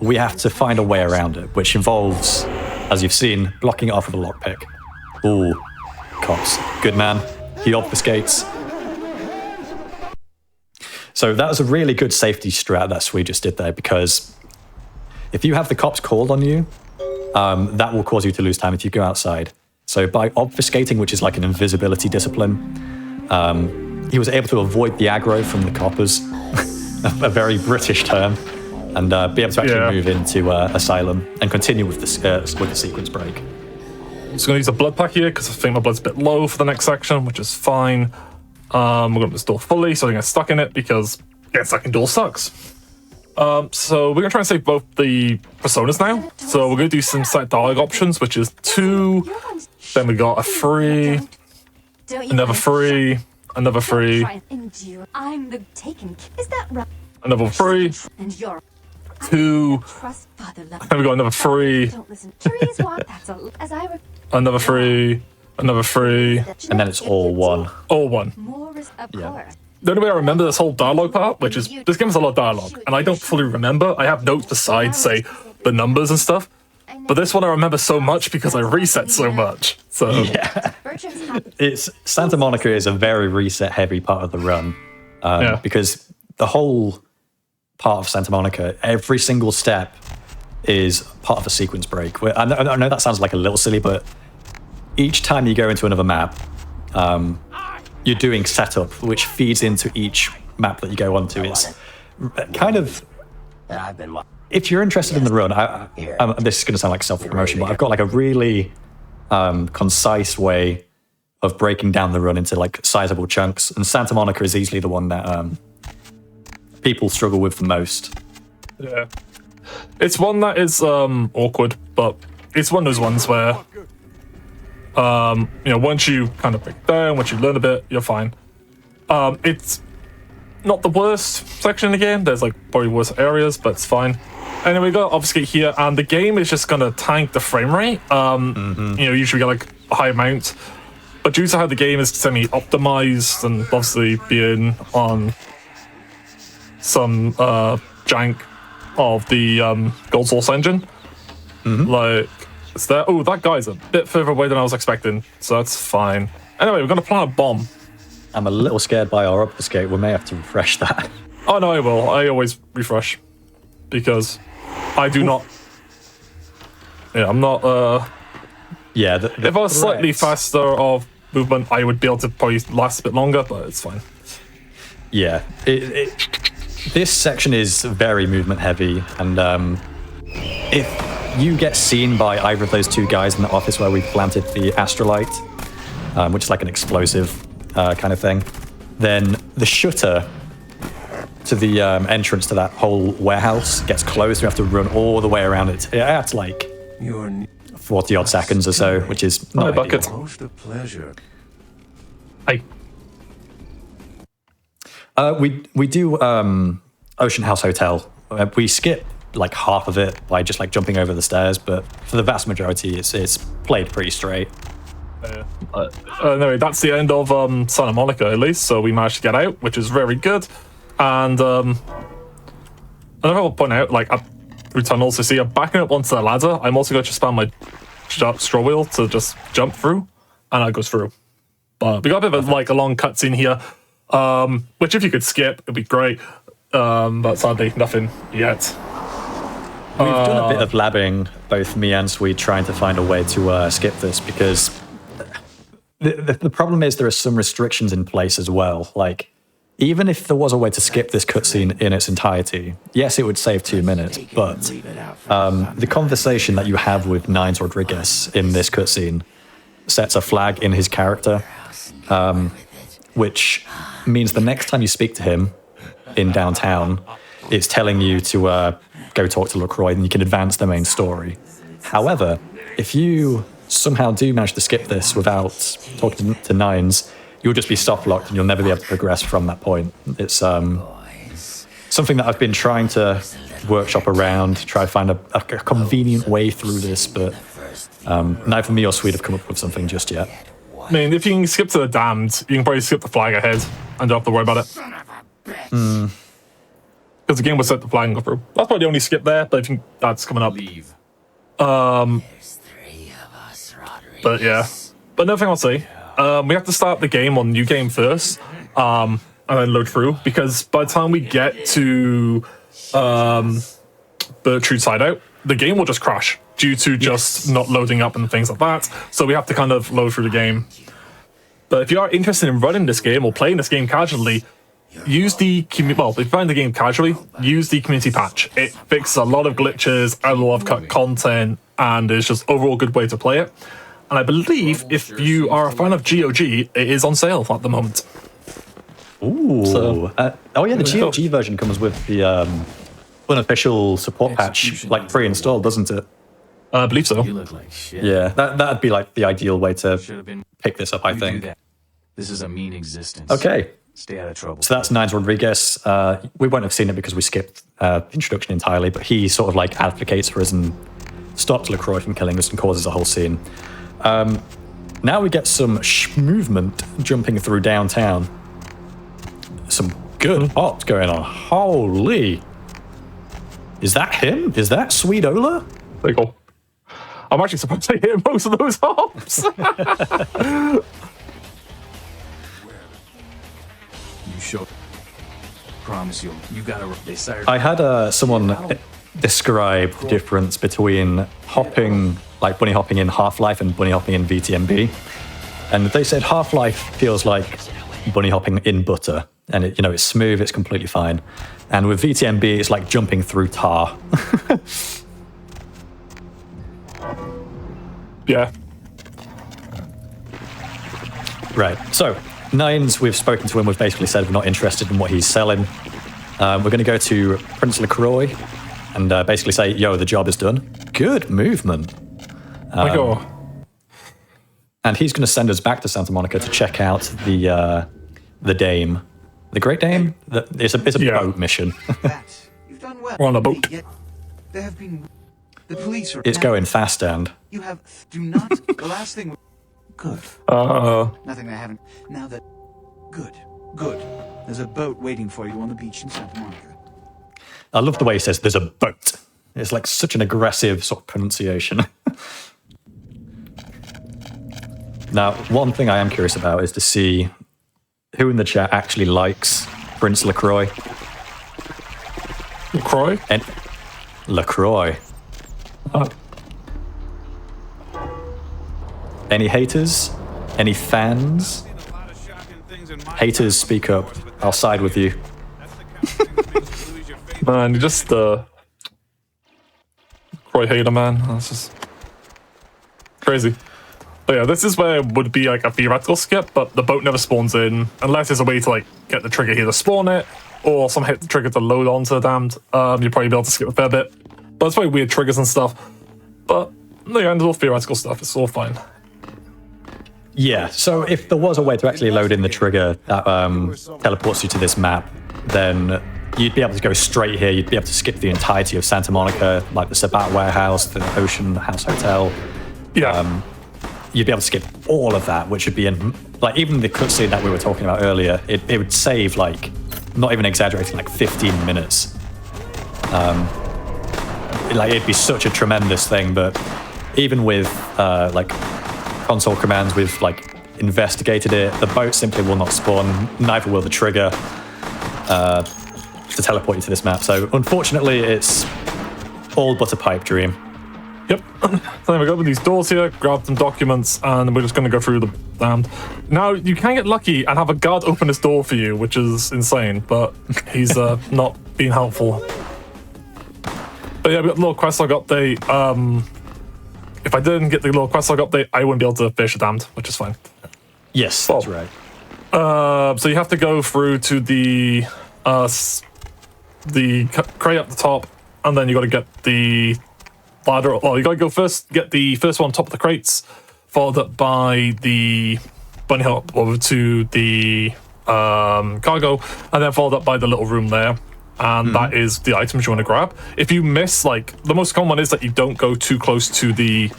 we have to find a way around it, which involves, as you've seen, blocking it off with a lockpick. Ooh, cops. Good man. He obfuscates. So that was a really good safety strat that Swede just did there, because if you have the cops called on you, that will cause you to lose time if you go outside. So by obfuscating, which is like an invisibility discipline, he was able to avoid the aggro from the coppers, a very British term, and be able to actually move into Asylum and continue with the sequence break. I'm just going to use a blood pack here because I think my blood's a bit low for the next section, which is fine. We're going to this door fully so I can get stuck in it, because getting stuck in door sucks. So we're going to try and save both the personas now. So we're going to do some set dialogue options, which is 2, then we got a 3, another 3, another 3, another 3, 2, then we got another 3, another 3, another 3, and then it's all 1. All 1. Yeah. The only way I remember this whole dialogue part, which is, this game has a lot of dialogue, and I don't fully remember. I have notes besides, say, the numbers and stuff. But this one I remember so much because I reset so much. So yeah. Santa Monica is a very reset-heavy part of the run. Because the whole part of Santa Monica, every single step is part of a sequence break. I know that sounds like a little silly, but each time you go into another map, you're doing setup, which feeds into each map that you go onto. It's kind of, if you're interested in the run, this is going to sound like self-promotion, but I've got like a really concise way of breaking down the run into like sizable chunks, and Santa Monica is easily the one that people struggle with the most. Yeah, it's one that is awkward, but it's one of those ones where once you kind of break down, once you learn a bit, you're fine. It's not the worst section of the game. There's like probably worse areas, but it's fine. Anyway, we got obfuscate here, and the game is just gonna tank the frame rate. Usually get like a high amount, but due to how the game is semi-optimized and obviously being on some jank of the Gold Source engine, like, it's there. Oh, that guy's a bit further away than I was expecting, so that's fine. Anyway, we're going to plant a bomb. I'm a little scared by our obfuscate. We may have to refresh that. Oh, no, I will. I always refresh. Because I do not... Yeah, I'm not... Yeah, if I was slightly faster of movement, I would be able to probably last a bit longer, but it's fine. Yeah. This section is very movement heavy, and if you get seen by either of those two guys in the office where we planted the astrolite, which is like an explosive kind of thing, then the shutter to the entrance to that whole warehouse gets closed. You have to run all the way around it. It adds like 40 odd seconds or so, which is not bucket. Most a pleasure. Hey. We do Ocean House Hotel. We skip like half of it by just like jumping over the stairs, but for the vast majority, it's played pretty straight. Anyway, that's the end of Santa Monica, at least, so we managed to get out, which is very good. And another I'll point out, like, through tunnels, so see, I'm backing up onto the ladder. I'm also going to spam my straw wheel to just jump through, and it goes through. But we got a bit of like a long cutscene here, which if you could skip, it'd be great. But sadly, nothing yet. We've done a bit of labbing, both me and Sweet, trying to find a way to skip this, because the problem is there are some restrictions in place as well. Like, even if there was a way to skip this cutscene in its entirety, yes, it would save 2 minutes, but the conversation that you have with Nines Rodriguez in this cutscene sets a flag in his character, which means the next time you speak to him in downtown, it's telling you to go talk to LaCroix and you can advance the main story. However, if you somehow do manage to skip this without talking to Nines, you'll just be soft-locked and you'll never be able to progress from that point. It's something that I've been trying to workshop around, try to find a convenient way through this, but neither me or Sweet have come up with something just yet. I mean, if you can skip to the damned, you can probably skip the flag ahead and don't have to worry about it. Because the game will set the flag and go through. That's probably the only skip there, but I think that's coming up. But yeah. But another thing I'll say, we have to start the game on new game first, and then load through, because by the time we get to Bertrude's hideout, the game will just crash due to just not loading up and things like that. So we have to kind of load through the game. But if you are interested in running this game or playing this game casually, use the if you find the game casually, use the community patch. It fixes a lot of glitches, a lot of cut content, and it's just overall a good way to play it. And I believe if you are a fan of GOG, it is on sale at the moment. Ooh. So, the GOG version comes with the unofficial support patch, like pre-installed, doesn't it? I believe so. You look like shit. Yeah, that'd be like the ideal way to pick this up, I think. This is a mean existence. Okay. Stay out of trouble. So that's Nines Rodriguez. We won't have seen it because we skipped introduction entirely, but he sort of like advocates for us and stops LaCroix from killing us and causes a whole scene. Now we get some movement jumping through downtown. Some good ops going on. Holy. Is that him? Is that Sweet Ola? Pretty cool. I'm actually surprised to hear most of those hops. You show. Promise you gotta decide. I had someone describe the difference between hopping, like bunny hopping in Half-Life and bunny hopping in VTMB. And they said Half-Life feels like bunny hopping in butter. And it's smooth, it's completely fine. And with VTMB, it's like jumping through tar. Yeah. Right, so Nines, we've spoken to him, we've basically said we're not interested in what he's selling. We're going to go to Prince LaCroix and basically say, yo, the job is done. Good movement. And he's going to send us back to Santa Monica to check out the Dame. The Great Dame? It's a boat mission. You've done well. We're on a boat. Yet there have been the police are It's going fast, and you have do not the last thing Good. Nothing I haven't. Now that. Good. Good. There's a boat waiting for you on the beach in Santa Monica. I love the way he says there's a boat. It's like such an aggressive sort of pronunciation. Now, one thing I am curious about is to see who in the chat actually likes Prince LaCroix. LaCroix? And LaCroix. Any haters? Any fans? Haters, speak up. I'll side with you. Man, you just LaCroix hater, man. That's just crazy. But yeah, this is where it would be like a theoretical skip, but the boat never spawns in unless there's a way to like get the trigger here to spawn it, or some hit the trigger to load onto the damned. You'd probably be able to skip a fair bit. But it's very weird triggers and stuff. But yeah, it's all theoretical stuff. It's all fine. Yeah, so if there was a way to actually load in the trigger that teleports you to this map, then you'd be able to go straight here. You'd be able to skip the entirety of Santa Monica, like the Sabat Warehouse, the Ocean House Hotel. Yeah. You'd be able to skip all of that, which would be in, like, even the cutscene that we were talking about earlier, it would save, like, not even exaggerating, like 15 minutes. Like, it'd be such a tremendous thing, but even with, like, console commands, we've, like, investigated it. The boat simply will not spawn, neither will the trigger to teleport you to this map. So, unfortunately, it's all but a pipe dream. Yep. So then we go with these doors here, grab some documents, and we're just going to go through the damned. Now, you can get lucky and have a guard open this door for you, which is insane, but he's not being helpful. But yeah, we got the little quest log update. If I didn't get the little quest log update, I wouldn't be able to finish the damned, which is fine. Yes, that's right. So you have to go through to the crate up the top, and then you got to get the ladder. Well, you got to go first, get the first one on top of the crates, followed up by the bunny hop over to the cargo, and then followed up by the little room there. And that is the items you want to grab. If you miss, like, the most common one is that you don't go too close to the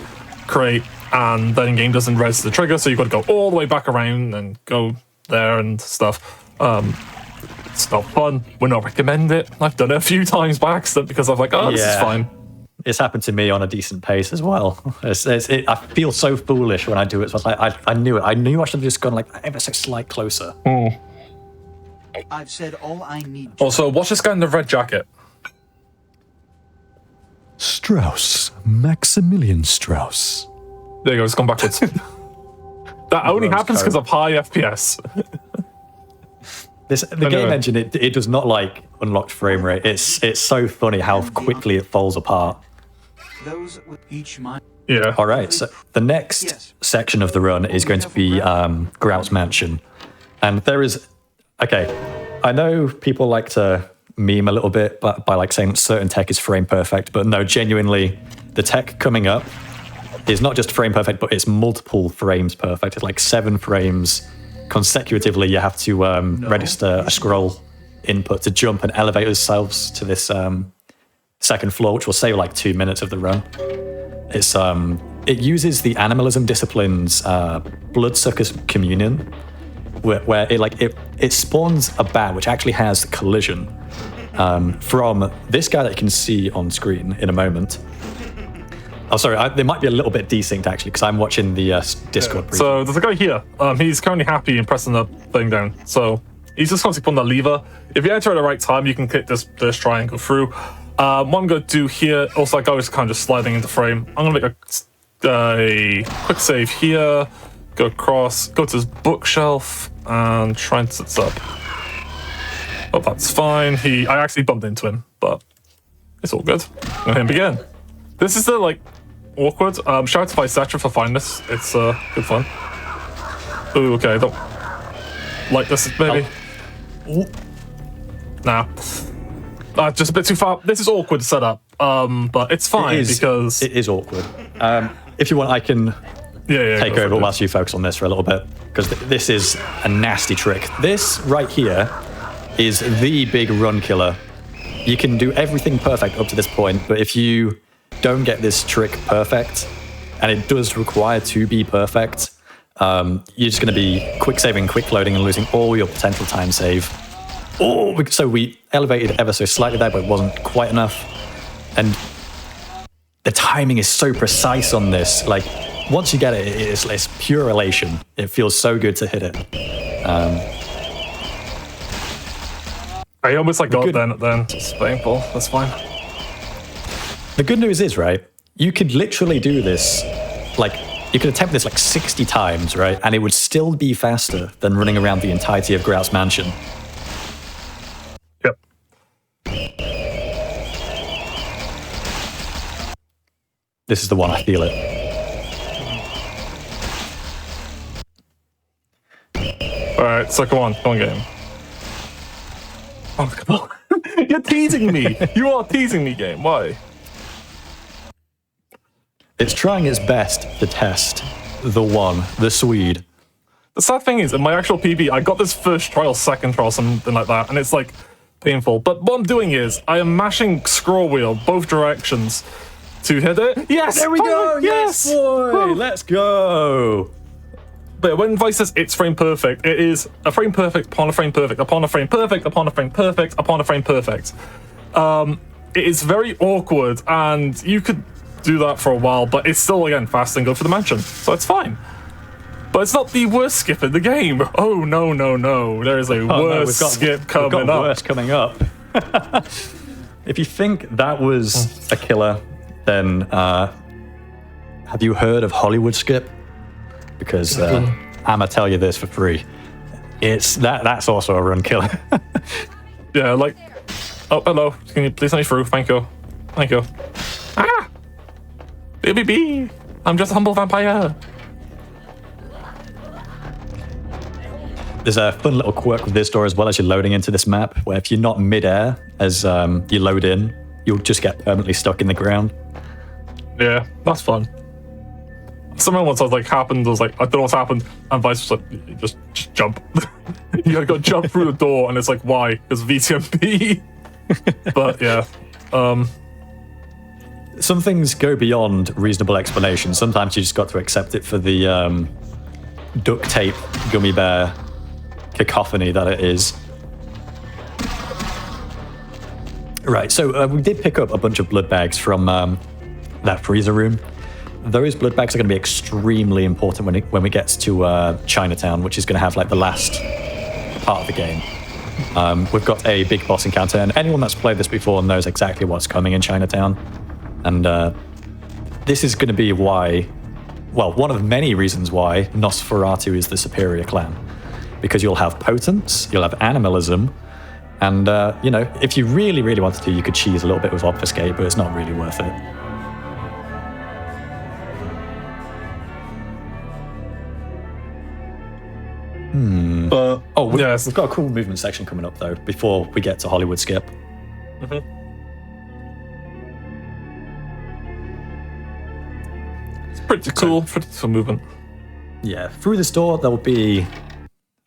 crate, and then in-game doesn't res the trigger, so you've got to go all the way back around and go there and stuff. It's not fun. Would not recommend it. I've done it a few times by accident because I'm like, oh, this is fine. It's happened to me on a decent pace as well. I feel so foolish when I do it. So I knew it. I knew I should have just gone like ever so slight closer. I've said all I need. Also, watch this guy in the red jacket. Strauss. Maximilian Strauss. There you go, it's gone backwards. That only happens because of high FPS. The game engine, it does not like unlocked frame rate. It's so funny how quickly it falls apart. Those with each mind. Yeah. All right, so the next section of the run is going to be Grout's Mansion. And there is... Okay, I know people like to meme a little bit by like saying certain tech is frame perfect, but no, genuinely, the tech coming up is not just frame perfect, but it's multiple frames perfect. It's like 7 frames consecutively. You have to register a scroll input to jump and elevate yourselves to this second floor, which will save like 2 minutes of the run. It's it uses the animalism discipline's Bloodsucker's Communion, where it spawns a bat which actually has collision from this guy that you can see on screen in a moment. Oh, sorry, they might be a little bit desynced actually, because I'm watching the Discord preview. So there's a guy here. He's currently happy and pressing the thing down. So he's just constantly pulling the lever. If you enter at the right time, you can click this triangle through. What I'm going to do here, also that guy was kind of just sliding into frame. I'm going to make a quick save here, go across, go to his bookshelf, and try and set this up. Oh, that's fine. I actually bumped into him, but it's all good. Let him begin. This is the, like, awkward. Shout out to Vicetra for finding this. It's good fun. Ooh, okay, I don't like this, maybe. Oh. Nah. Just a bit too far. This is awkward to set up, but it's fine because... It is awkward. If you want, I can take over whilst you focus on this for a little bit, because this is a nasty trick. This right here is the big run killer. You can do everything perfect up to this point, but if you don't get this trick perfect, and it does require to be perfect, you're just going to be quick saving, quick loading, and losing all your potential time save. Oh, so we elevated ever so slightly there, but it wasn't quite enough. And the timing is so precise on this. Like, once you get it, it's pure elation. It feels so good to hit it. I almost like got then. It's painful. That's fine. The good news is, right, you could literally do this, like, you could attempt this like 60 times, right, and it would still be faster than running around the entirety of Grout's mansion. Yep. This is the one, I feel it. Alright, so come on game. Oh, come on. You're teasing me! You are teasing me, game. Why? It's trying its best to test the Swede. The sad thing is, in my actual PB, I got this first try or second try or something like that, and it's like painful. But what I'm doing is, I am mashing scroll wheel both directions to hit it. Yes! There we go! Yes, boy! Let's go! But when Vice says it's frame perfect, it is a frame perfect upon a frame perfect upon a frame perfect upon a frame perfect upon a frame perfect. It is very awkward, and you could do that for a while, but it's still, again, fast and good for the mansion, so it's fine. But it's not the worst skip in the game. Oh, no. There is a worse skip coming up. We've got worse coming up. If you think that was a killer, then have you heard of Hollywood skip? Because I'ma tell you this for free. That's also a run killer. Yeah, like, oh, hello. Can you please let me through? Thank you. Ah! BBB! I'm just a humble vampire. There's a fun little quirk with this door as well as you're loading into this map, where if you're not mid-air as you load in, you'll just get permanently stuck in the ground. Yeah, that's fun. Someone once happened, I was like, I don't know what's happened, and Vice was like, just jump. You gotta jump through the door, and it's like, why? Because VTMP. But yeah. Some things go beyond reasonable explanation. Sometimes you just got to accept it for the duct tape gummy bear cacophony that it is. Right, so we did pick up a bunch of blood bags from that freezer room. Those blood bags are going to be extremely important when we get to Chinatown, which is going to have like the last part of the game. We've got a big boss encounter, and anyone that's played this before knows exactly what's coming in Chinatown. And this is going to be why, well, one of many reasons why Nosferatu is the superior clan. Because you'll have potence, you'll have animalism, and, you know, if you really, really wanted to, you could cheese a little bit with obfuscate, but it's not really worth it. Oh, yeah, we've got a cool movement section coming up, though, before we get to Hollywood Skip. It's pretty cool movement. Yeah, through this door, there'll be...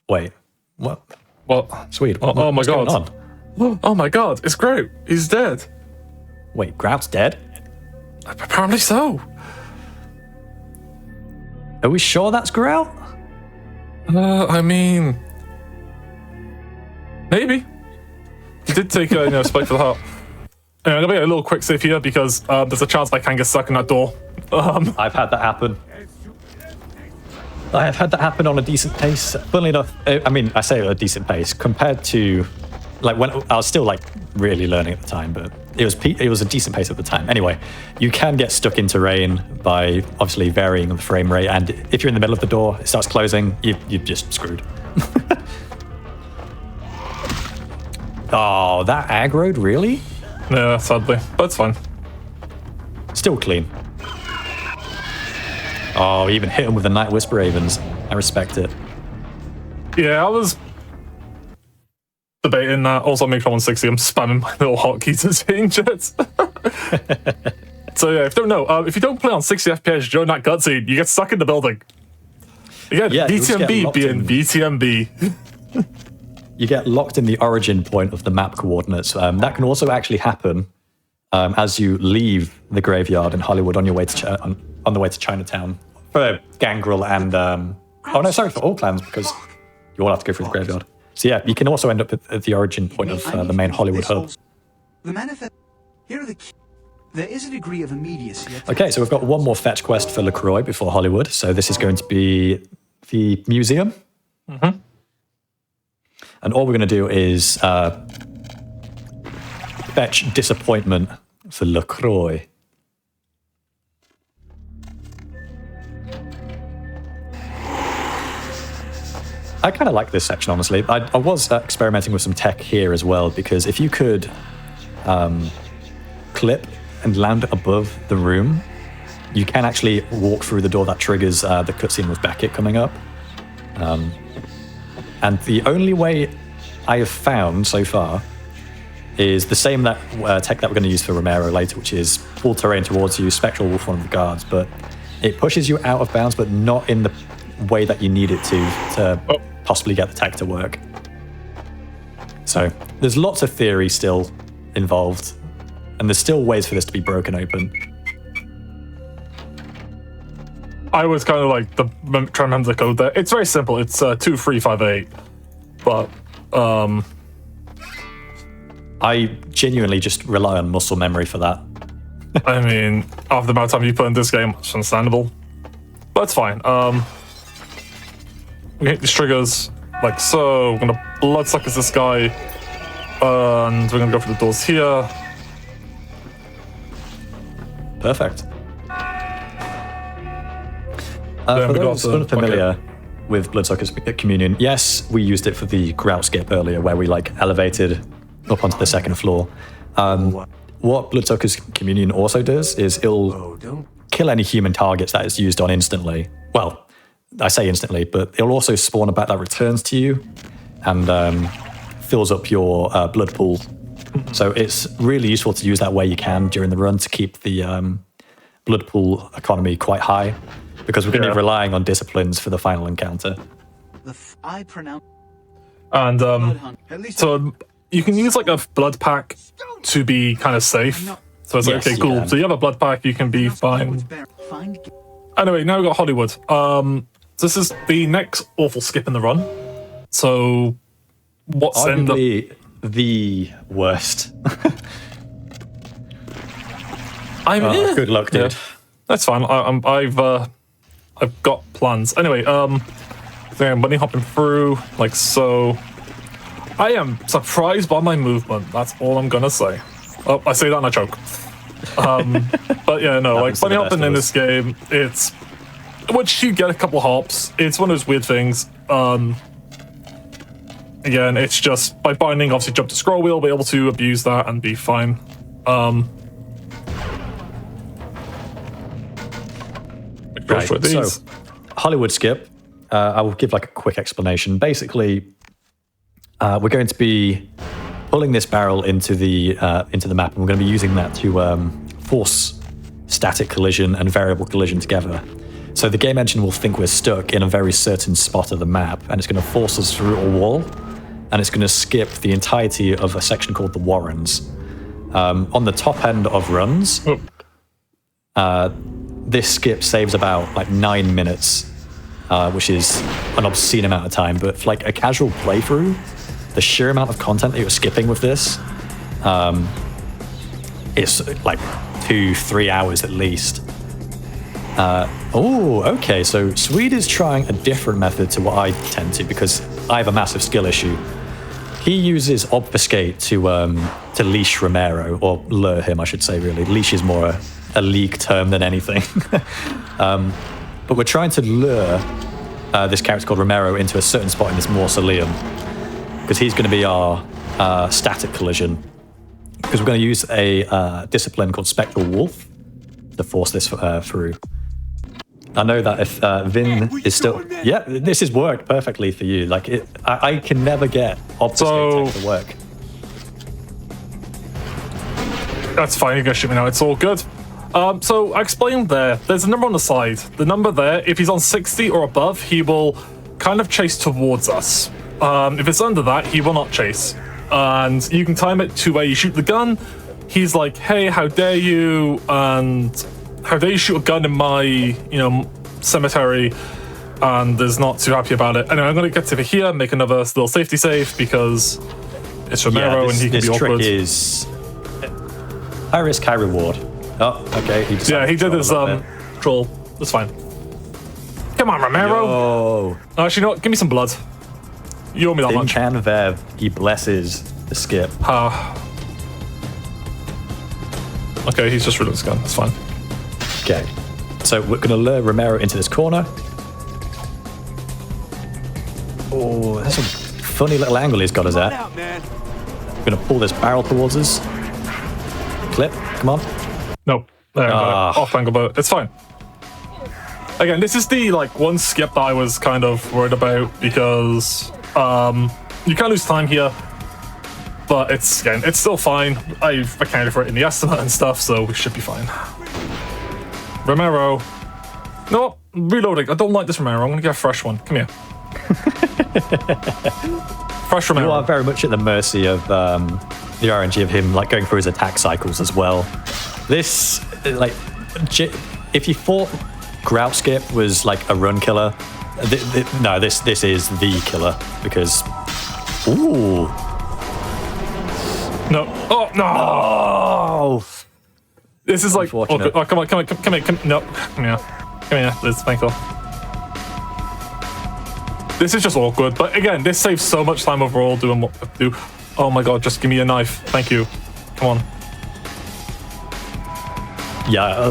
Wait, what? What? Sweet. Oh my god. Oh my god, it's Grout. He's dead. Wait, Grout's dead? Apparently so. Are we sure that's Grout? I mean... Maybe. He did take a spike for the heart. Anyway, I'm gonna make a little quick save here because there's a chance I can get stuck in that door. I've had that happen. I have had that happen on a decent pace. Funnily enough, I mean, I say at a decent pace compared to, like, when I was still like really learning at the time, but it was a decent pace at the time. Anyway, you can get stuck in terrain by obviously varying the frame rate, and if you're in the middle of the door, it starts closing, you're just screwed. Oh, that aggroed, really? Yeah, sadly, but it's fine. Still clean. Oh, even hit him with the Night Whisper Ravens. I respect it. Yeah, I was debating that. Also, make sure 160, I'm spamming my little hotkey to change it. So yeah, if you don't know, if you don't play on 60 FPS during that cutscene, you get stuck in the building. Again, yeah, VTMB being VTMB. You get locked in the origin point of the map coordinates. That can also actually happen as you leave the graveyard in Hollywood on your way to on the way to Chinatown for Gangrel and Oh no, sorry, for all clans, because you all have to go through the graveyard. So yeah, you can also end up at the origin point of the main Hollywood hub. The manifest. Here are the key. There is a degree of immediacy. Okay, so we've got one more fetch quest for LaCroix before Hollywood. So this is going to be the museum. Mm-hmm. And all we're going to do is fetch disappointment for LaCroix. I kind of like this section, honestly. I was experimenting with some tech here as well, because if you could clip and land above the room, you can actually walk through the door that triggers the cutscene with Beckett coming up. And the only way I have found so far is the same tech that we're going to use for Romero later, which is full terrain towards you, Spectral Wolf, one of the guards, but it pushes you out of bounds, but not in the way that you need it to possibly get the tech to work. So there's lots of theory still involved, and there's still ways for this to be broken open. I was kind of like trying to remember the code there. It's very simple. It's 2358, but I genuinely just rely on muscle memory for that. I mean, after the amount of time you put in this game, it's understandable, but it's fine. We hit these triggers like so. We're gonna bloodsuckers this guy, and we're gonna go for the doors here. Perfect. For those unfamiliar with Bloodsucker's Communion, yes, we used it for the grout skip earlier, where we like elevated up onto the second floor. What Bloodsucker's Communion also does is it'll kill any human targets that it's used on instantly. Well, I say instantly, but it'll also spawn a bat that returns to you and fills up your blood pool. So it's really useful to use that where you can during the run to keep the blood pool economy quite high, because we're going to be relying on disciplines for the final encounter. And so you can use like a blood pack to be kind of safe. So it's like, okay, cool. So you have a blood pack, you can be fine. Anyway, now we've got Hollywood. This is the next awful skip in the run. So what's arguably the worst? I mean, good luck, dude. Yeah, that's fine. I've got plans. Anyway, I'm bunny hopping through like so. I am surprised by my movement. That's all I'm gonna say. Oh, I say that and I choke. But yeah, no, like bunny hopping in this game, it's once you get a couple hops, it's one of those weird things. Again, it's just by binding, obviously jump to scroll wheel, be able to abuse that and be fine. Right, so Hollywood skip, I will give like a quick explanation. Basically, we're going to be pulling this barrel into the map, and we're going to be using that to force static collision and variable collision together. So the game engine will think we're stuck in a very certain spot of the map, and it's going to force us through a wall, and it's going to skip the entirety of a section called the Warrens. On the top end of runs, this skip saves about like 9 minutes, which is an obscene amount of time. But for like a casual playthrough, the sheer amount of content that you're skipping with this, it's like 2-3 hours at least. Okay, so Swede is trying a different method to what I tend to, because I have a massive skill issue. He uses Obfuscate to leash Romero, or lure him, I should say, really. Leash is more a league term than anything. But we're trying to lure this character called Romero into a certain spot in this mausoleum, because he's going to be our static collision. Because we're going to use a discipline called Spectral Wolf to force this through. I know that if Vin is still... Yeah, this has worked perfectly for you. Like, I can never get Obfuscate to work. That's fine, you can shoot me now, it's all good. So I explained there's a number on the side. The number there, if he's on 60 or above, he will kind of chase towards us. If it's under that, he will not chase. And you can time it to where you shoot the gun. He's like, hey, how dare you? And how dare you shoot a gun in my, cemetery? and is not too happy about it. Anyway, I'm going to get to here, make another little safety save because it's Romero and he can be awkward. This trick is high risk, high reward. Oh, okay. He did his troll. That's fine. Come on, Romero. Oh, actually, you know what? Give me some blood. You owe me that much. Can Vev, he blesses the skip. Okay, he's just reloaded his gun. That's fine. Okay, so we're going to lure Romero into this corner. Oh, that's a funny little angle he's got us at. We're going to pull this barrel towards us. Clip, come on. Nope. Off angle, but it's fine. Again, this is the one skip that I was kind of worried about because you can't lose time here, but it's still fine. I've accounted for it in the estimate and stuff, so we should be fine. Romero. No, reloading. I don't like this Romero. I'm gonna get a fresh one. Come here. Fresh Romero. You are very much at the mercy of the RNG of him going through his attack cycles as well. This if you thought Grout Skip was a run killer, no, this is the killer because ooh. No. Oh no. This is come on. No, come here, Liz. Thank you. This is just awkward, but again, this saves so much time overall doing what I do. Oh my god, just give me a knife. Thank you. Come on. Yeah,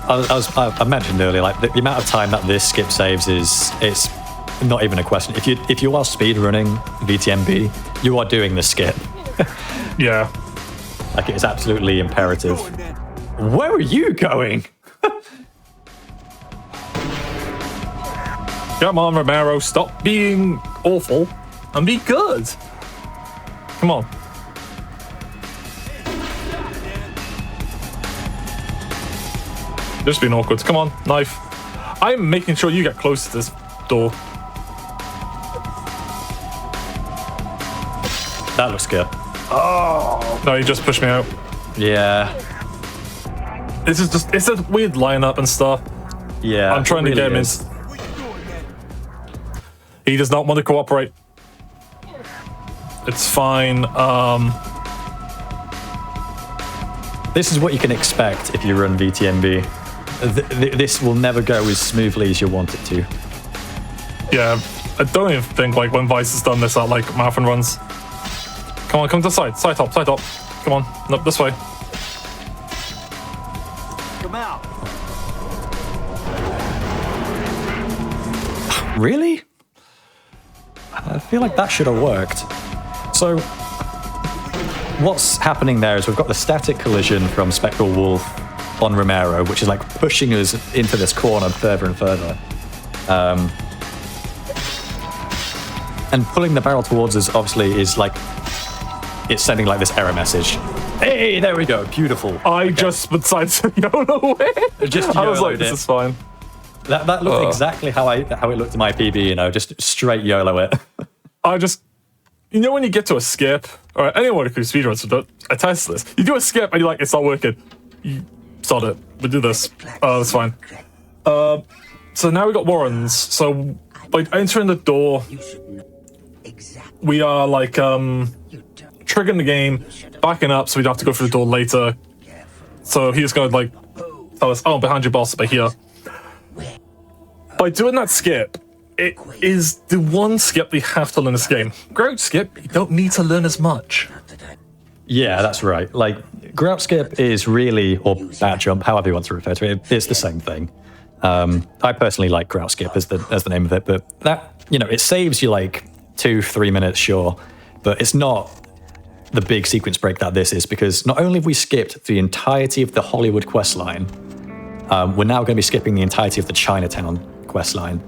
I mentioned earlier, the amount of time that this skip saves it's not even a question. If you are speedrunning VTMB, you are doing the skip. Yeah. It's absolutely imperative. Where are you going? Come on, Romero, stop being awful and be good. Come on. Just being awkward. Come on, knife. I'm making sure you get close to this door. That looks good. Oh no, he just pushed me out. Yeah. It's a weird lineup and stuff. Yeah. I'm trying to get him in. He does not want to cooperate. It's fine. This is what you can expect if you run VTMB. This will never go as smoothly as you want it to. Yeah, I don't even think when Vice has done this at marathon runs. Come on, come to the side top. Come on, nope, this way. Come out. Really? I feel like that should have worked. So, what's happening there is we've got the static collision from Spectral Wolf on Romero, which is pushing us into this corner further and further. And pulling the barrel towards us obviously is it's sending this error message. Hey, there we go, beautiful. I just decided to YOLO it. Just I was like, this is fine. That looked exactly how it looked in my PB, just straight YOLO it. I just, when you get to a skip, all right, anyone who speedruns would attest to this. You do a skip and you're it's not working. You sod it. We do this. Oh, that's fine. So now we got Warrens. So by entering the door, we are triggering the game, backing up so we don't have to go through the door later. So he's going to tell us, oh, behind your boss, by here. By doing that skip, it is the one skip we have to learn this game. Grout skip, you don't need to learn as much. Yeah, that's right. Grout skip is really, or bat jump, however you want to refer to it, it's the same thing. I personally like grout skip as the name of it, but that, it saves you 2-3 minutes, sure, but it's not the big sequence break that this is, because not only have we skipped the entirety of the Hollywood questline, we're now going to be skipping the entirety of the Chinatown questline.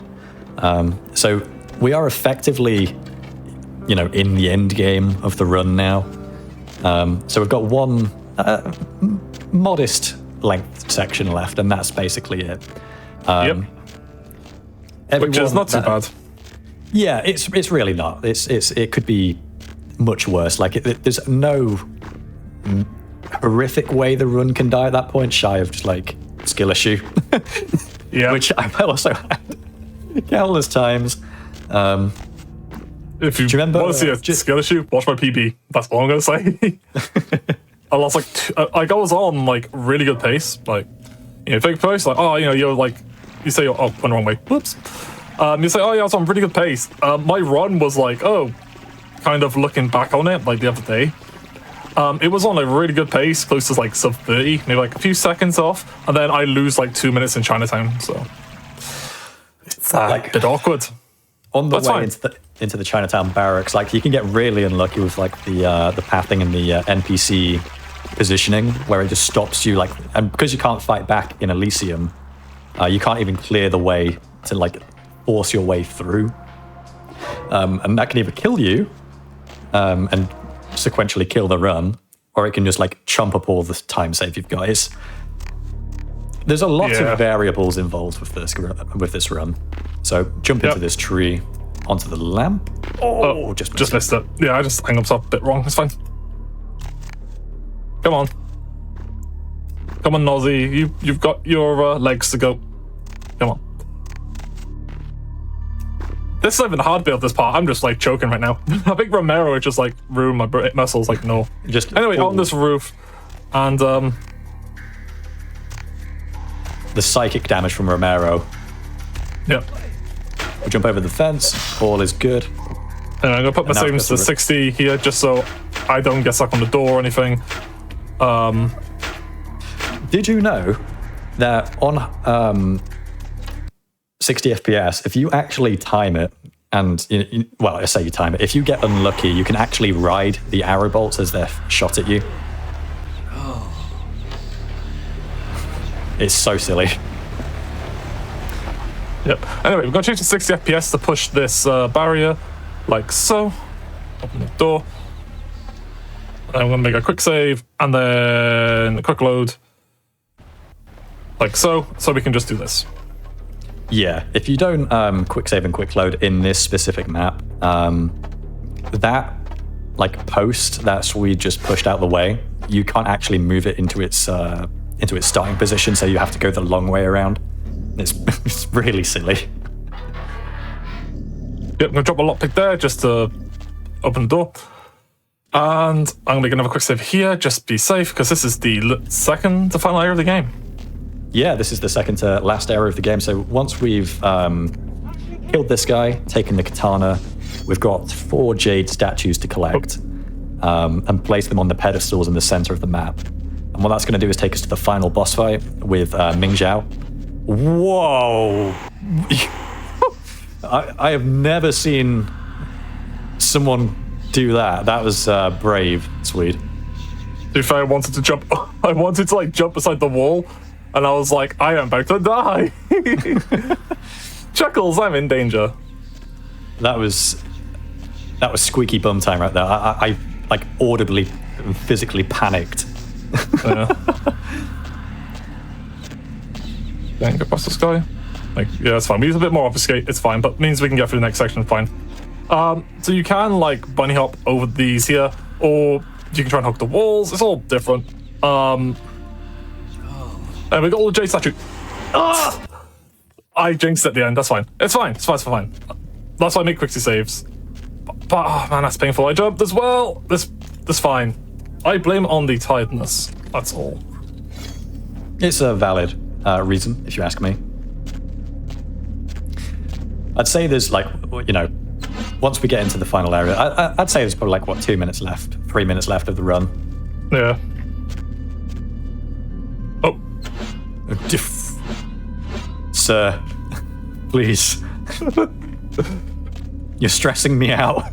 So we are effectively, in the end game of the run now. So we've got one modest length section left, and that's basically it. Yep. Which is not too bad. Yeah, it's really not. It could be much worse. There's no horrific way the run can die at that point, shy of just skill issue. Yeah. Which I also had. Countless times. If you remember, want to see a skill issue, watch my PB. That's all I'm gonna say. I lost like I was on like really good pace, like fake pace, like you're like you say went the wrong way. Whoops. You say I was on really good pace. My run was like kind of looking back on it like the other day. It was on a really good pace, close to like sub 30, maybe like a few seconds off, and then I lose like 2 minutes in Chinatown. So it's like a bit awkward. On the way into the Chinatown barracks, like you can get really unlucky with like the pathing and the NPC positioning, where it just stops you, like, and because you can't fight back in Elysium, you can't even clear the way to like force your way through, and that can either kill you, and sequentially kill the run, or it can just like chump up all the time save you've got. There's a lot of variables involved with this run. So jump into this tree, onto the lamp. Oh, just missed it. Yeah, I just hung up a bit wrong. It's fine. Come on, Nozzy. You've got your legs to go. Come on. This isn't even the hard bit of this part. I'm just like choking right now. I think Romero just like ruined my muscles. Like no. Anyway, on this roof, and the psychic damage from Romero. Yep. We jump over the fence. All is good. And I'm gonna put my savings to 60 here, just so I don't get stuck on the door or anything. Did you know that on 60 FPS, if you actually time it, and well, I say you time it, if you get unlucky, you can actually ride the arrow bolts as they're shot at you. Oh. It's so silly. Yep. Anyway, we're going to change to 60 FPS to push this barrier, like so. Open the door. And I'm going to make a quick save, and then a quick load. Like so we can just do this. Yeah, if you don't quick save and quick load in this specific map, that like post that we just pushed out the way, you can't actually move it into its starting position, so you have to go the long way around. It's really silly. Yep, I'm gonna drop a lockpick there just to open the door. And I'm gonna make another quick save here, just be safe, because this is the second to final area of the game. Yeah, this is the second to last area of the game. So once we've killed this guy, taken the katana, we've got 4 jade statues to collect and place them on the pedestals in the center of the map. And what that's going to do is take us to the final boss fight with Ming Zhao. Whoa! I have never seen someone do that. That was brave, Swede. To be fair, I wanted to jump. I wanted to like jump beside the wall, and I was like, I am about to die. Chuckles, I'm in danger. That was squeaky bum time right there. I like audibly, physically panicked. Yeah. Then go past this guy. Like, yeah, it's fine. We use a bit more obfuscate, it's fine, but means we can get through the next section, fine. So you can like bunny hop over these here, or you can try and hook the walls. It's all different. And we got all the J statue. Ah! I jinxed at the end. That's fine. It's fine. It's fine. That's why I make quicksy saves. But oh man, that's painful. I jumped as well. This fine. I blame on the tiredness. That's all. It's a valid reason, if you ask me. I'd say there's like, once we get into the final area, I'd say there's probably like, 2 minutes left, 3 minutes left of the run. Yeah. Oh. Sir, please. You're stressing me out.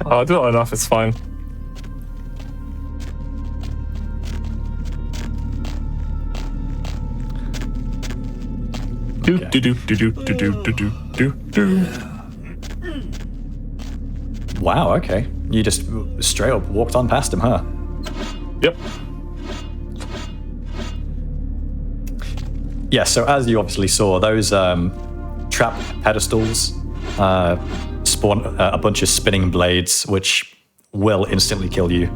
I do it enough, it's fine. Wow, okay. You just straight up walked on past him, huh? Yep. Yeah, so as you obviously saw, those trap pedestals spawn a bunch of spinning blades, which will instantly kill you.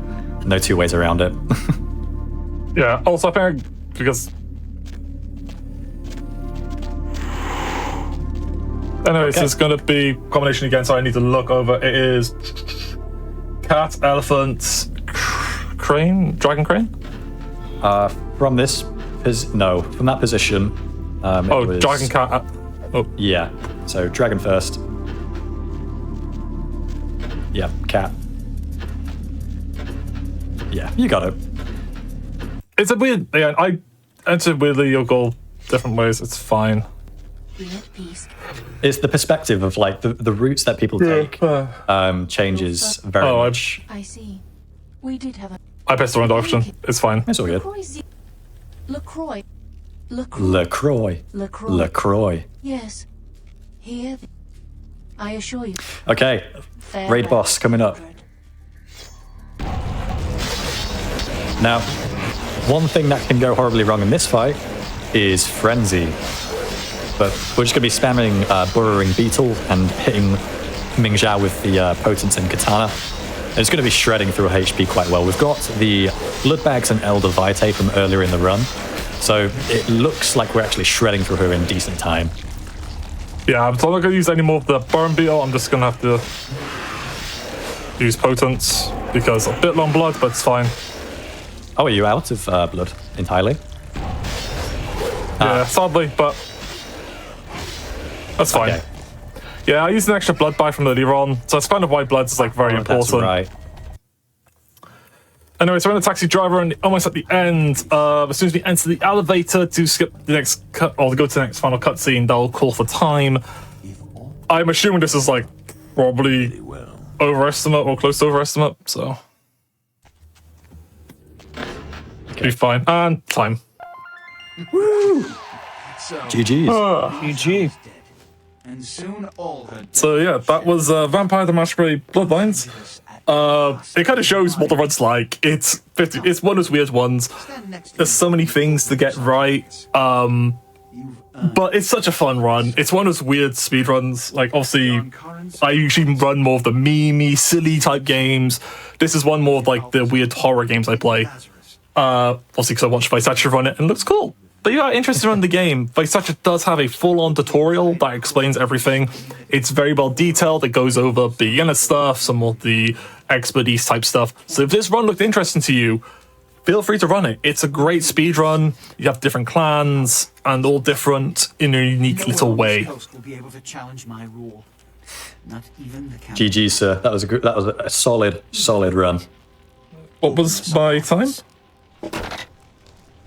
No two ways around it. Yeah, also I think because... Anyways, it's going to be combination again, so I need to look over. It is cat, elephant, crane, dragon crane? From this, from that position. Dragon cat. Yeah, so dragon first. Yeah, cat. Yeah, you got it. It's a weird. Yeah, I entered weirdly. You'll go different ways. It's fine. It's the perspective of like the routes that people take changes very much. I see. We did have a. I pressed the wrong option. It's fine. It's all good. LaCroix. LaCroix. Yes. Here. I assure you. Okay. Raid boss coming up. Now, one thing that can go horribly wrong in this fight is Frenzy. But we're just going to be spamming Burrowing Beetle and hitting Ming Zhao with the Potent and Katana. And it's going to be shredding through her HP quite well. We've got the Blood Bags and Elder Vitae from earlier in the run. So it looks like we're actually shredding through her in decent time. Yeah, I'm not going to use any more of the Burn Beetle. I'm just going to have to use Potence because a bit low on blood, but it's fine. Oh, are you out of blood entirely? Yeah, sadly, but that's fine. Okay. Yeah, I used an extra blood buy from earlier on, so it's kind of why blood is like very important. That's right. Anyway, so we're in a taxi driver, and almost at the end, as soon as we enter the elevator to skip the next cut, or to go to the next final cutscene, that'll call for time. I'm assuming this is like probably overestimate or close to overestimate, so be fine. And time. Woo! GG's. GG. And soon all her So yeah, that was Vampire the Masquerade Bloodlines. It kind of shows what the run's like. It's one of those weird ones. There's so many things to get right. But it's such a fun run. It's one of those weird speed runs. Like obviously, I usually run more of the memey, silly type games. This is one more of like the weird horror games I play. Obviously, because I watched Visacha run it and it looks cool. But you are interested in the game. Visacha does have a full-on tutorial that explains everything. It's very well detailed. It goes over beginner stuff, some of the expertise type stuff. So if this run looked interesting to you, feel free to run it. It's a great speed run. You have different clans and all different in a unique little way. Will be able to challenge my rule. Not even the GG, sir. That was a solid run. What was my time?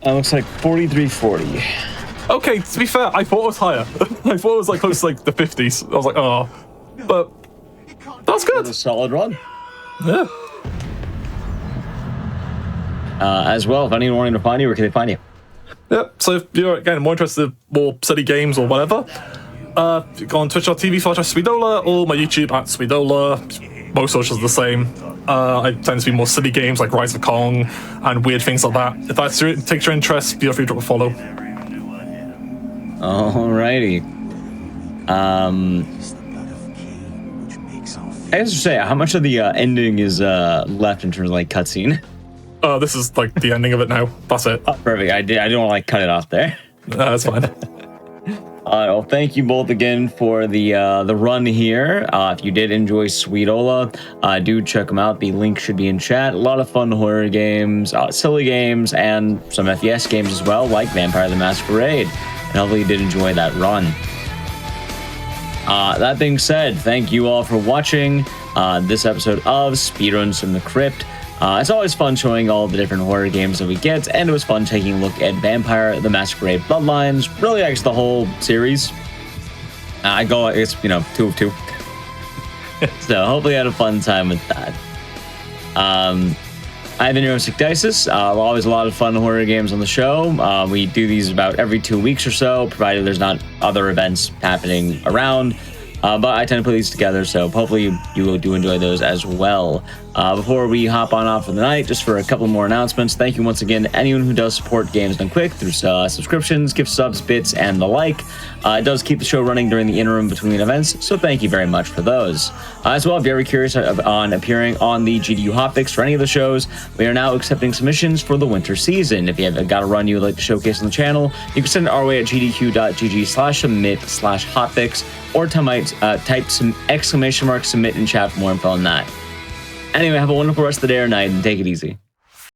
Looks like 43:40. Okay, to be fair, I thought it was higher. I thought it was like close to like the 50s. I was like, oh, but that's good. A solid run. Yeah. As well, if anyone wanting to find you, where can they find you? Yep. So if you're again more interested in more silly games or whatever, go on twitch.tv/Sweedola or my YouTube @Sweedola. Most socials are the same. I tend to be more silly games like Rise of Kong and weird things like that. If that takes your interest, feel free to drop a follow. Alrighty. I guess to say, how much of the ending is left in terms of like cutscene? This is like the ending of it now. That's it. Oh, perfect. I didn't want to like cut it off there. That's fine. Well, thank you both again for the run here. If you did enjoy Sweedola, do check them out. The link should be in chat. A lot of fun horror games, silly games, and some FPS games as well, like Vampire the Masquerade. And hopefully you did enjoy that run. That being said, thank you all for watching this episode of Speedruns From the Crypt. It's always fun showing all the different horror games that we get, and it was fun taking a look at Vampire the Masquerade Bloodlines, really actually the whole series. I guess, 2 of 2. So hopefully I had a fun time with that. I've been Neurotic Dices. Always a lot of fun horror games on the show. We do these about every 2 weeks or so, provided there's not other events happening around. But I tend to put these together, so hopefully you do enjoy those as well. Before we hop on off for the night, just for a couple more announcements, thank you once again to anyone who does support Games Done Quick through subscriptions, gift subs, bits, and the like. It does keep the show running during the interim between events, so thank you very much for those. As well, if you're very curious on appearing on the GDQ Hotfix for any of the shows, we are now accepting submissions for the winter season. If you have got a run you would like to showcase on the channel, you can send it our way at gdq.gg/submit/hotfix, or type some !submit in chat for more info on that. Anyway, have a wonderful rest of the day or night, and take it easy.